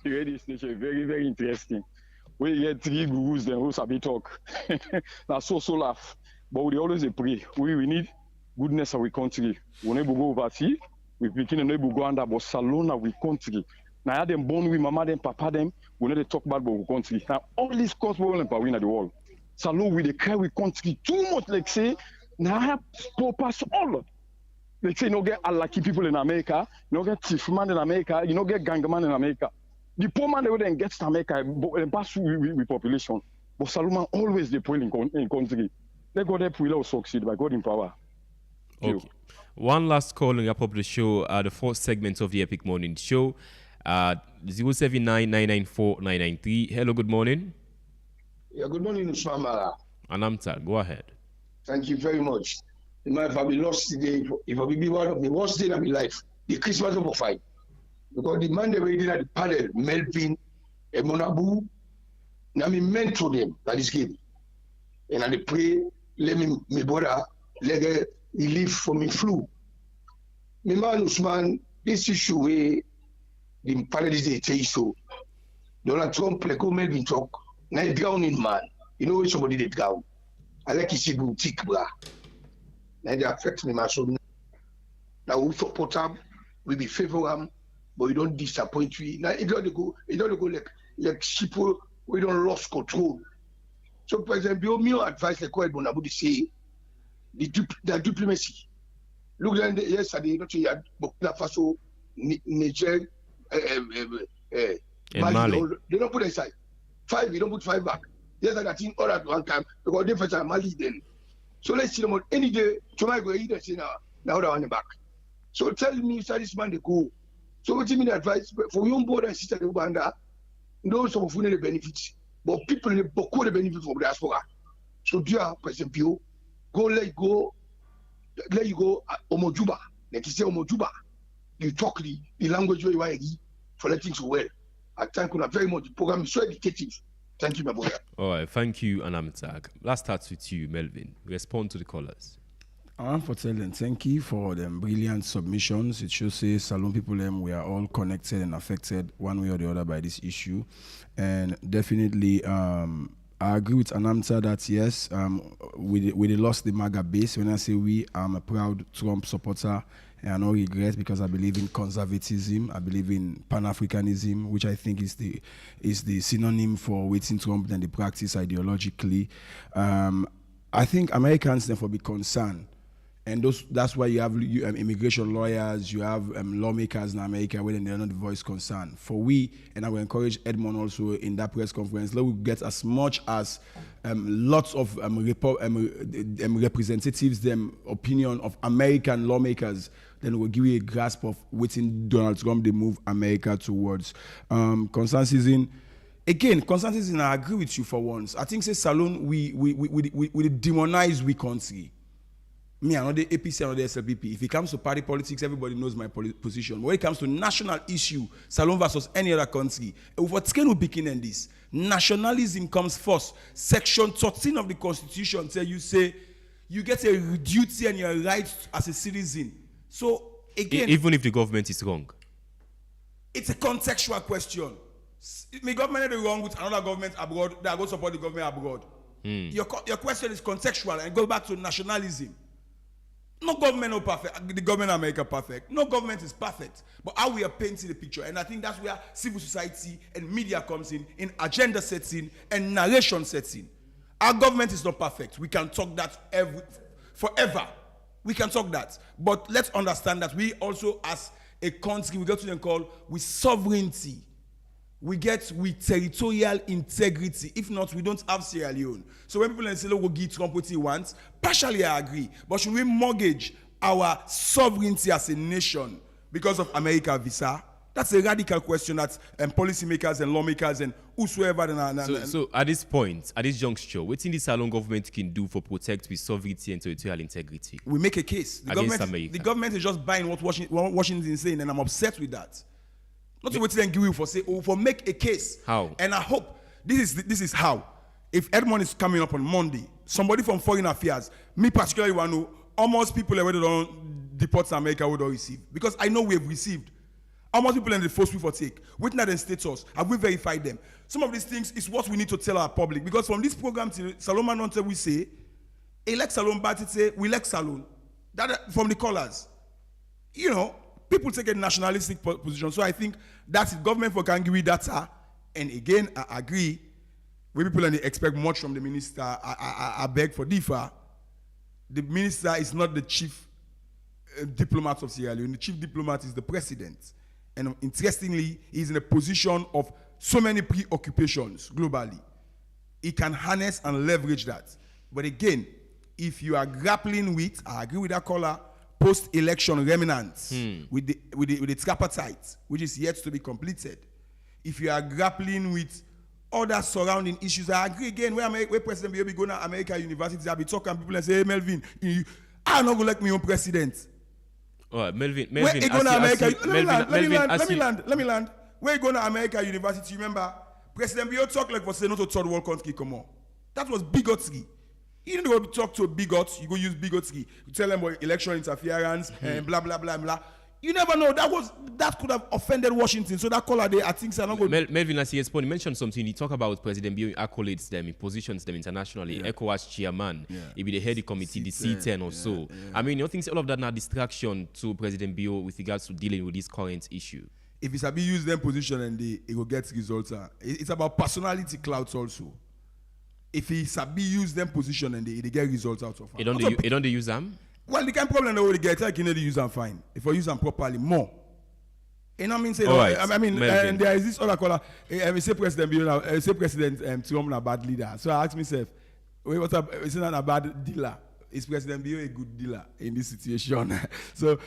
Speaker 24: radio station is very, very interesting. We get 3 gurus, then who sabi talk. Now so laugh. But we always pray. We need goodness of our country. We never go overseas. We begin and never go under, but salon our country. Now them born with mama them, papa them. We never talk about our country. Now all these cause problem power in the world. Salon we they cry with country too much. Like say now pass all. Like say you no get unlucky people in America. You no get thief man in America. You no get gang man in America. The poor man they would then get to America and pass with population. But Salman always they poor in country. let God help we all succeed by God in power.
Speaker 1: Okay. One last call and wrap up the show. The fourth segment of the Epic Morning Show. 079-994-993. Hello, good morning.
Speaker 2: Yeah, good morning, Usman Mara.
Speaker 1: Anamta, go ahead.
Speaker 2: Thank you very much. If I be lost today, if I be one of the worst days of my life, the Christmas of fight. Because the man they were in at the panel, Melvin, Emonabu, now me mentor them that is game. And I pray, let me brother, let he live for me flu. Me man Usman, this issue where the panelists they tell you so. Donald Trump like how Melvin talk, now he drowning man. You know when somebody they drown. I like his boutique bra. Now they affect me, my son. Now we support him, we be favor him, but we don't disappoint we. Now it don't go like people we don't lost control. So for example, me advice like what Bonabu say, the diplomacy. Look then yesterday, not you had Burkina Faso, Niger, Mali. They don't put aside 5. You don't put 5 back. Yesterday I think all at one time because they first Mali then. So let's see them on any day. Tomorrow go either say now they want back. So tell me, sir, this man they go. So what you mean advice for young brother and sister in Uganda? Those of who need the benefits, but people need beaucoup the benefits from diaspora. So do you for example, let you go Omojuba. Like you say Omojuba. You talk the language where you are for letting so well. I thank you very much. The program is so educative. Thank you, my brother.
Speaker 1: All right, thank you, Anamtag. Let's start with you, Melvin. Respond to the callers.
Speaker 17: I want to tell them thank you for them brilliant submissions. It should say Salon people we are all connected and affected one way or the other by this issue. And definitely I agree with Anamta that yes, we lost the MAGA base. When I say we, I'm a proud Trump supporter and I no regret because I believe in conservatism. I believe in Pan-Africanism, which I think is the synonym for waiting Trump than the practice ideologically. I think Americans therefore be concerned. And that's why you have immigration lawyers, you have lawmakers in America when they're not voice concern. For we, and I will encourage Edmond also in that press conference, let we get as much as lots of representatives, opinion of American lawmakers, then we'll give you a grasp of waiting Donald Trump they move America towards. Consensus. Again, consensus, I agree with you for once. I think say Salon we demonize we country. Me, I'm not the APC, I'm not the SLPP. If it comes to party politics, everybody knows my position. But when it comes to national issue, Salon versus any other country, what's going to begin in this? Nationalism comes first. Section 13 of the Constitution say you get a duty and your rights as a citizen. So again,
Speaker 1: even if the government is wrong,
Speaker 17: it's a contextual question. My government is wrong with another government abroad. They are going to support the government abroad. Your question is contextual and go back to nationalism. No government is perfect. The government of America perfect. No government is perfect. But how we are painting the picture, and I think that's where civil society and media comes in agenda setting and narration setting. Our government is not perfect. We can talk that forever. We can talk that. But let's understand that we also, as a country, we get to them call with sovereignty. We get with territorial integrity. If not, we don't have Sierra Leone. So when people say, we'll give Trump what he wants, partially I agree. But should we mortgage our sovereignty as a nation because of America visa? That's a radical question that policymakers and lawmakers and whosoever.
Speaker 1: So at this point, at this juncture, what in the Salon government can do for protect with sovereignty and territorial integrity?
Speaker 17: We make a case. The government is just buying what Washington is saying, and I'm upset with that. Not to wait and give you for make a case.
Speaker 1: How?
Speaker 17: And I hope this is how. If Edmond is coming up on Monday, somebody from Foreign Affairs, me particularly want to know almost people already don't deport to America would receive. Because I know we have received. Almost people in the first we for take. Waiting at the status. Have we verified them? Some of these things is what we need to tell our public. Because from this program to Salon until we say, elect Salon, but it say we elect Salon. That from the callers. You know. People take a nationalistic position. So I think that's it. Government for can give you data. And again, I agree. We people and they expect much from the minister. I beg for differ. The minister is not the chief diplomat of Sierra Leone. The chief diplomat is the president. And interestingly, he's in a position of so many preoccupations globally. He can harness and leverage that. But again, if you are grappling with, I agree with that caller, post-election remnants with the tripartite, which is yet to be completed. If you are grappling with other surrounding issues, I agree again. Where President Bill be going to America University, I'll be talking to people and say, hey, Melvin, I'm not going to let me own president.
Speaker 1: All right, Melvin,
Speaker 17: Where you going to America? Let me land. Where you going to America University? Remember, President Bill talk like for say not a third world country, come on. That was bigotry. You don't go talk to a bigot, you go use bigotry. You tell them about election interference and blah, blah, blah, blah. You never know. That could have offended Washington. So that caller there, I think, are not going.
Speaker 1: Melvin, as he mentioned something. He talk about President Bill accolades them, he positions them internationally. ECOWAS chairman, he be the head of the committee, the C10 or so. I mean, you don't think all of that now distraction to President Bill with regards to dealing with this current issue?
Speaker 17: If it's about use them position and it will get results. It's about personality clouds also. If he sabi use them position and they get results out of it.
Speaker 1: They don't use them?
Speaker 17: Well, the kind of problem they get, I can use them fine. If I use them properly, more. You know what I mean? Say,
Speaker 1: right.
Speaker 17: I mean, and there is this other caller. I say President Trump a bad leader. So I ask myself, wait, what's up? Is not a bad dealer? Is President Bill a good dealer in this situation? So,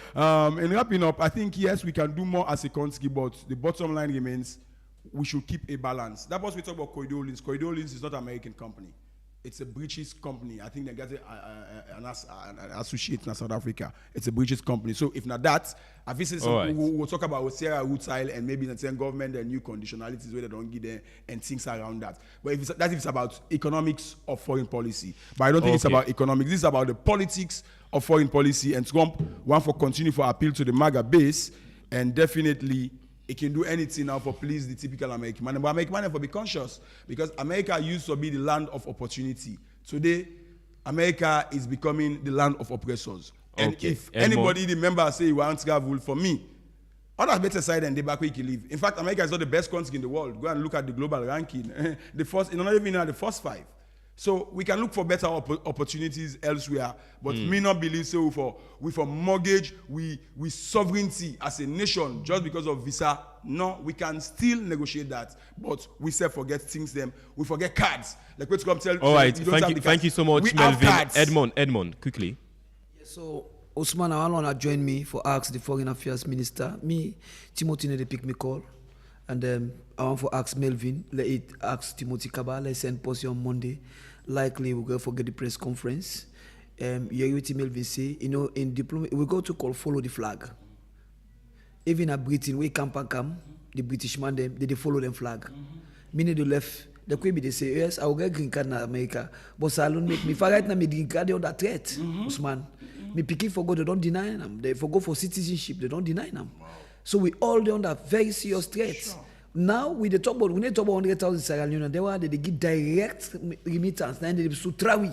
Speaker 17: in wrapping up, I think yes, we can do more as a country, but the bottom line remains we should keep a balance. That was we talk about Corridor Links. Corridor Links is not an American company. It's a British company. I think they got an associate in South Africa. It's a British company. So if not that, I visit some people who will talk about Sierra Root style and maybe the same government and new conditionalities where they don't give them and things around that. But if it's about economics of foreign policy. But I don't think it's about economics. This is about the politics of foreign policy. And Trump want for continue for appeal to the MAGA base, and definitely it can do anything now for please the typical American man. But American man have to be conscious because America used to be the land of opportunity. Today, America is becoming the land of oppressors. And if anybody remember say you want to travel, for me, on the better side than the back where you can live. In fact, America is not the best country in the world. Go and look at the global ranking. Not even in the first 5. So we can look for better opportunities elsewhere, but me not believe so. We for mortgage, we sovereignty as a nation just because of visa. No, we can still negotiate that, but we say forget things. Them we forget cards. Like what Trump tell.
Speaker 1: All right, thank you so much, Melvin. Edmond, quickly.
Speaker 12: Yeah, so Osman, I want to join me for ask the Foreign Affairs Minister. Me, Timothy, they pick me call. And I want to ask Melvin, let it ask Timothy Kaba, let's send post on Monday. Likely we're going to forget the press conference. You hear Melvin say, in diplomacy, we go to call follow the flag. Even at Britain, we camp, the British man, they follow them flag. Meaning the left, the Quebec, they say, yes, I will get green card in America. But Salon make me, if I right now, me green card, they under threat, Usman. Me picking for God, they don't deny them. They for go for citizenship, they don't deny them. Wow. So we all they under very serious threats. Sure. Now with the talk about, when they talk about 100,000 Sierra Leone, they give direct remittance. Then they so trawi.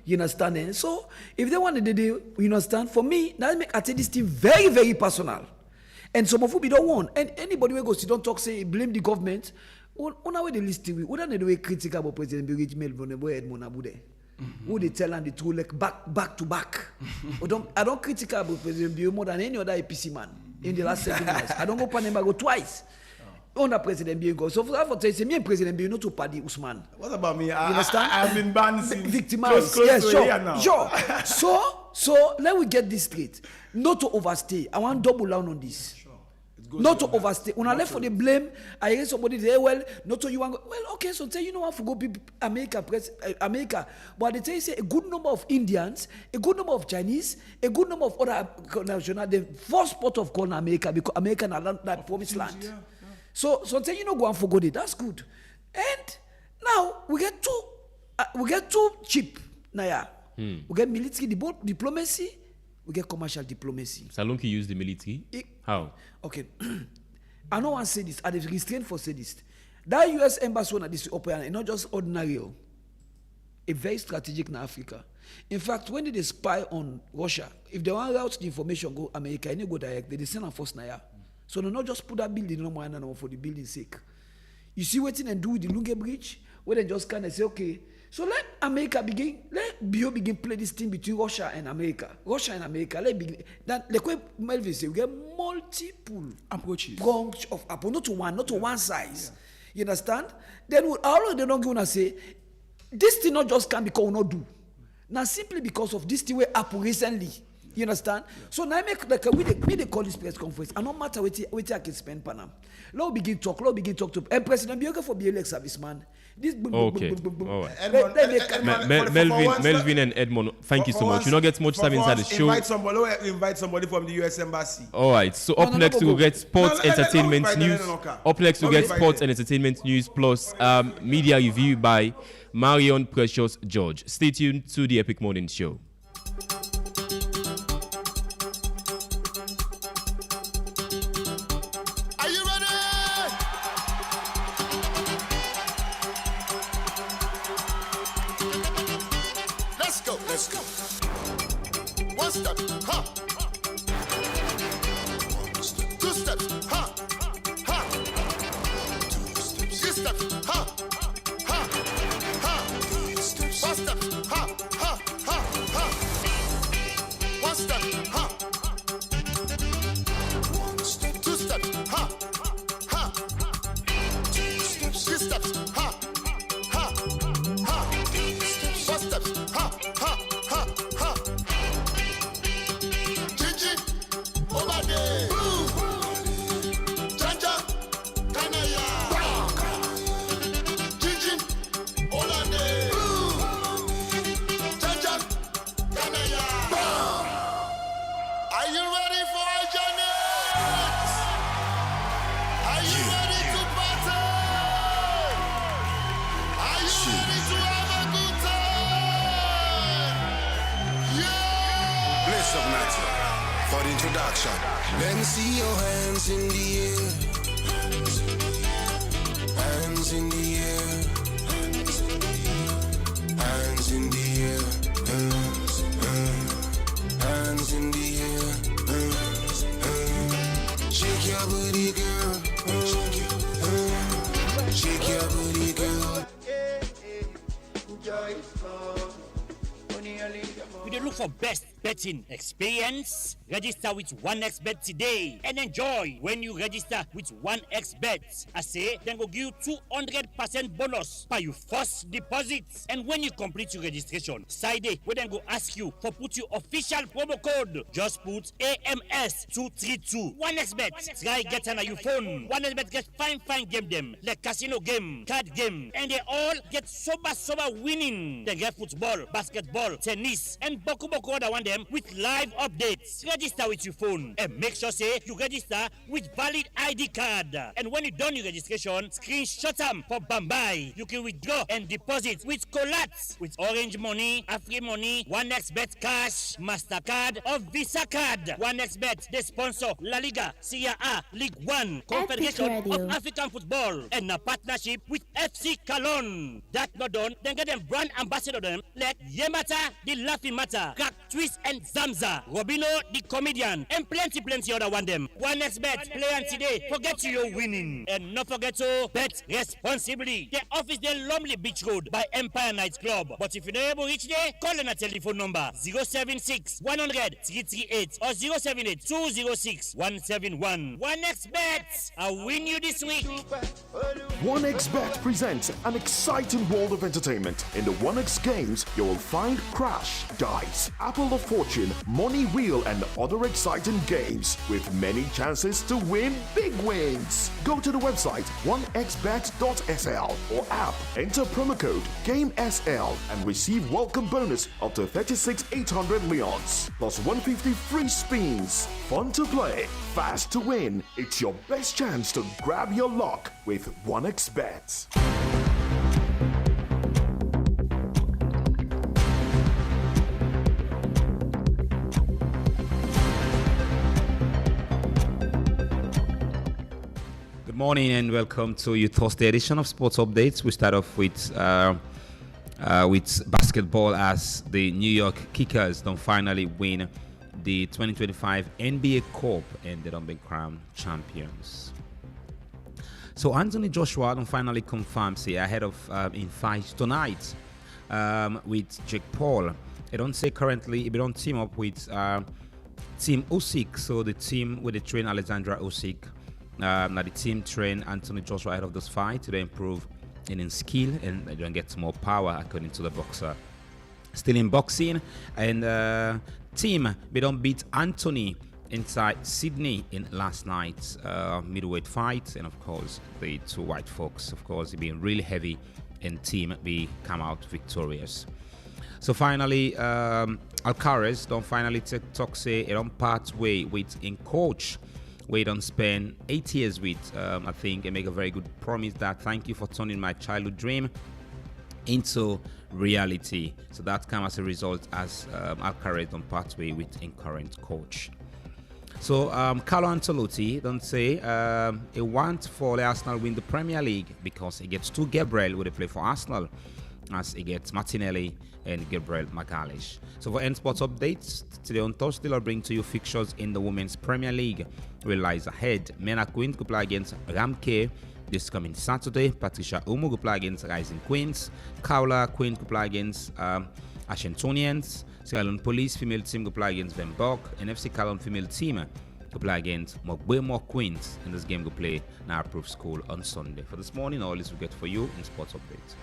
Speaker 12: You understand? Eh? So if they want to do, you understand? For me, that make I take this thing very, very personal. And some of you don't want. And anybody who goes, you don't talk, say blame the government. On our way the list, we don't do a critical about President Birgit Melvin and Edmond Abude. Who they tell and the two like back to back. I don't critical about President Birgit more than any other APC man in the last 7 years. I don't go Panembago twice. Under President Biengo. So for that, say me and President Biengo not to party Usman.
Speaker 17: What about me?
Speaker 12: You understand?
Speaker 17: I've been banned since
Speaker 12: victimized.
Speaker 17: Yes,
Speaker 12: sure. So let we get this straight. Not to overstay. I want double down on this. Sure. Not to overstay. When I left for the blame, I hear somebody say, well, not to you want. Well, okay, so say you know what for go America. But they tell you say a good number of Indians, a good number of Chinese, a good number of other national. The first port of call in America because America na land that promised land. Yeah. So say you know go and forget it. That's good. And now we get too cheap. Now we get military diplomacy, we get commercial diplomacy.
Speaker 1: Salonki use the military. How?
Speaker 12: Okay. I don't want to say this. I have restrained for say this. That U.S. embassy one at this open, not just ordinary. A very strategic in Africa. In fact, when they spy on Russia, if they want route the information go America, and they go direct, they send and force Naya. So they not just put that building no more for the building's sake. You see what they do with the Lunge Bridge, where they just kind of say, okay, so let America begin, let BO begin play this thing between Russia and America. Let begin. That the way Melvin say, we get multiple
Speaker 17: approaches.
Speaker 12: Branch of approach, not to one size. Yeah. You understand? Then all of them don't gonna say, this thing not just can because we not do. Now simply because of this thing we happen recently. You understand? So now make like we they call this press conference. And no matter what I can spend Panam. Let's begin talk to President Bioga for BLX serviceman. This
Speaker 1: okay. All right. Melvin and Edmond, thank you so much. You don't get much time inside the show.
Speaker 17: Invite somebody from the US Embassy.
Speaker 1: All right. So up next we will get sports entertainment news. Up next we get sports and entertainment news plus media review by Marion Precious George. Stay tuned to the Epic Morning Show.
Speaker 11: Let's go. One step, ha. Two steps, ha. Ha. Three steps, ha. Ha. Ha. Four steps, ha. Ha. Ha. Ha. One step, ha. Two steps, ha. Ha. Three steps, ha. Ha. Ha. Four steps, ha. Ha. Ha. Ha. Gigi, over there. Janja, Kanaya. Gigi, Olande. Janja, Kanaya. Are you ready for a journey? Are you ready to party? Are you ready to have a good time? Yeah!
Speaker 4: Bless up, Natty, for the introduction. Let me see your hands in the air. Hands in the air. Hands in the air. Hands in the air. Shake your booty, girl. Shake your booty, girl.
Speaker 5: You dey look for best betting experience? Register with 1xBet today and enjoy when you register with 1xBet. I say, then go give you 200% bonus by your first deposit. And when you complete your registration, side day, we then go ask you for put your official promo code. Just put AMS 232. 1xBet. Try get on your phone. 1xBet get fine game them like casino game, card game, and they all get sober winning. They get football, basketball, tennis, and boku other one them with live updates. Register with your phone and make sure say you register with valid ID card. And when you done your registration, screenshot them for Bambai. You can withdraw and deposit with Colats, with Orange Money, Afri Money, 1xBet Cash, MasterCard, or Visa Card. 1xBet, they sponsor La Liga, Serie A, League One, Confederation of African Football, and a partnership with FC Cologne. That not done, then get them brand ambassador them like Yemata, the Laughing Matter, Crack Twist and Zamza, Robino the comedian, and plenty other one them. 1xBet, play on today, forget you're winning. And not forget to bet responsibly. The office there Lumley Beach Road by Empire Night Club. But if you're not able to reach there, call in a telephone number 076 100 338 or 078 206 171. 1xBet, I'll win you this week.
Speaker 6: 1xBet presents an exciting world of entertainment. In the 1x games, you will find Crash, Dice, Apple of Fortune, Money Wheel, and other exciting games with many chances to win big wins. Go to the website 1xbet.sl or app, enter promo code GAMESL and receive welcome bonus up to 36,800 leons plus 150 free spins. Fun to play, fast to win. It's your best chance to grab your luck with 1xBet.
Speaker 7: Good morning and welcome to your Thursday edition of Sports Updates. We start off with basketball as the New York Kickers don't finally win the 2025 NBA Cup and they don't be crowned champions. So Anthony Joshua don't finally confirm ahead of in fight tonight with Jake Paul. They don't say currently if they don't team up with Team Usyk, so the team with the train Alexandra Usyk. Now the team train Anthony Joshua ahead of this fight to improve in skill and they don't get more power according to the boxer. Still in boxing, and team they don't beat Anthony inside Sydney in last night's middleweight fight, and of course the two white folks, of course, being really heavy, and team we come out victorious. So finally, Alcaraz don't finally talk say it on part way with in coach. We don't spend 8 years with. I think and make a very good promise that thank you for turning my childhood dream into reality. So that came as a result as Alcaraz on pathway with in current coach. So Carlo Ancelotti don't say he wants for Arsenal win the Premier League because he gets two Gabriel who they play for Arsenal, as he gets Martinelli and Gabriel Magalhaes. So for N Sports updates today on Thursday, I'll bring to you fixtures in the Women's Premier League. Will lies ahead. Mena Queen could play against Ramke this coming Saturday. Patricia Umu could play against Rising Queens. Kaula Queen could play against Ashentonians. Sierra Leone Police female team could play against Vembok. And FC Calon female team could play against Mogbemo Queens. And this game could play in our proof school on Sunday. For this morning, all this we get for you in Sports Updates.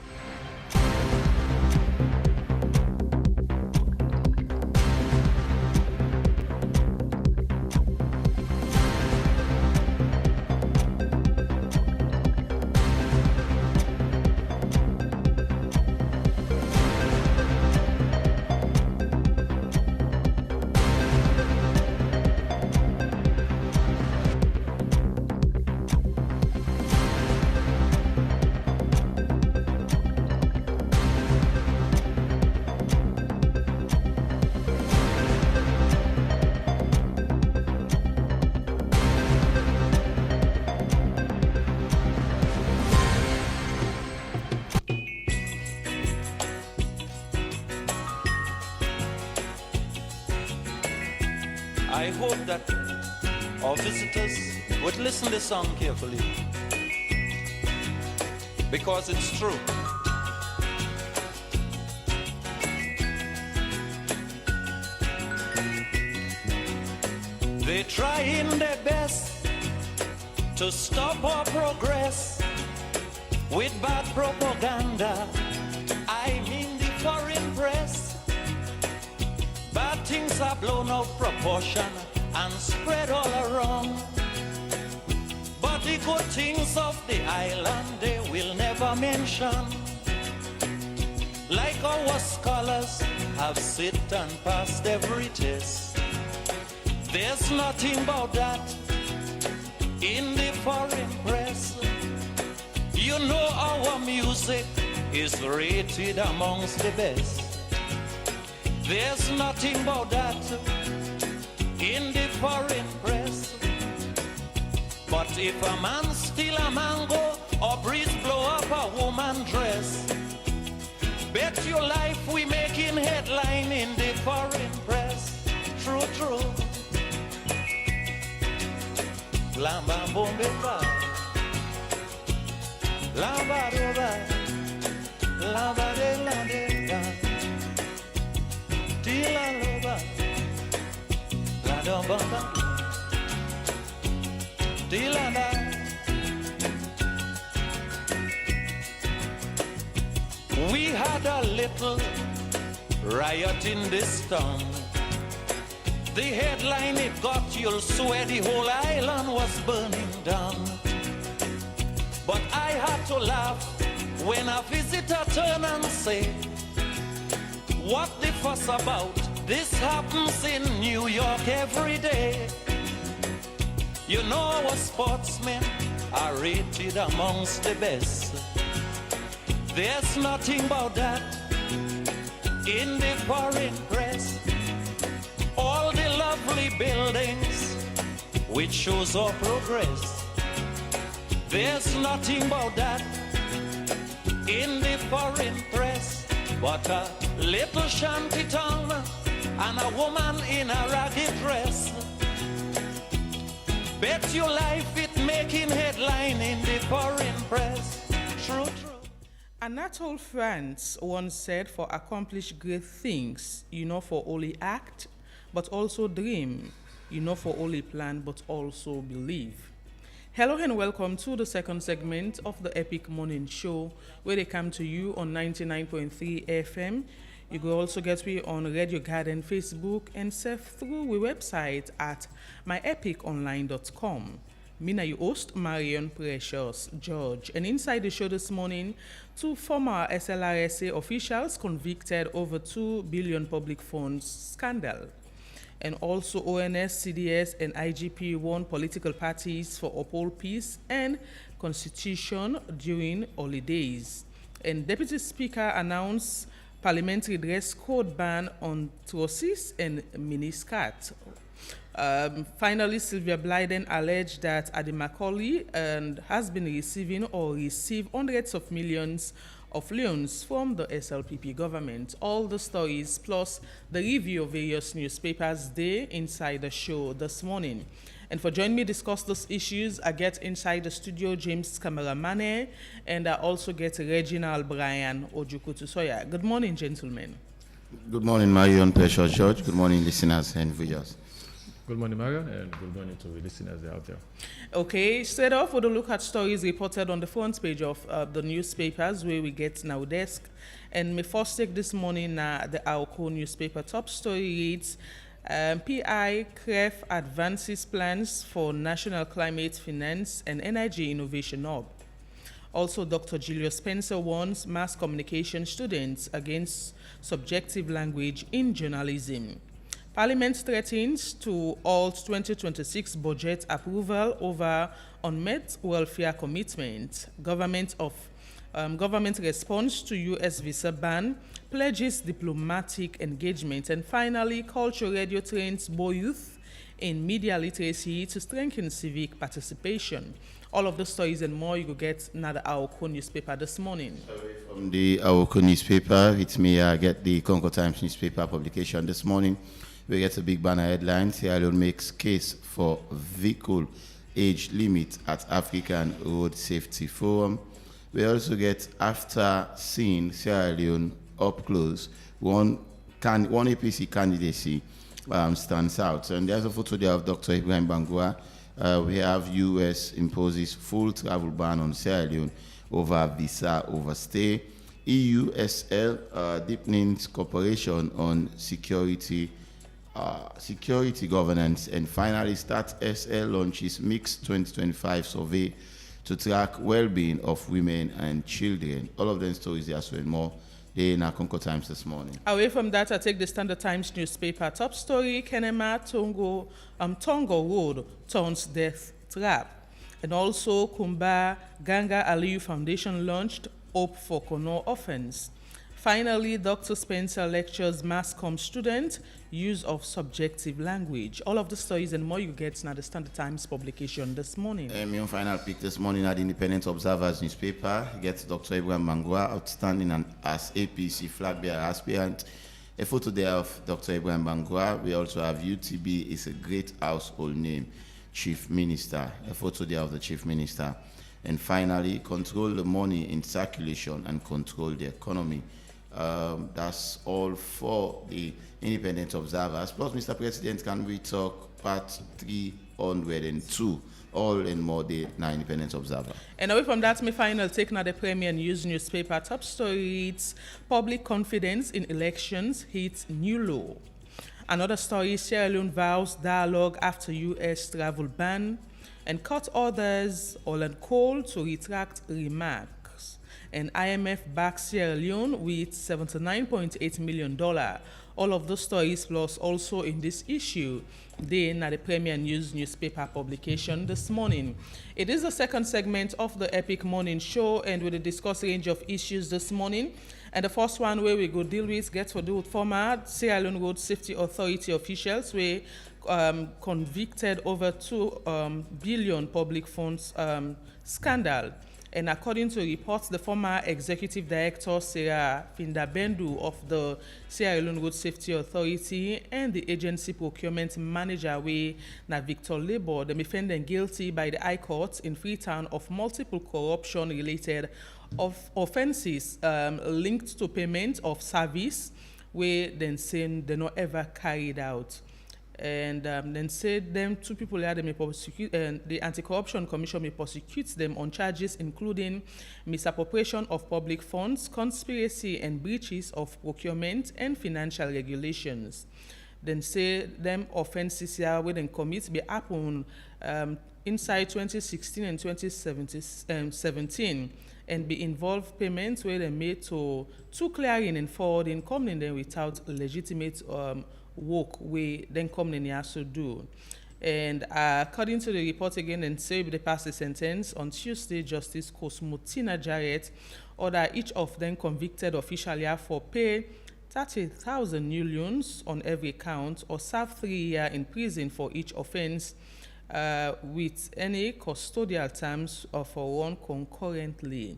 Speaker 8: I hope that our visitors would listen to this song carefully, because it's true. They're trying their best to stop our progress with bad propaganda. I mean the foreign press. Bad things are blown out proportion and spread all around. But the good things of the island they will never mention. Like our scholars have sit and passed every test. There's nothing about that in the foreign press. You know our music is rated amongst the best. There's nothing about that in the foreign press. But if a man steal a mango or breeze blow up a woman dress, bet your life we making headline in the foreign press. True, true. Lamba bombe ba, lamba doba, lamba de la de da. La loba, la domba, dilanda. We had a little riot in this town. The headline it got, you'll swear the whole island was burning down. But I had to laugh when a visitor turned and said, what the fuss about? This happens in New York every day. You know our sportsmen are rated amongst the best. There's nothing about that in the foreign press. All the lovely buildings which shows our progress. There's nothing about that in the foreign press. But a little shanty town and a woman in a ragged dress. Bet your life it making headline in the foreign press. True, true.
Speaker 9: Anatole France once said, for accomplish great things, you not for only act, but also dream. You not for only plan, but also believe. Hello and welcome to the second segment of the Epic Morning Show, where they come to you on 99.3 FM, You go also get me on Radio Garden Facebook and surf through we website at myepiconline.com. Mina, you host Marion Precious George. And inside the show this morning, 2 former SLRSA officials convicted over 2 billion public funds scandal. And also ONS, CDS, and IGP warn political parties for uphold peace and constitution during holidays. And Deputy Speaker announced parliamentary dress code ban on trousers and miniskirt. Finally, Sylvia Blyden alleged that Adi Macaulay has been receiving or received hundreds of millions of loans from the SLPP government. All the stories plus the review of various newspapers there inside the show this morning. And for joining me to discuss those issues, I get inside the studio James Cameramane, and I also get Reginald Brian Ojukutusoya. Good morning, gentlemen.
Speaker 10: Good morning, Marion Precious George. Good morning, listeners and viewers.
Speaker 14: Good morning, Marion, and good morning to the listeners out there.
Speaker 9: Okay, straight off, we'll look at stories reported on the front page of the newspapers where we get now desk. And my first take this morning, the Aoko newspaper top story reads, PI CREF advances plans for National Climate Finance and Energy Innovation Hub. Also, Dr. Julius Spencer warns mass communication students against subjective language in journalism. Parliament threatens to halt 2026 budget approval over unmet welfare commitment. Government response to U.S. visa ban, pledges diplomatic engagement, and finally, Culture Radio trains more youth in media literacy to strengthen civic participation. All of the stories and more you will get in the Aoko newspaper this morning.
Speaker 10: From the Aoko newspaper, it's me, I get the Concord Times newspaper publication this morning. We get a big banner headline, Sierra Leone makes case for vehicle age limit at African Road Safety Forum. We also get, after seeing Sierra Leone up close, one APC candidacy stands out. And there's a photo there of Dr. Ibrahim Bangura. We have U.S. imposes full travel ban on Sierra Leone over visa overstay. EU-SL deepening cooperation on security governance, and finally Start SL launches Mixed 2025 survey to track well-being of women and children. All of them stories there and more. They in our Concord Times this morning.
Speaker 9: Away from that, I take the Standard Times newspaper top story, Kenema Tongo Road turns death trap. And also Kumba Ganga Aliyu Foundation launched Hope for Kono offense. Finally, Dr. Spencer lectures mass comm student use of subjective language. All of the stories and more you get now the Standard Times publication this morning.
Speaker 10: My final pick this morning at the Independent Observer's newspaper gets Dr. Ibrahim Bangura outstanding as APC flag bearer aspirant. A photo there of Dr. Ibrahim Bangura. We also have UTB is a great household name, Chief Minister. A photo there of the Chief Minister. And finally, control the money in circulation and control the economy. That's all for the Independent Observers. Plus, Mr. President, can we talk part 302? All and more day now Independent Observer.
Speaker 9: And away from that, my final take now the Premier News newspaper top story reads, public confidence in elections hits new low. Another story, Sierra Leone vows dialogue after U.S. travel ban, and court orders Holland Coal to retract remarks. And IMF backs Sierra Leone with $79.8 million. All of those stories plus also in this issue, then at the Premier News newspaper publication this morning. It is the second segment of the Epic Morning Show, and we will discuss a range of issues this morning. And the first one where we go deal with gets to do with former Sierra Leone Road Safety Authority officials where convicted over 2 billion public funds scandal. And according to reports, the former executive director, Sarah Findabendu of the Sierra Leone Road Safety Authority and the agency procurement manager, Victor Labour, they may found them guilty by the High Court in Freetown of multiple corruption-related offenses linked to payment of service, where then saying they're not ever carried out. And then said them two people here, they may prosecute, and the Anti-Corruption Commission may prosecute them on charges including misappropriation of public funds, conspiracy and breaches of procurement and financial regulations. Then say them offenses here where then commit be happen inside 2016 and 2017 and be involved payments where they made to clearing and forwarding company then without legitimate work we then company has to do. And according to the report again, and say they passed the sentence on Tuesday, Justice Cosmotina Jarrett ordered each of them convicted officially for pay 30,000 new loans on every count or serve 3 years in prison for each offense with any custodial terms for one concurrently.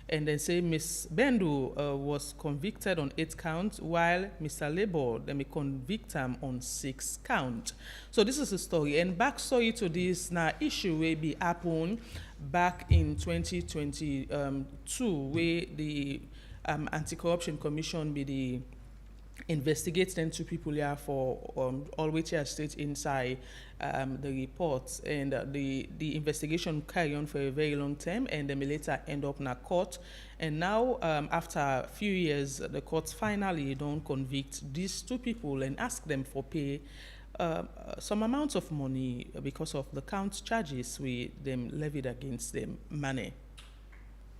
Speaker 9: And then say Ms. Bendu was convicted on 8 counts, while Mr. Labor, they may convict him on 6 counts. So this is the story. And backstory to this now issue will be happened back in 2022, where the Anti-Corruption Commission be the investigate them two people here for all which are state inside the reports, and the investigation carry on for a very long time, and then later end up in a court. And now after a few years, the courts finally don't convict these two people and ask them for pay some amount of money because of the count charges we them levied against them money.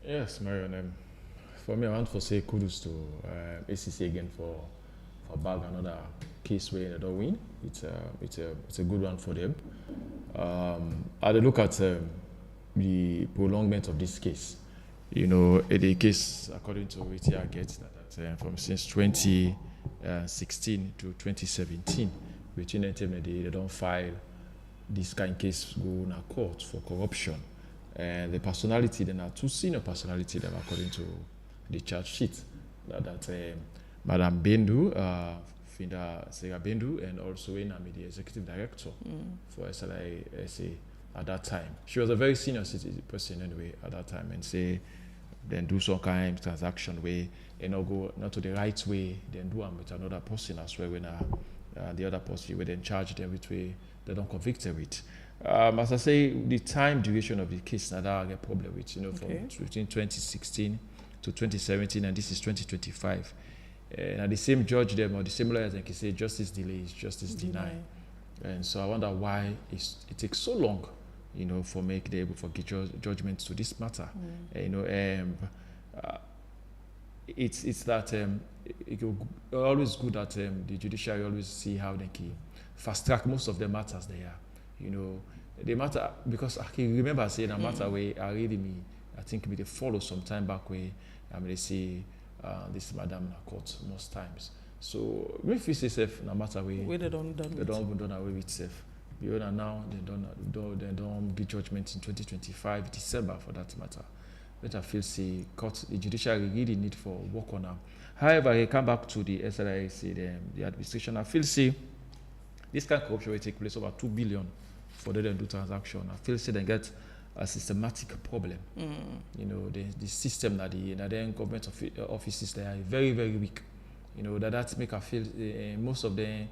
Speaker 14: Yes, Marion. For me, I want to say kudos to ACC again for bag another case where they don't win. It's a good one for them. I look at the prolongment of this case. You know, the case according to what I get that from since 2016 to 2017, between them they don't file this kind of case go in a court for corruption. And the personality, then are 2 senior personality them according to the charge sheet. That Madam Bendu, Finda Sega Bendu, and also the executive director for SLISA at that time. She was a very senior person anyway at that time, and say then do some kind of transaction where go not to the right way, then do them with another person as well when the other person will then charge them with way they don't convict them with. As I say, the time duration of the case now that I get problem with, from between 2016 to 2017, and this is 2025. And the same judge them or the same lawyers can say justice delays, justice denied. And so I wonder why it takes so long, for make they able to give judgment to this matter. It's that it's always good that the judiciary always see how they can fast track most of the matters there. The matter, because I can remember saying a matter where I think they follow some time back where they say this madam court most times. So if we say safe, no matter where they don't done away with safe. Beyond now they don't give judgment in 2025 December for that matter. But I feel the judiciary really need for work on them. However, I come back to the SLIC, the administration. I feel this kind of corruption will take place over 2 billion for them to do transaction. I feel they get a systematic problem. The system that the government offices they are very, very weak. That make I feel most of the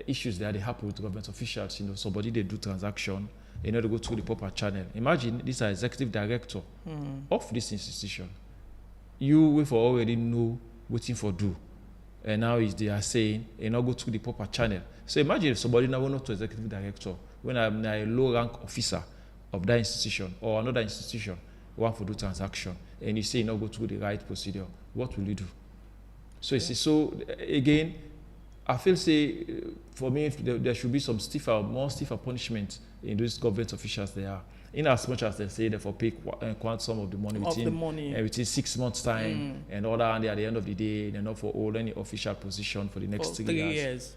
Speaker 14: issues that they happen with government officials. Somebody they do transaction, they go through the proper channel. Imagine this is executive director of this institution. You will already know waiting for do, and now they are saying go through the proper channel. So imagine if somebody now not to executive director when I'm a low rank officer of that institution or another institution want to do transaction, and you say go through the right procedure, what will you do? So so again, I feel for me there should be some more stiffer punishment in those government officials there, in as much as they say they for pay some of the money within 6 months time and all that, and at the end of the day they're not for hold any official position for the next 3 years.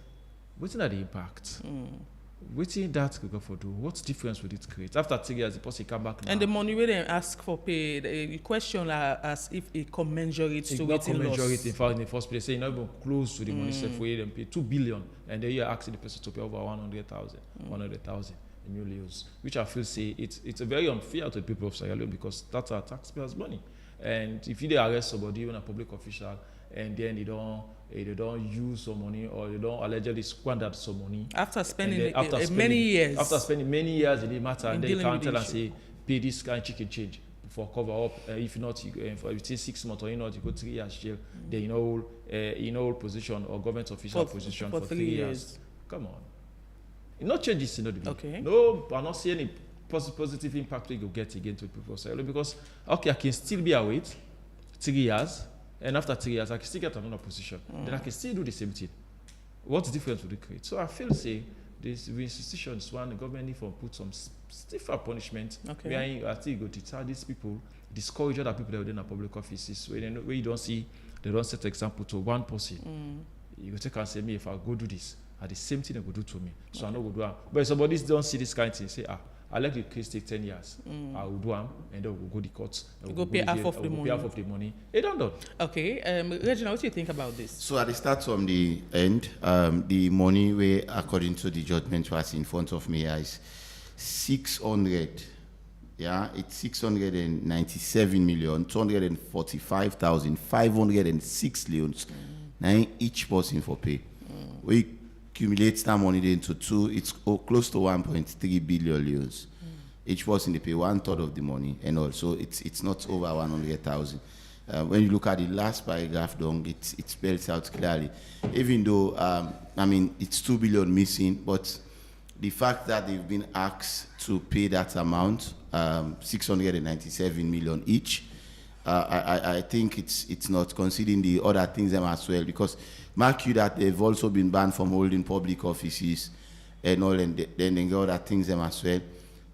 Speaker 14: What's the impact? Waiting that could go for do. What difference would it create? After 3 years, the person come back now.
Speaker 9: And the money we then ask for pay, the question as if it commensurate to waiting loss.
Speaker 14: In fact, in the first place, say not even close to the money self where them pay 2 billion, and then you're asking the person to pay over 100,000 in new lives, which I feel it's very unfair to the people of Sierra Leone because that's our taxpayers' money. And if they arrest somebody, even a public official, and then they don't use some money or they don't allegedly squander some money
Speaker 9: after spending many years.
Speaker 14: After spending many years, it didn't matter. And then you can't tell and say, pay this kind of chicken change for cover up. If not, you for within 6 months or you go 3 years jail. Then you know position or government official position for 3 years. Come on. It not changes in the
Speaker 9: okay.
Speaker 14: No, I'm not seeing any positive impact we go get again to people because okay, I can still be away 3 years, and after 3 years I can still get another position. Then I can still do the same thing. What's the difference would it create? So I feel this institutions one the government need to put some stiffer punishment where I think you go deter these people, discourage other people that are within the public offices where you don't see they don't set example to one person. You go take and say me if I go do this. The same thing they go do to me. So I know go do it. But if somebody don't see this kind of thing, say, I let the case take 10 years. I will do them, and then we'll go to the courts.
Speaker 9: You go pay half of the money.
Speaker 14: Pay half of the money. It done.
Speaker 9: Okay. Regina, what do you think about this?
Speaker 10: So at the start from the end, the money where according to the judgment was in front of me is 600. Yeah, it's 697,245,506 loans. Now each person for pay. We accumulate that money into two, it's close to 1.3 billion euros. Each person they pay 1/3 of the money, and also it's not over 100,000. When you look at the last paragraph, it spells out clearly. Even though it's 2 billion missing, but the fact that they've been asked to pay that amount, 697 million each, I think it's not considering the other things them as well, because mark you that they've also been banned from holding public offices and all, and then they got other things them as well.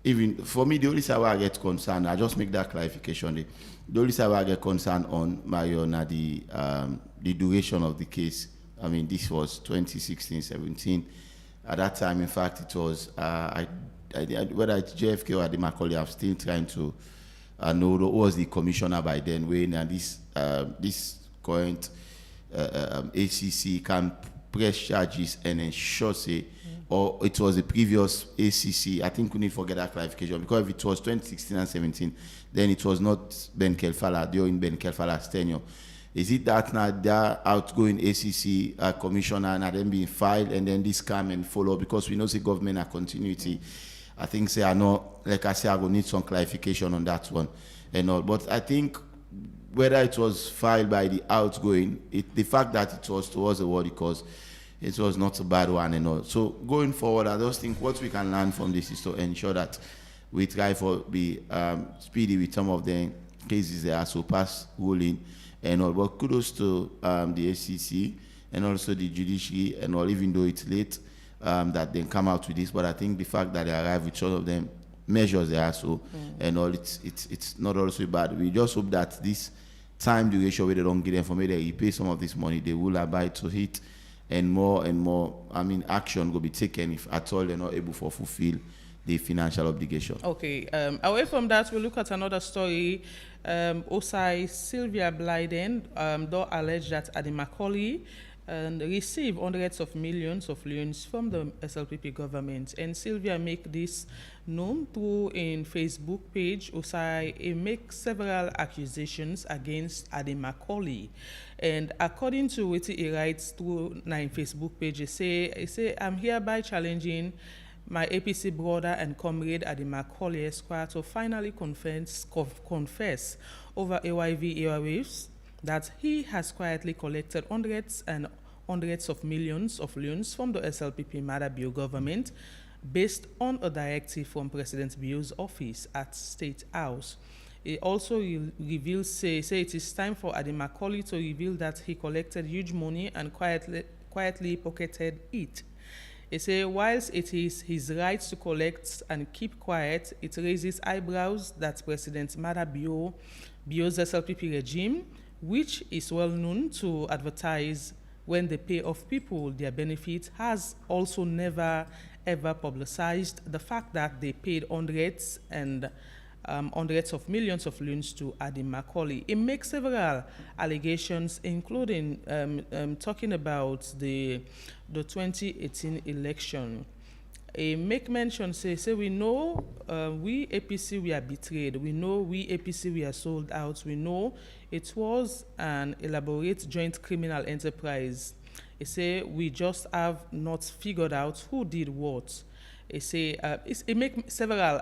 Speaker 10: Even for me, the only side where I get concerned, I just make that clarification. The only side where I get concerned on the duration of the case. I mean, this was 2016-17. At that time, in fact, it was whether it's JFK or Macaulay, I'm still trying to know who was the commissioner by then. When this current ACC can press charges and ensure say, or it was the previous ACC. I think we need to forget that clarification, because if it was 2016 and 17, then it was not Ben Kelfala during Ben Kelfala's tenure. Is it that now the outgoing ACC commissioner and then being filed and then this come and follow? Because we know the government are continuity. I think say I know, like I say, I will need some clarification on that one and all. But I think whether it was filed by the outgoing, the fact that it was towards the word, because it was not a bad one and all. So going forward, I just think what we can learn from this is to ensure that we try for be speedy with some of the cases that are so past ruling and all. But kudos to the ACC and also the judiciary and all, even though it's late that they come out with this. But I think the fact that they arrive with all of them measures they are so and all, it's not also bad. We just hope that this time duration where they don't get them for me, they pay some of this money, they will abide to it, and more, action will be taken if at all they're not able to fulfill the financial obligation.
Speaker 9: Okay. Away from that, we'll look at another story. Osai Sylvia Blyden though alleged that Adi Macaulay received hundreds of millions of loans from the SLPP government. And Sylvia make this known through in Facebook page. Osai make several accusations against Adi Macaulay. And according to what he writes through in Facebook page, he say, I'm hereby challenging my APC brother and comrade Adi Macaulay Esquire to finally confess over AYV airwaves that he has quietly collected hundreds and hundreds of millions of loans from the SLPP Mada Bio government based on a directive from President Bio's office at State House. He also reveals, say it is time for Adi Macaulay to reveal that he collected huge money and quietly pocketed it. He says, whilst it is his right to collect and keep quiet, it raises eyebrows that President Mada Bio's SLPP regime, which is well known to advertise when they pay off people their benefit, has also never ever publicized the fact that they paid hundreds of millions of loans to Adi Macaulay. It makes several allegations, including talking about the 2018 election. make mention say we know we APC we are betrayed. We know we APC we are sold out. We know it was an elaborate joint criminal enterprise. He say we just have not figured out who did what. He say he make several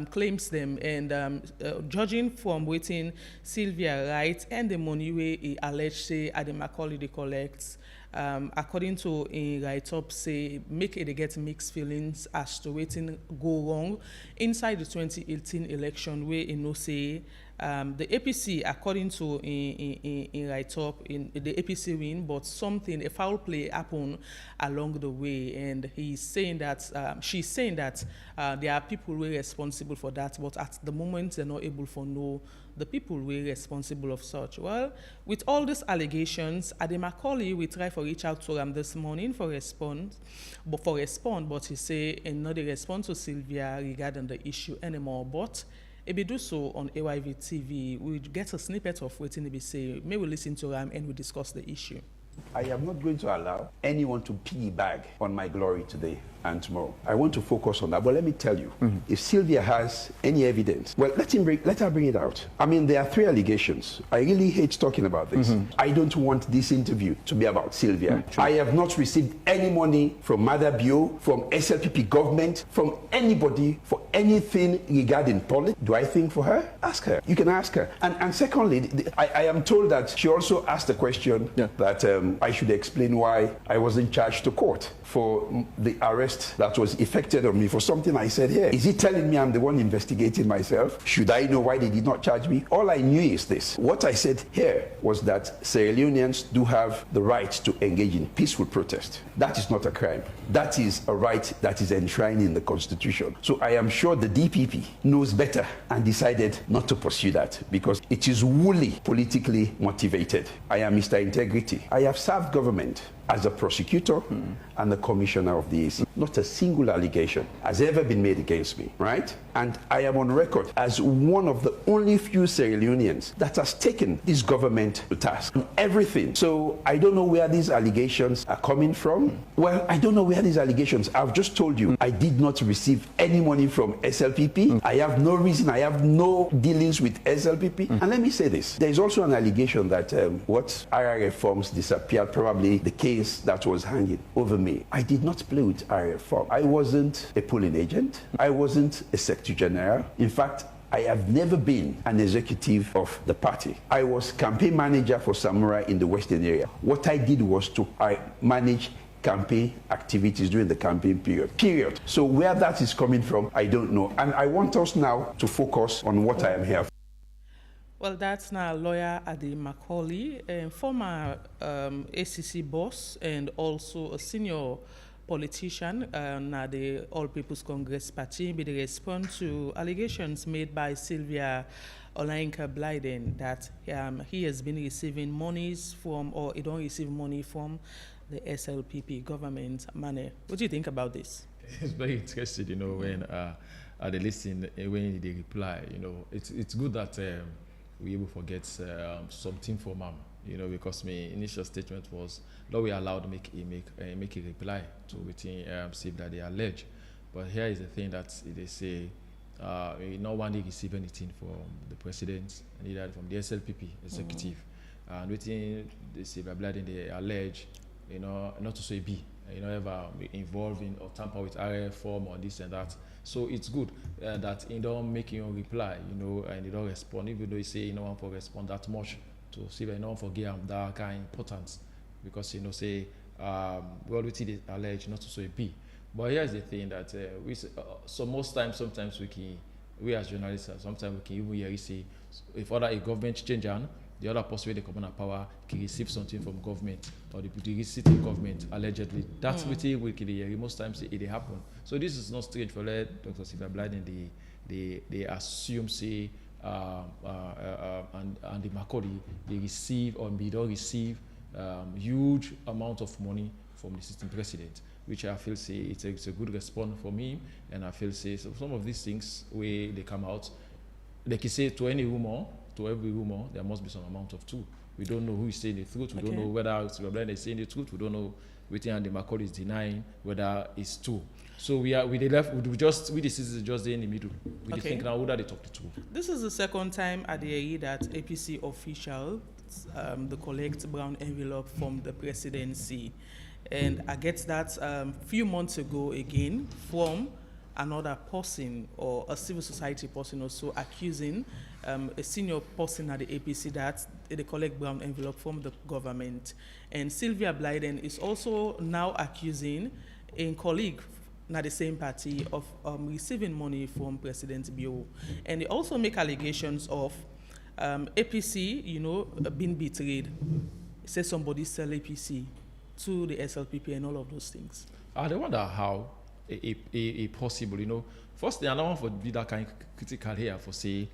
Speaker 9: claims them, and judging from waiting Sylvia right and the money we he alleged say at the Macaulay they collects. According to a write-up, say make it get mixed feelings as to waiting go wrong inside the 2018 election, where you know say the APC, according to in write-up, in the APC win, but something a foul play happened along the way, and he's saying that she's saying that there are people who are responsible for that, but at the moment they're not able to know the people who are responsible of such. Well, with all these allegations, Ade Macaulay, we try to reach out to him this morning for response, but he say not a response to Sylvia regarding the issue anymore. But if we do so on AYV TV, we get a snippet of what he say. May we listen to him and we discuss the issue.
Speaker 13: I am not going to allow anyone to piggyback on my glory today and tomorrow. I want to focus on that. But let me tell you, if Sylvia has any evidence, well, let her bring it out. I mean, there are 3 allegations. I really hate talking about this. I don't want this interview to be about Sylvia. I have not received any money from Mother Bio, from SLPP government, from anybody for anything regarding politics. Do I think for her? Ask her. You can ask her. And secondly, I am told that she also asked the question that I should explain why I wasn't charged to court for the arrest that was effected on me for something I said here. Is he telling me I'm the one investigating myself? Should I know why they did not charge me? All I knew is this. What I said here was that Sierra Leoneans do have the right to engage in peaceful protest. That is not a crime. That is a right that is enshrined in the Constitution. So I am sure the DPP knows better and decided not to pursue that because it is wholly politically motivated. I am Mr. Integrity. I have served government as a prosecutor and the commissioner of the AC. Not a single allegation has ever been made against me, right? And I am on record as one of the only few Sierra Leoneans that has taken this government to task. Everything. So I don't know where these allegations are coming from. Well, I don't know where these allegations. I've just told you I did not receive any money from SLPP. I have no reason. I have no dealings with SLPP. And let me say this. There is also an allegation that RRF forms disappeared, probably the case that was hanging over me. I did not play with RRF form. I wasn't a polling agent. I wasn't a secretary general. In fact, I have never been an executive of the party. I was campaign manager for Samurai in the Western area. What I did was I manage campaign activities during the campaign period. So where that is coming from, I don't know. And I want us now to focus on what I am here for.
Speaker 9: Well, that's now lawyer Ade Macaulay, former ACC boss and also a senior politician now the All People's Congress Party, with the response to allegations made by Sylvia Olainka Blyden that he has been receiving monies from, or he don't receive money from, the SLPP government money. What do you think about this?
Speaker 14: It's very interesting, you know, when they listen, when they reply, you know, it's good that we able to get something from them, you know, because my initial statement was that we allowed make a reply to within see that they allege. But here is the thing that they say, no one they receive anything from the president, neither from the SLPP executive. And within they say by blood they allege, you know, not to say be, you know, ever involved in or tamper with RF form or this and that. So it's good that you don't make your reply, you know, and you don't respond, even though you say you don't want to respond that much to see if you don't forget that kind of importance, because you know say we already allege not to say be. But here's the thing that sometimes we as journalists, sometimes we can even hear you say if other a government change on, the other person they come on power can receive something from government or the city government allegedly. That's what we can hear. Most times it happen. So this is not strange for Dr. Sylvia Blyden. They assume say and the Macaulay they receive or they don't receive huge amount of money from the sitting president, which I feel say it's a good response for me, and I feel say so some of these things where they come out, they can say to any rumor. To every rumor, there must be some amount of truth. We don't know who is saying the truth. We don't know whether Silvia Blind is saying the truth. We don't know whether Andy McCall is denying whether it's true. So we the citizens just there in the middle. We think now who that they talk the truth.
Speaker 9: This is the second time at the AE that APC officials the collect brown envelope from the presidency. And I get that few months ago again from another person or a civil society person also accusing a senior person at the APC that they collect brown envelope from the government. And Sylvia Blyden is also now accusing a colleague not the same party of receiving money from President Bio. And they also make allegations of APC, being betrayed. Say somebody sell APC to the SLPP and all of those things.
Speaker 14: I wonder how a possible, first thing, I don't want to be that kind of critical here for say,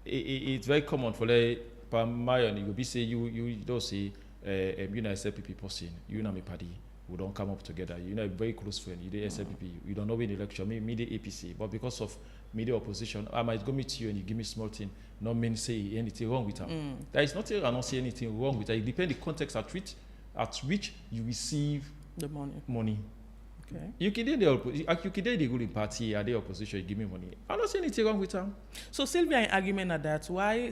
Speaker 14: it's very common for like, you will be say, you don't say, you know, SLPP person, you know, my party. We don't come up together. You know, a very close friend. You the SLPP. You don't know in the election. Me the APC. But because of media opposition, I might go meet you and you give me small thing. Not mean say anything wrong with them. There is nothing. I don't see anything wrong with that. It depends the context at which you receive
Speaker 9: the money. Okay.
Speaker 14: You can do the ruling party at the opposition. You give me money. I don't see anything wrong with them.
Speaker 9: So Sylvia, in argument at that, why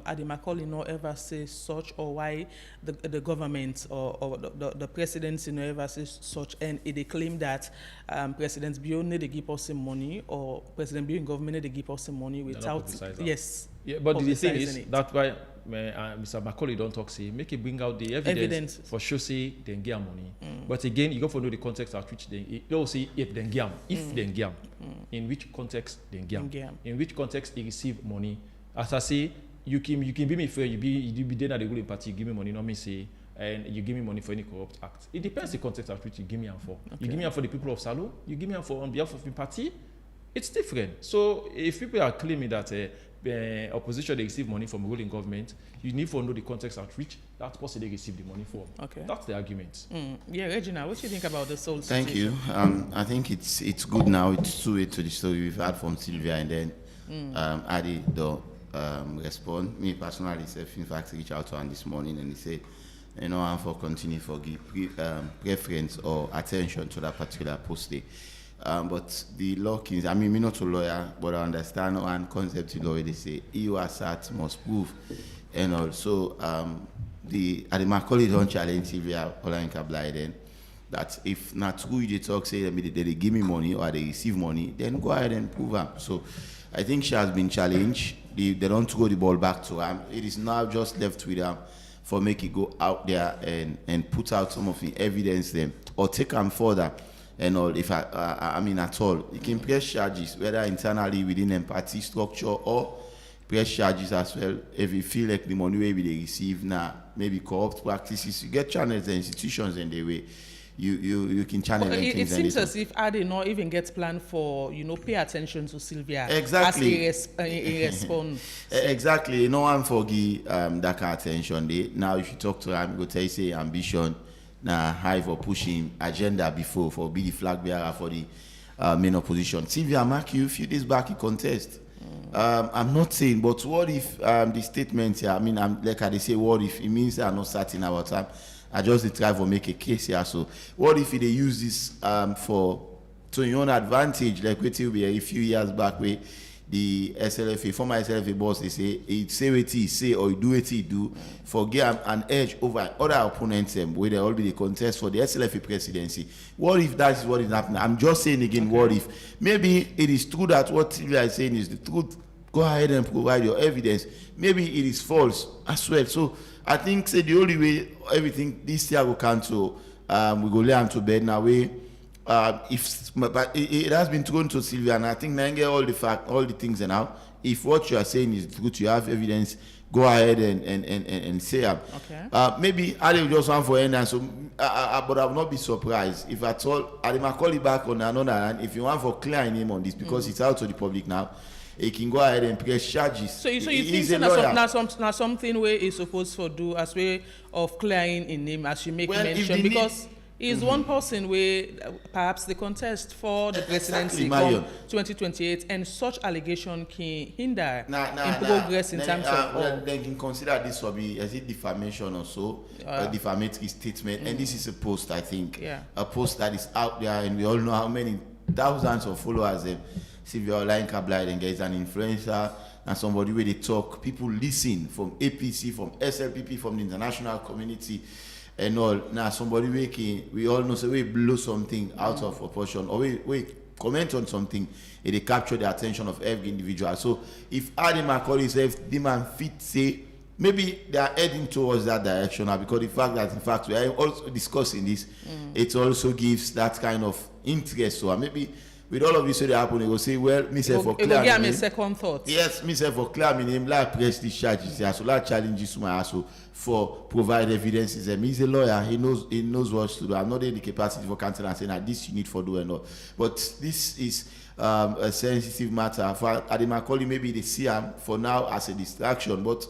Speaker 9: Adi Macaulay no ever says such, or why the government or the presidency no ever says such, and they claim that President Bio need to give us some money, or President Bio in government need to give us some money without
Speaker 14: yes. Yeah, but the thing is that's why Mr. Macaulay don't talk say make it bring out the evidence. For sure say they get money. But again, you got to know the context at which they don't say if they get in which context they get in which context they receive money. As I say, you can be me fair, you be there at the ruling party, you give me money, not me say and you give me money for any corrupt act. It depends the context at which you give me for. You give me for the people of Salo, you give me for on behalf of the party. It's different. So if people are claiming that opposition they receive money from ruling government, you need to know the context at which that person they receive the money from. Okay, that's the argument.
Speaker 9: Yeah, Regina, what do you think about the soul
Speaker 10: situation? Thank you. I think it's good now. It's two way to the story we've had from Sylvia, and then Adi don't respond. Me personally, in fact, reached out to him this morning and he said, I'm for continue for give preference or attention to that particular post. But the law kings, I mean, me not a lawyer, but I understand one concept in law where they say EU assert must prove. And also, the Macaulay don't challenge Sylvia Olayinka Blyden that if not true, they talk, say they give me money or they receive money, then go ahead and prove them. So I think she has been challenged. They don't throw the ball back to her. It is now just left with them for make it go out there and put out some of the evidence then, or take them further. And all, if I mean at all, you can press charges whether internally within a party structure or press charges as well if you feel like the money they receive now maybe corrupt practices. You get channels and institutions in the way you can channel
Speaker 9: well,
Speaker 10: things.
Speaker 9: It seems as if Adi not even gets planned for pay attention to Sylvia
Speaker 10: exactly
Speaker 9: as a response.
Speaker 10: Exactly, no one forgive that kind of attention. Now if you talk to him, go tell you say ambition. Now, high for pushing agenda before for be the flag bearer for the main opposition. Sylvia Mark, you a few days back in contest. I'm not saying, but what if the statement here? I mean, like they say, what if it means I'm not certain about time? I just try to make a case here. So, what if they use this to your own advantage? Like what will be a few years back where the SLFA, former SLFA boss, they say, he say what he say or he do what he do, for get an edge over other opponents where they all be the contest for the SLFA presidency. What if that is what is happening? I'm just saying again, what if? Maybe it is true that what Sylvia is saying is the truth. Go ahead and provide your evidence. Maybe it is false as well. So I think say the only way everything this year will cancel, we go lay them to bed now. But it has been thrown to Sylvia, and I think now get all the things and now. If what you are saying is true, you have evidence, go ahead and say it.
Speaker 9: Okay.
Speaker 10: Maybe I will just want for end, so but I will not be surprised if at all. I might call it back on another hand if you want for clear name on this because it's out to the public now. He can go ahead and press charges.
Speaker 9: So you think that's something where he's supposed to do as way of clearing in name as you make mention because. is one person where perhaps the contest for the presidency
Speaker 10: Marion.
Speaker 9: 2028 and such allegation can hinder in progress in terms of
Speaker 10: they can consider this will be as it defamation or so, a defamatory statement, and this is a post, I think, a post that is out there, and we all know how many thousands of followers Sylvia Online Kabla and is an influencer and somebody where they talk, people listen from APC, from SLPP, from the international community and all. Now somebody we all know, so we blow something out of proportion, or we comment on something, and they capture the attention of every individual. So if Adi Macaulay says the man fit say, maybe they are heading towards that direction now, because the fact that in fact we are also discussing this, it also gives that kind of interest. So maybe with all of this that happen, they will say, well, myself for clear.
Speaker 9: It will give me a second thought.
Speaker 10: Yes, myself for clear me name, like press these charges here. So that challenges my also for provide evidences. He's a lawyer, he knows what to do. I'm not in the capacity for counsel and saying that this you need for doing all. But this is a sensitive matter. For Adi Macaulay, maybe they see him for now as a distraction. But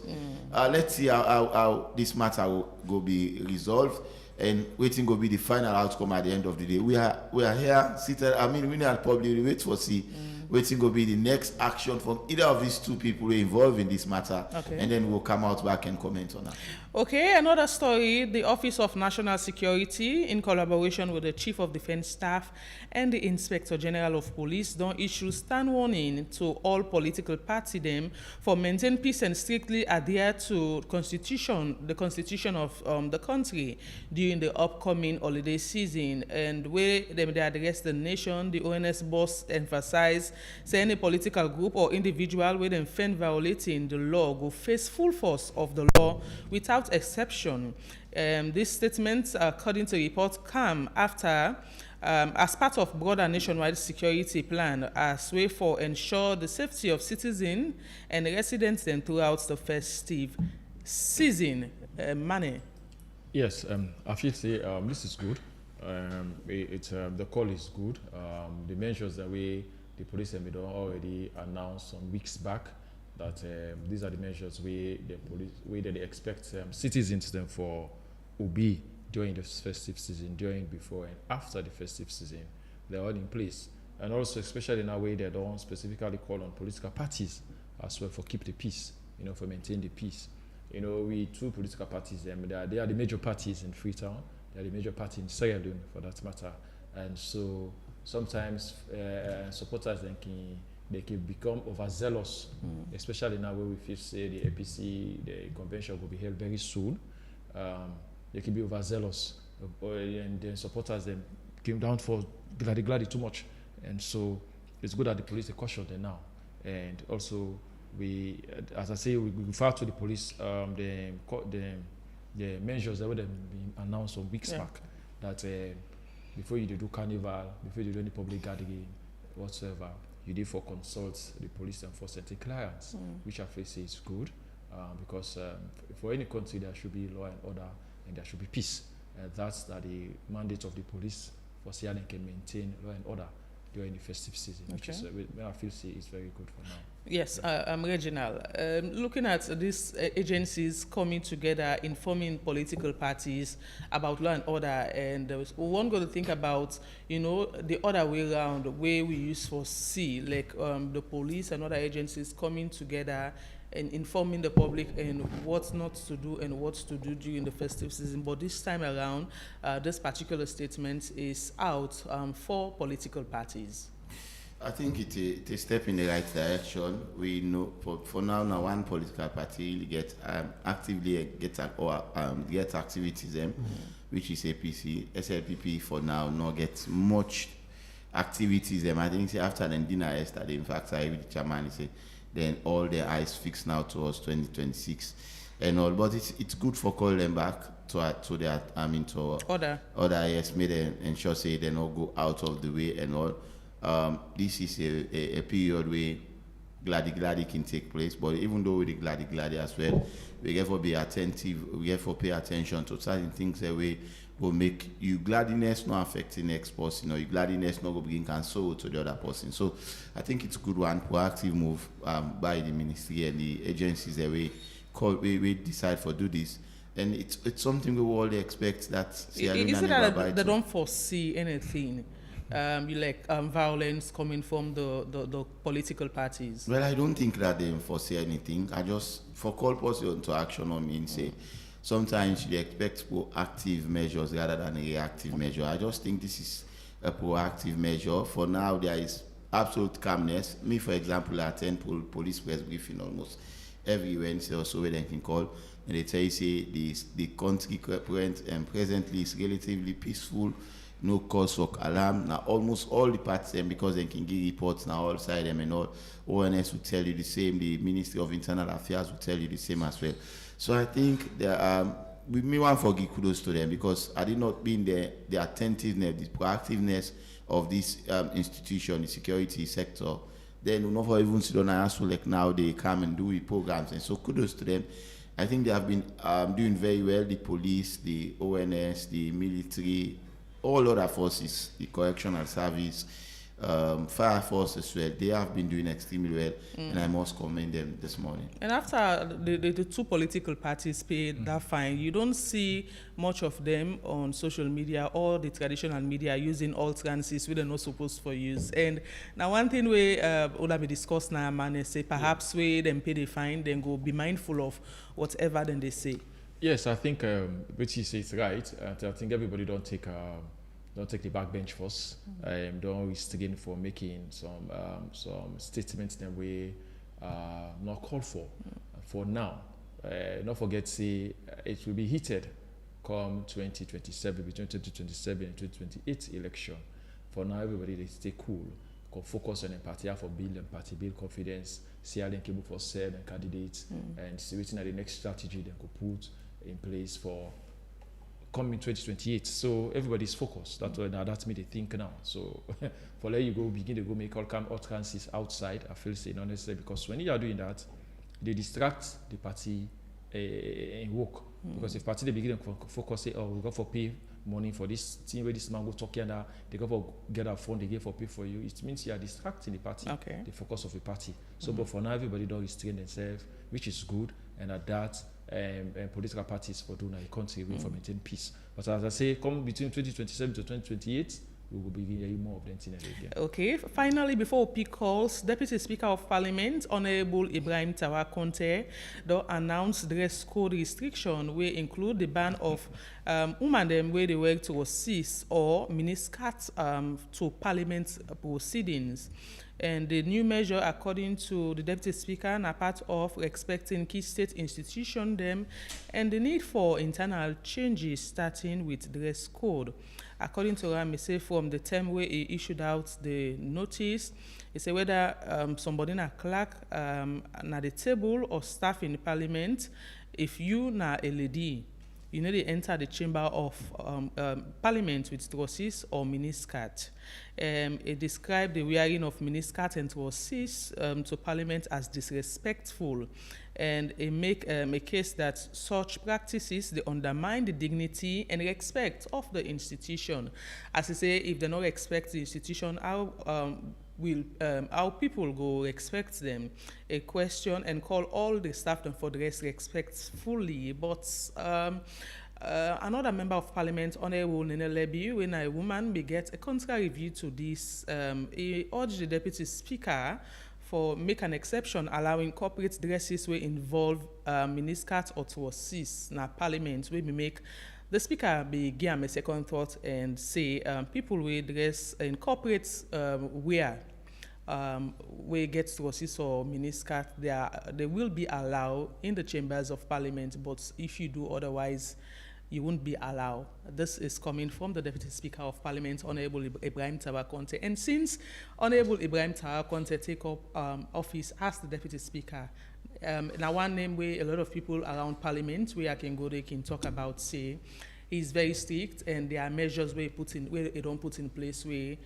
Speaker 10: let's see how this matter will be resolved. And waiting will be the final outcome at the end of the day. We are here seated. I mean, we not probably wait for see. Waiting will be the next action from either of these two people who are involved in this matter, and then we'll come out back and comment on that.
Speaker 9: Okay, another story. The Office of National Security, in collaboration with the Chief of Defense Staff and the Inspector General of Police, don't issue stand warning to all political party them for maintain peace and strictly adhere to the constitution of the country during the upcoming holiday season. And where they address the nation, the ONS boss emphasize say any political group or individual where them find violating the law will face full force of the law without exception. This statement, according to reports, come after as part of broader nationwide security plan as way for ensure the safety of citizens and residents then throughout the festive season. Money.
Speaker 14: Yes, I feel say this is good. The call is good. The measures that the police have already announced some weeks back that these are the measures they expect citizens them for OB during the festive season, during, before, and after the festive season. They're all in place. And also, especially in a way, they don't specifically call on political parties as well for keep the peace, for maintain the peace. We two political parties, they are the major parties in Freetown, they are the major party in Sierra Leone for that matter. And so sometimes supporters they can become overzealous, especially now where we feel say the APC, the convention will be held very soon. They can be overzealous, and then supporters them came down for glady too much, and so it's good that the police caution them now. And also we, as I say, we refer to the police the measures that would have been announced some weeks back that before you do carnival, before you do any public gathering whatsoever, you did for consult the police enforcement clients, which I feel is good because for any country there should be law and order and there should be peace. That's the mandate of the police for Sierra Leone can maintain law and order during the festive season, which is I feel is very good for now.
Speaker 9: Yes, I'm Reginald. Looking at these agencies coming together, informing political parties about law and order, and one got to think about, the other way around, the way we used for like the police and other agencies coming together and informing the public and what not to do and what to do during the festive season. But this time around, this particular statement is out for political parties.
Speaker 10: I think it's a step in the right direction. We know for now one political party get actively get activities which is APC. SLPP for now not get much activities I think after the dinner yesterday, in fact I with the chairman say then all their eyes fixed now towards 2026 and all. But it's good for calling them back to their order. Yes, may they ensure say they not go out of the way and all. This is a period where glady can take place, but even though with the glady as well, we have to be attentive, we have to pay attention to certain things that will make you gladness not affecting the next person, or your gladness not going to bring console to the other person. So I think it's a good one, proactive move by the ministry and the agencies that we decide for do this. And it's something we all expect that Sierra Leone
Speaker 9: Is it
Speaker 10: never
Speaker 9: that
Speaker 10: abide
Speaker 9: they
Speaker 10: to.
Speaker 9: don't foresee anything, violence coming from the political parties?
Speaker 10: Well, I don't think that they foresee anything. I just, for call person to action on me and say, sometimes you expect proactive measures rather than a reactive measure. I just think this is a proactive measure. For now, there is absolute calmness. Me, for example, I attend police press briefing almost every Wednesday or so where they can call, and they tell you, say, the country presently is relatively peaceful, no cause for alarm. Now, almost all the parts, because they can give reports now all side them and all, ONS will tell you the same, the Ministry of Internal Affairs will tell you the same as well. So I think we may want to give kudos to them, because had it not been the attentiveness, the proactiveness of this institution, the security sector, then we'll not even sit on an answer like now they come and do the programs. And so kudos to them. I think they have been doing very well, the police, the ONS, the military, all other forces, the correctional service, fire force as well. They have been doing extremely well, and I must commend them this morning.
Speaker 9: And after the two political parties paid that fine, you don't see much of them on social media or the traditional media using utterances we are not supposed for use. And now one thing we would be discussed now, man, say perhaps we them pay the fine, then go be mindful of whatever then they say.
Speaker 14: Yes, I think what you say is right. I think everybody don't take the backbench first. Don't restrain for making some statements that we not called for now. Not forget, say it will be heated come 2027, between 2027 and 2028 election. For now, everybody they stay cool. Can focus on the party for build and party build confidence. See how they can for sell and candidates, and see waiting at the next strategy they could put in place for coming 2028. So everybody's focused. That's me they think now. So for let you go begin to go make all kind of utterances outside, I feel say not necessary, because when you are doing that, they distract the party and work. Because if party they begin to focus, say, oh, we got for pay money for this thing where this man go talking and they go for get a phone, they get for pay for you. It means you are distracting the party, the focus of the party. So but for now everybody don't restrain themselves, which is good, and at that political parties for doing a country for maintain peace. But as I say, come between 2027 to 2028, we will be hearing more of them again.
Speaker 9: Okay, finally, before we pick calls, Deputy Speaker of Parliament, Honorable Ibrahim Tawa Conte, announced dress code restriction will include the ban of women them where they work to assist or miniskirt to Parliament proceedings. And the new measure, according to the Deputy Speaker, are part of respecting key state institutions them and the need for internal changes starting with dress code. According to Ram, say from the time where he issued out the notice, he said whether somebody na clerk na the table or staff in the Parliament, if you na a lady, you need to enter the chamber of Parliament with trousers or miniskirt. It described the wearing of miniskirt and trousers to Parliament as disrespectful, and it make a case that such practices they undermine the dignity and respect of the institution. As I say, if they don't respect the institution, how people go respect them? A question and call all the staff them for the rest respectfully. But another member of Parliament, Honorable Nene Lebi, when a woman may get a contrary view to this, he urged the Deputy Speaker for make an exception allowing corporate dresses will involve miniskirt or trousers na Parliament we make the Speaker be give a second thought and say people will dress in corporate wear we get trousers or miniskirt they will be allowed in the chambers of Parliament, but if you do otherwise you won't be allowed. This is coming from the Deputy Speaker of Parliament, Honorable Ibrahim Tawa Conte. And since Honorable Ibrahim Tawa Conte take up office as the Deputy Speaker, now one name where a lot of people around Parliament where I can go, they can talk about, say, he's very strict and there are measures where they don't put in place where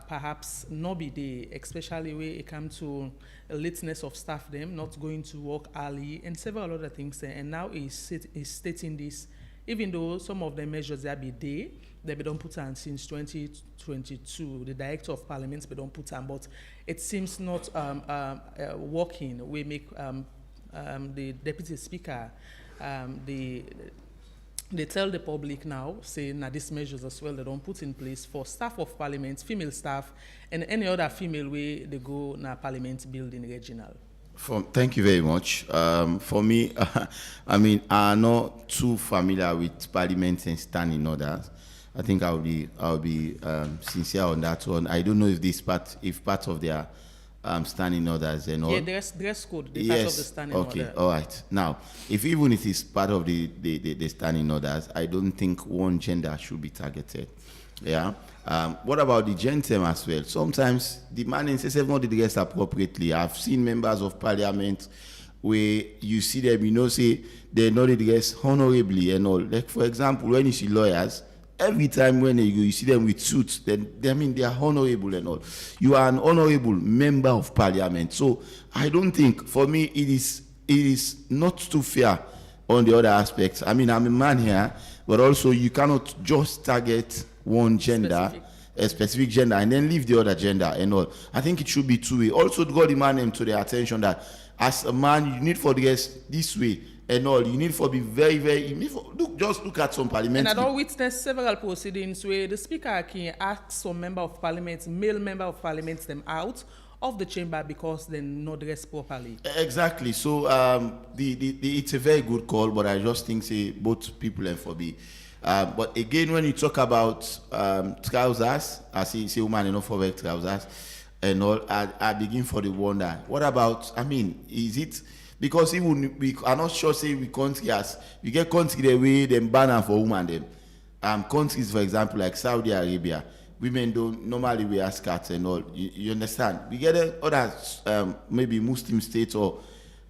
Speaker 9: perhaps not be there, especially where it comes to lateness of staff them, not going to work early, and several other things there. And now he's stating this, even though some of the measures that be there, they don't put on since 2022. The Director of Parliament they don't put on, but it seems not working. We make the Deputy Speaker, the they tell the public now, saying that these measures as well, they don't put in place for staff of parliament, female staff, and any other female way they go na parliament building regional.
Speaker 10: Thank you very much. For me, I mean, I'm not too familiar with parliament and standing orders. I think I'll be sincere on that one. I don't know if part of their standing orders and all.
Speaker 9: Yeah, dress code. The part of the standing order.
Speaker 10: Okay, all right. Now, if even it is part of the standing orders, I don't think one gender should be targeted. Yeah. What about the gentlemen as well? Sometimes the man says not dressed appropriately. I've seen members of parliament where you see them, say they're not dressed honorably and all. Like for example, when you see lawyers, every time when you see them with suits, then they are honorable and all. You are an honorable member of parliament. So I don't think, for me, it is not too fair on the other aspects. I mean, I'm a man here, but also you cannot just target one gender, a specific gender, and then leave the other gender and all. I think it should be two-way. Also, draw the man to their attention that as a man, you need for dress this way and all. You need for be very, very. Just look at some parliament.
Speaker 9: And I don't witness several proceedings where the speaker can ask some member of parliament, male member of parliament, them out of the chamber because they not dress properly.
Speaker 10: Exactly. So it's a very good call, but I just think say both people and for be. But again, when you talk about trousers, I say woman enough for wear trousers and all, I begin for the wonder. What about? I mean, is it? Because even we are not sure, say we country as we get country the way them banner for women them. Countries, for example, like Saudi Arabia, women don't normally wear skirts and all. You understand? We get other maybe Muslim states or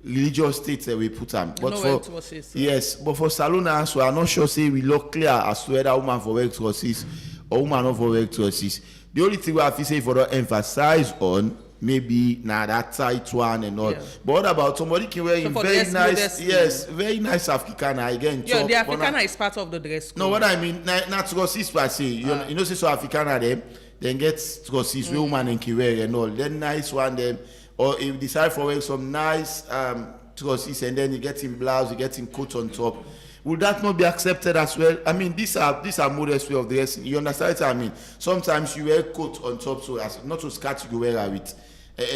Speaker 10: religious states that we put them. But but for Salona, so I'm not sure, say we look clear as to whether woman for work trousers or woman not for work trousers. The only thing we have to say for the emphasize on. Maybe that tight one and all. Yeah. But what about somebody can wear very nice, very nice Africana again?
Speaker 9: Yeah, the Africana is part of the dress code.
Speaker 10: No, what I mean, not trousers per se. You know, say so Africana them, then get trousers, woman and can wear and all. Then nice one them, or if you decide for wearing some nice trousers and then you get in blouse, you get in coat on top. Would that not be accepted as well? I mean, these are modest way of dressing. You understand what I mean? Sometimes you wear coat on top, so as not to skirt you wear with.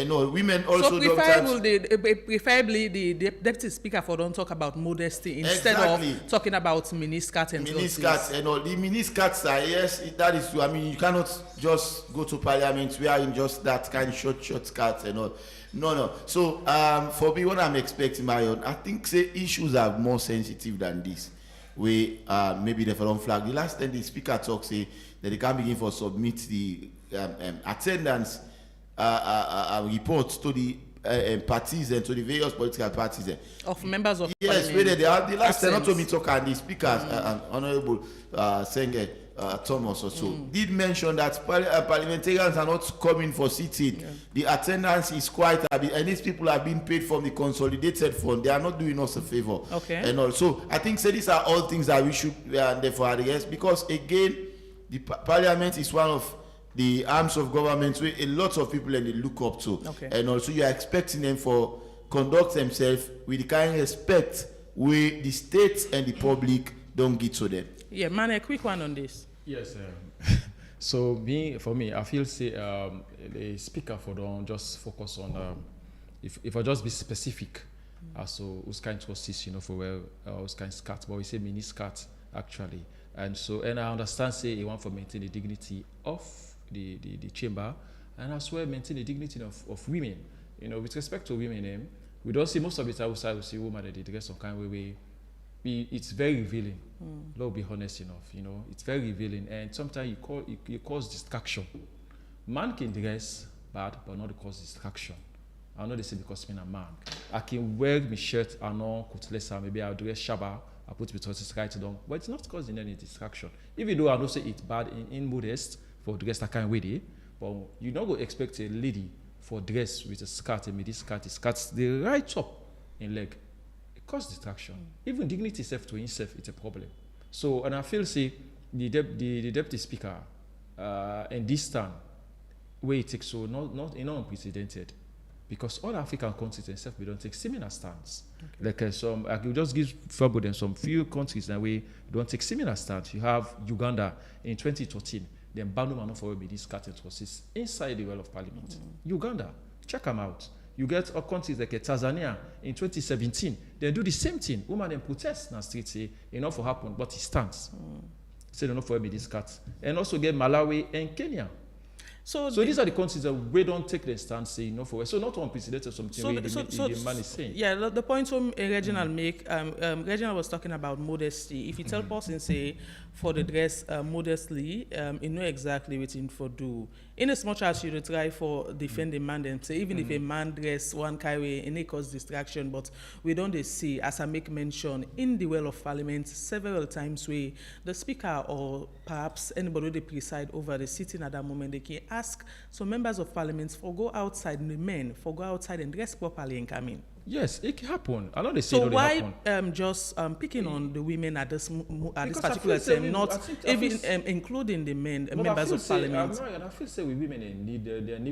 Speaker 10: No, women also.
Speaker 9: So preferably the deputy speaker for don't talk about modesty instead of talking about miniskirt and
Speaker 10: miniskirts and all. The miniskirts are that is true. I mean, you cannot just go to parliament wearing just that kind of short skirt and all. No. So for me, what I'm expecting, Marion, I think say issues are more sensitive than this. We maybe the front flag. The last time the speaker talks say that they can't begin for submit the attendance reports to the parties and to the various political parties
Speaker 9: of members of
Speaker 10: parliament. Where they are. The last time not to me talk and the speakers, Honorable Senge Thomas also did mention that parliamentarians are not coming for sitting. Yeah. The attendance is quite a bit, and these people are being paid from the consolidated fund. They are not doing us a favor.
Speaker 9: Okay.
Speaker 10: And also, I think these are all things that we should therefore address, because again, the parliament is one of the arms of government where a lot of people and they look up to.
Speaker 9: Okay.
Speaker 10: And also you are expecting them for conduct themselves with the kind of respect where the state and the public don't give to them.
Speaker 9: Yeah, man, a quick one on this.
Speaker 14: Yes. So for me, I feel say the speaker for don't just focus on if I just be specific as to who's kind of assist, for where who's kind of skirt, but we say mini skirt actually. And I understand say he want to maintain the dignity of the chamber, and as well maintain the dignity of women. With respect to women, we don't see most of it outside. We see women that they dress some kind of way. It's very revealing. Let's be honest enough. It's very revealing, and sometimes it cause distraction. Man can dress bad, but not cause distraction. I know they say because I'm a man. I can wear my shirt, I know kutlesa, maybe I'll dress shaba, I put my trousers right down, but it's not causing any distraction. Even though I don't say it's bad in modest for dress that kind of way, but you not go expect a lady for dress with a skirt, and this skirt the right up in leg. It causes distraction. Even dignity self to himself, it's a problem. So, and I feel say the deputy speaker and this time where it takes so not unprecedented. because all African countries themselves, we don't take similar stance. Like I could just give example then some few countries that we don't take similar stance. You have Uganda in 2013, then Banu Manofor will be this cartel forces inside the well of parliament. Uganda, check them out. You get countries like Tanzania in 2017, they do the same thing. Women then protest in the street, say enough will happen, but it stands. Say enough for be this cat. And also get Malawi and Kenya. So these are the countries that we don't take the stance, say enough for. So not unprecedented something the man is saying.
Speaker 9: Yeah, the point Reginald make, Reginald was talking about modesty. If you tell person say for the dress modestly, you know exactly what in for do. In as much as you try for defend the man them say, even if a man dress one carry and it cause distraction, but we don't see, as I make mention, in the well of parliament several times where the speaker or perhaps anybody they preside over the sitting at that moment, they can ask some members of parliament for go outside, the men for go outside and dress properly and come in.
Speaker 14: Yes, it can happen. I know they say
Speaker 9: so why
Speaker 14: just
Speaker 9: picking on the women at this particular time, not even including the men members of parliament?
Speaker 14: I feel say with women they need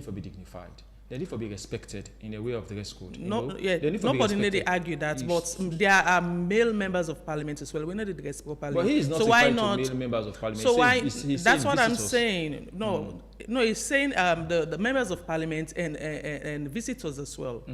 Speaker 14: to be dignified. They need to be respected in a way of dress code.
Speaker 9: Nobody need to argue that, but there are male members of parliament as well. We need to dress properly.
Speaker 14: But he is not
Speaker 9: so why not
Speaker 14: male members of parliament.
Speaker 9: So why?
Speaker 14: He's
Speaker 9: that's what
Speaker 14: visitors.
Speaker 9: I'm saying. No, he's saying the members of parliament and visitors as well.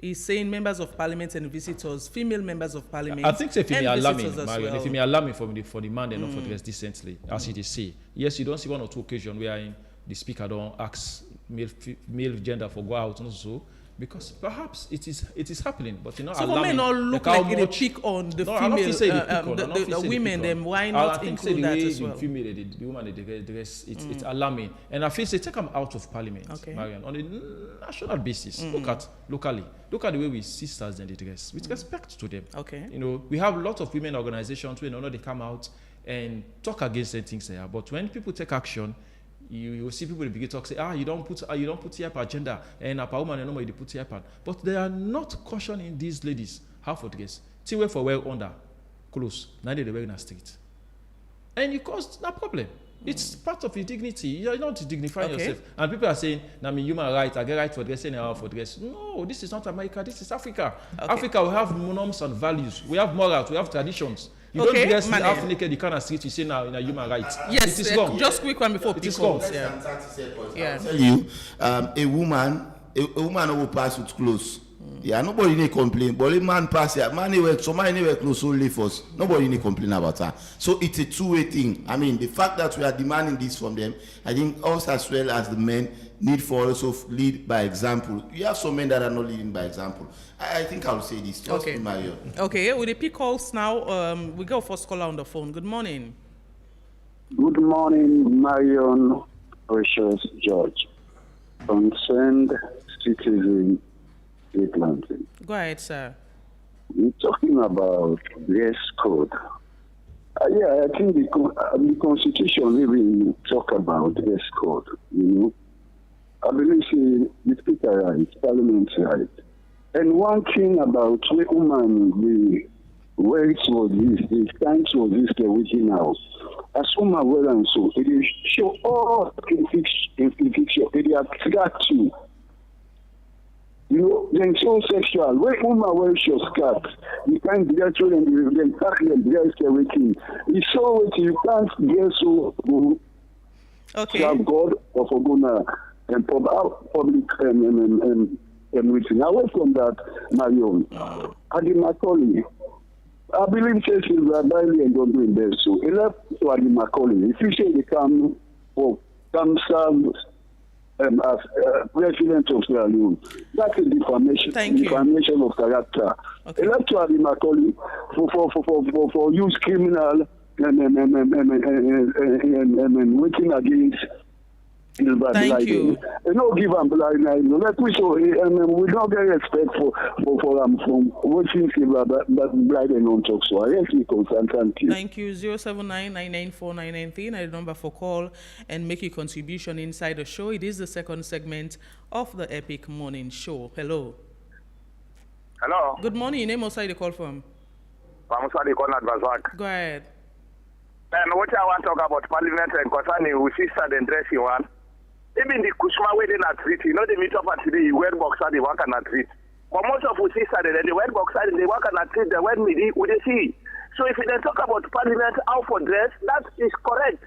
Speaker 9: He's saying members of parliament and visitors, female members of parliament.
Speaker 14: I think if you may allow me, Marion, if you may allow me for the man, they not for dress decently, as it is say. Yes, you don't see one or two occasions where the speaker don't ask male gender for go out and so, because perhaps it is happening, but
Speaker 9: so for men not look like it pick on the female, the women, then why not include that as well?
Speaker 14: Female, the woman they dress, it's alarming, and I feel say take them out of parliament, Marion, on a national basis. Look at the way we sisters and they dress with respect to them. You know, we have a lot of women organizations where they come out and talk against certain things there, but when people take action, you see people begin to talk, say, you don't put here per agenda, and a woman and nobody put here per. But they are not cautioning these ladies how for dress. See where for wear under clothes, now they wear in the street, and it causes that problem. It's part of your dignity. You're not dignifying yourself. And people are saying, I mean, human rights, I get right for dress, anyhow for dress. No, this is not America, this is Africa. Africa, we have norms and values. We have morals, we have traditions. You don't dress half naked, you can't street, you say now in a human rights.
Speaker 9: Yes,
Speaker 14: it is wrong.
Speaker 9: Just quick one before people.
Speaker 10: I'll tell you, a woman will pass with clothes. Yeah, nobody need complain. But a man pass here, man wear clothes only for us. Nobody need complain about that. So it's a two-way thing. I mean, the fact that we are demanding this from them, I think us as well as the men need for also lead by example. You have some men that are not leading by example. I think I'll say this. Just Mario.
Speaker 9: Okay, with the pick calls now, we go first caller on the phone. Good morning.
Speaker 15: Good morning, Marion Precious George. Concerned citizen.
Speaker 9: Go ahead, sir.
Speaker 15: We're talking about dress code. I think the Constitution really talk about dress code. You know, I believe the speaker right, Parliament right. And one thing about women, where it was this time was this the within house. As women well and so, it show all infliction, it attract you. You know, then so sexual. When woman wears your skirt, you can't dress well and then pack and dress everything. It's so what you can't dress so to have God or for gonna and public and everything. Away from that, Marion, Adi Macaulay, I believe says Bailey and don't do it there. So he left to Adi Macaulay. If you say they come serve as president of Sierra Leone. That's a defamation of character. Electoral Macaulay for use criminal and working against.
Speaker 9: Thank you.
Speaker 15: You know, give them blind eye. Let me show. We don't get respect for them from watching blind and non talk. So I guess we concern. Thank you.
Speaker 9: Thank you. 079-994-993. The number for call and make your contribution inside the show. It is the second segment of the Epic Morning Show. Hello.
Speaker 21: Hello.
Speaker 9: Good morning. Your name also the call from. Go ahead.
Speaker 21: And what I want to talk about Parliament and concerning with sister and dressing one. Even the Kushma where they not treat, you know, they meet up at the wear boxer, they work and not treat. But most of us see Saturday, the wear boxer, they work and not treat, the wear midi, we they see. So if they talk about parliament, how for dress, that is correct.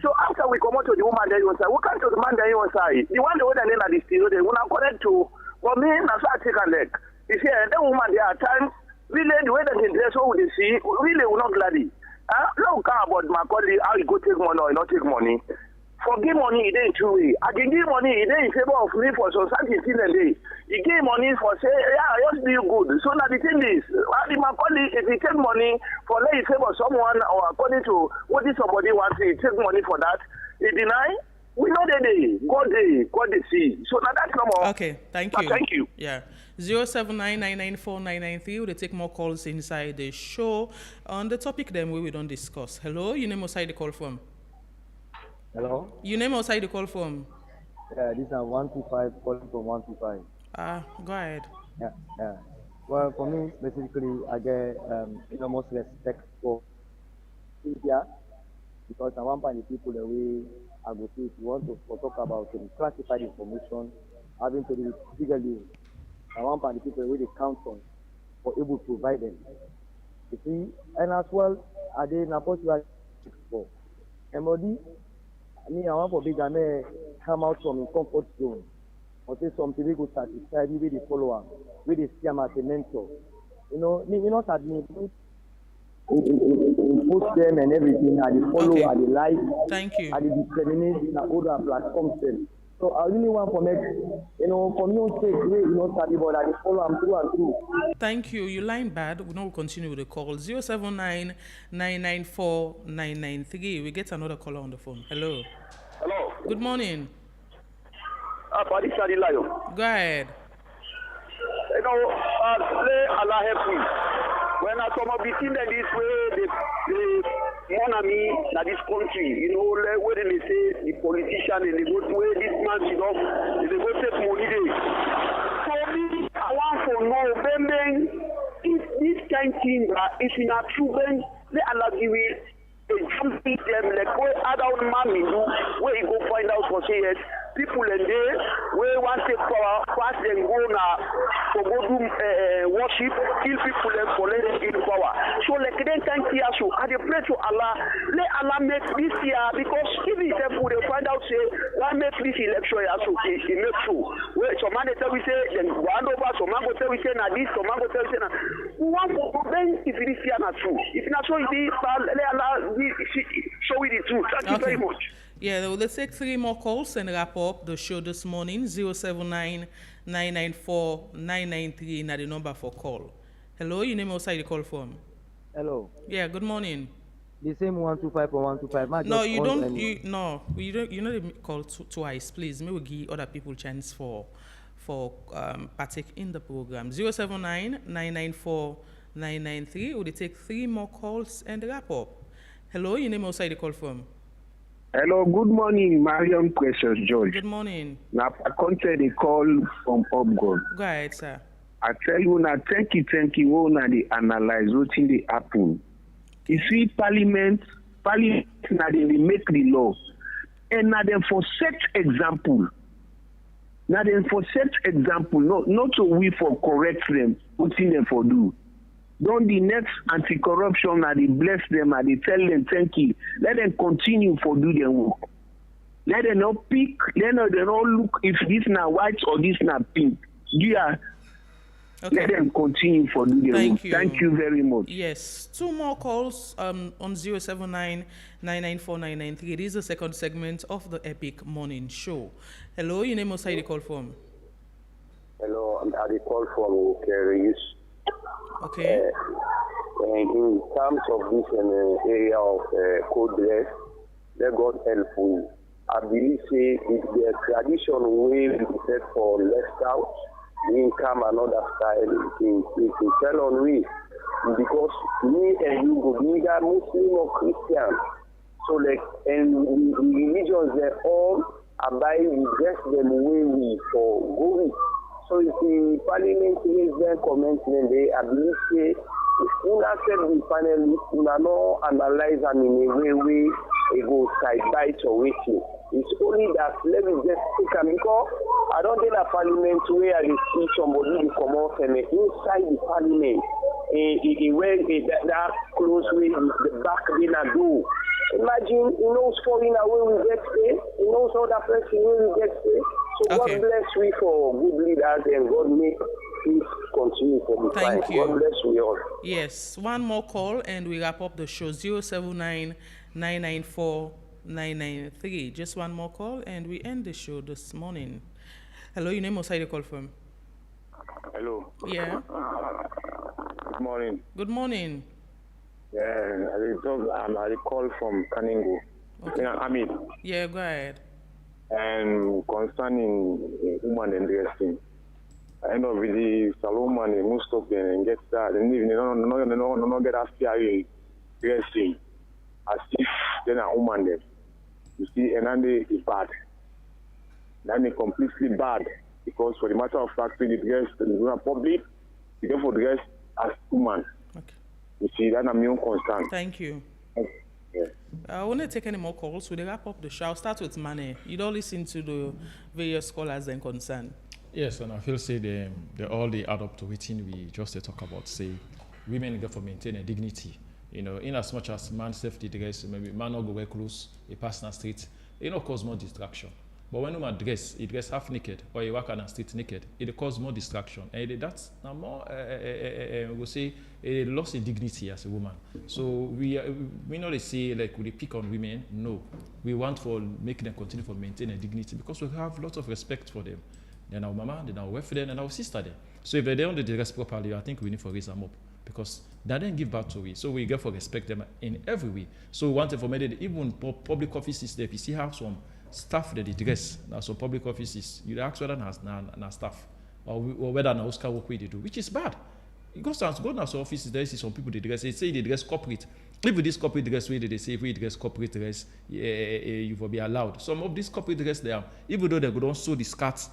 Speaker 21: So after we come out to the woman, then you say, we come to the man, then you say, the one the way they are the steel, they will not correct too. For me, that's what I take a leg. You see, the woman, there are times, really, the way that they dress, what they see, really will not gladly. No care about my colleague, how you go take money or not take money. For give money, it ain't two way. I can give money, it ain't in favor of me for society till the day. You give money for say, yeah, I just do you good. So now the thing is, my colleague, if you take money for let you favor someone or according to what is somebody wants, you take money for that, you deny. We know the day, God they see. So now that's no more.
Speaker 9: Okay, thank you.
Speaker 21: Thank you.
Speaker 9: Yeah. 079994993. We'll take more calls inside the show on the topic then we don't discuss. Hello, you name outside the call from.
Speaker 16: Hello?
Speaker 9: You name outside the call from.
Speaker 16: Yeah, this is 125 calling from 125.
Speaker 9: Go ahead.
Speaker 16: Yeah. Well, for me, specifically, I get enormous respect for India because I want to find the people the way I go see if you want to talk about classified information having to do with legal news. I want to find the people the way they count on for able to provide them. You see, and as well, I did not possible for MOD. I want for big man come out from his comfort zone or say something we go satisfy me with the follower, with the see him as a mentor. You know, not admit post them and everything, I follow, I like,
Speaker 9: thank you.
Speaker 16: I discriminate in other platforms. So I really want to make, for me, take way, study, but I follow them through and through.
Speaker 9: Thank you. You line bad. We now continue with the call. 079994993. We get another caller on the phone. Hello.
Speaker 21: Hello.
Speaker 9: Good morning.
Speaker 21: Go ahead. Allah help me. When I come up between them this way, they honor me in this country. Where they say the politician, they go to where this man is up, they go take money there. For me, I want to know, if this kind of thing is in a true, then let Allah give it. Jumping them like where adult man do, where you go find out for say yes, people in there where want take power, fast and go now for go do worship, kill people and for let them get power. So like then can see you, I pray to Allah, let Allah make this year because if it's a they find out say why make this election year so it make true. Where some man they tell we say then go hand over, some man go tell we say na this, some man go tell we say na one for then if this year not true. If not so it is let Allah show it the truth. Thank you very much.
Speaker 9: Yeah, let's take 3 more calls and wrap up the show this morning. 079994993 na the number for call. Hello, you name outside the call from.
Speaker 16: Hello.
Speaker 9: Yeah, good morning.
Speaker 16: The same 125 or 125.
Speaker 9: No, you don't. You know they call twice, please. May we give other people chance for partake in the program. 079994993. Would take 3 more calls and wrap up. Hello, your name outside the call from.
Speaker 21: Hello, good morning, Mariam Precious George.
Speaker 9: Good morning.
Speaker 21: Now, I contact a call from Upgold.
Speaker 9: Go ahead, sir.
Speaker 21: I tell you now, thank you, now they analyze what in the happen. You see, Parliament now they make the law. And now then for set example. Now then for set example, not so we for correct them, putting them for do. Don't the next anti-corruption, they bless them, they tell them thank you. Let them continue for do their work. Let them not pick, let them not look if this now white or this now pink. Yeah. Okay. Let them continue for do their work. Thank you very much.
Speaker 9: Yes. 2 more calls on 079994993. It is the second segment of the Epic Morning Show. Hello, your name outside the call from.
Speaker 18: Hello, I'm at the call from Kerry.
Speaker 9: Okay.
Speaker 18: In terms of this area of code dress, let God help you. I believe it's the tradition way we set for left out, income another style. It tell on we because me and you go neither Muslim or Christian. So like and religions they all abide with just them way we for going. So if the parliament raise their comments, then they believe say if you not said the panel, you not analyze them in a way it goes side by to waiting. It's only that let me just take them because I don't think a parliament where I see somebody come out from inside the parliament, where that close way the back then I do. Imagine he knows foreign away we get paid, he knows how that person will get paid. So God bless we for good leaders and God make peace continue for the
Speaker 9: Thank
Speaker 18: fight.
Speaker 9: you.
Speaker 18: God bless we all.
Speaker 9: Yes, one more call and we wrap up the show. 079-994-993. Just one more call and we end the show this morning. Hello, your name was the call from?
Speaker 3: Hello.
Speaker 9: Yeah.
Speaker 3: Good morning.
Speaker 9: Good morning.
Speaker 3: Yeah, I call from Kaningo.
Speaker 9: Okay.
Speaker 3: Amit.
Speaker 9: Yeah, go ahead.
Speaker 3: And concerning woman and dressing. End of the Salomon and Mustop and get that and even no get a fear dressing as if then a woman there. You see, and then is bad. Then it's completely bad because for the matter of fact, when you dress in the public, you go for dress as woman.
Speaker 9: Okay.
Speaker 3: You see, that's a main concern.
Speaker 9: Thank you.
Speaker 3: Yeah.
Speaker 9: I won't take any more calls, so they wrap up the show. I'll start with Mane. You don't listen to the various callers and concern.
Speaker 14: Yes, and I feel say they all they add up to it. We just talk about say women get for maintain a dignity. You know, in as much as man safety dress, maybe man not go wear clothes, a pass on the street, it not cause more distraction. But when woman dress, it dress half naked or you walk on the street naked, it cause more distraction. And that's now more, we say, a loss in dignity as a woman. So we know they say like we pick on women. No, we want for making them continue for maintain a dignity because we have lots of respect for them. Then our mama, then our wife, then and our sister there. So if they don't dress properly, I think we need to raise them up because they didn't give back to we. So we get for respect them in every way. So we want to formate even public offices there. If you see have some staff that they dress, now some public offices, you ask whether na staff or whether na Oscar work way they do, which is bad. You go now some offices there see some people they dress. They say they dress corporate. If with this corporate dress way they say if we dress corporate dress, you will be allowed. Some of these corporate dress there, even though they don't sew the skirts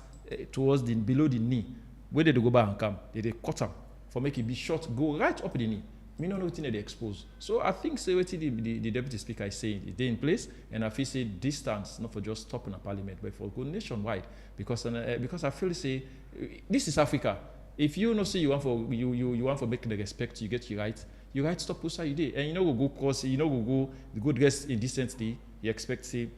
Speaker 14: towards the below the knee, where they go back and come, they cut them for make it be short, go right up the knee. Me no know what they expose. So I think say what the deputy speaker is saying is they in place, and I feel say distance not for just stopping a parliament, but for go nationwide because I feel say this is Africa. If you know say you want for make the respect, you get your right stop who say you did, and you know go cross, you know go dress indecently. You expect say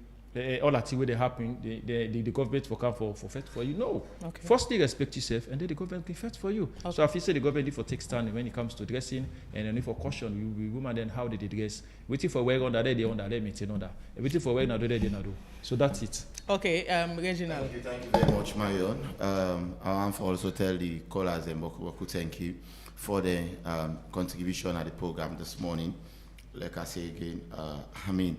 Speaker 14: all that thing where they happen, the government will come for fight for you. No. Okay. Firstly, respect yourself, and then the government will fight for you. Okay. So if you say the government need for take stand when it comes to dressing, and then for caution, you woman then how did they dress? Waiting for wear under there, they under there, maintain under. Waiting for wear another day, they not do. So that's it.
Speaker 9: Okay, Reginald.
Speaker 10: Thank you very much, Marion. I want to also tell the callers and Boku thank you for the contribution at the program this morning. Like I say again, I mean,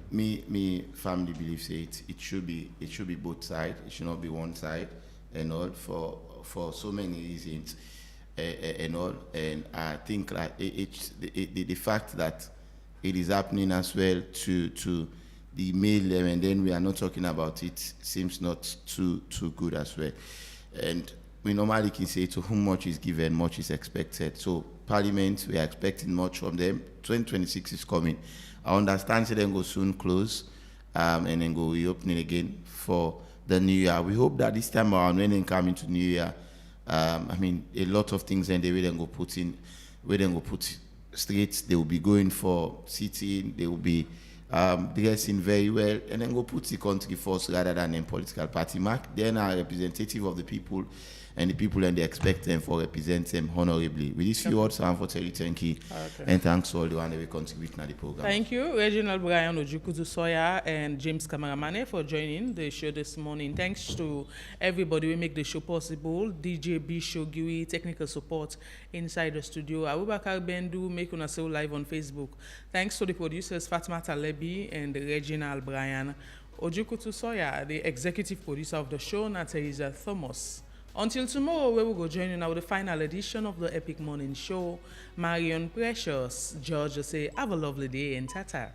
Speaker 10: me family believes it should be both sides. It should not be one side and all for so many reasons and all. And I think like the fact that it is happening as well to the male, and then we are not talking about it seems not too good as well. And we normally can say to whom much is given, much is expected. So Parliament, we are expecting much from them. 2026 is coming. I understand they then go soon close and then go reopening again for the new year. We hope that this time around when they come into new year, I mean a lot of things and they will then go put in, where then go put straight. They will be going for sitting. They will be dressing very well and then go put the country first rather than in political party mark. They are representative of the people and the people and they expect them for represent them honorably. With these few words, I want to tell you thank you and thanks to all the one that will contribute to the program.
Speaker 9: Thank you, Reginald Brian Ojukutu Soya and James Kamaramane for joining the show this morning. Thanks to everybody who make the show possible. DJ B Shogui, technical support inside the studio. Abubakar Bendu, make una show live on Facebook. Thanks to the producers Fatma Talebi and Reginald Brian Ojukutu Soya, the executive producer of the show, Teresa Thomas. Until tomorrow, we will go join you now with the final edition of the Epic Morning Show. Marion Precious, George say, have a lovely day and tata.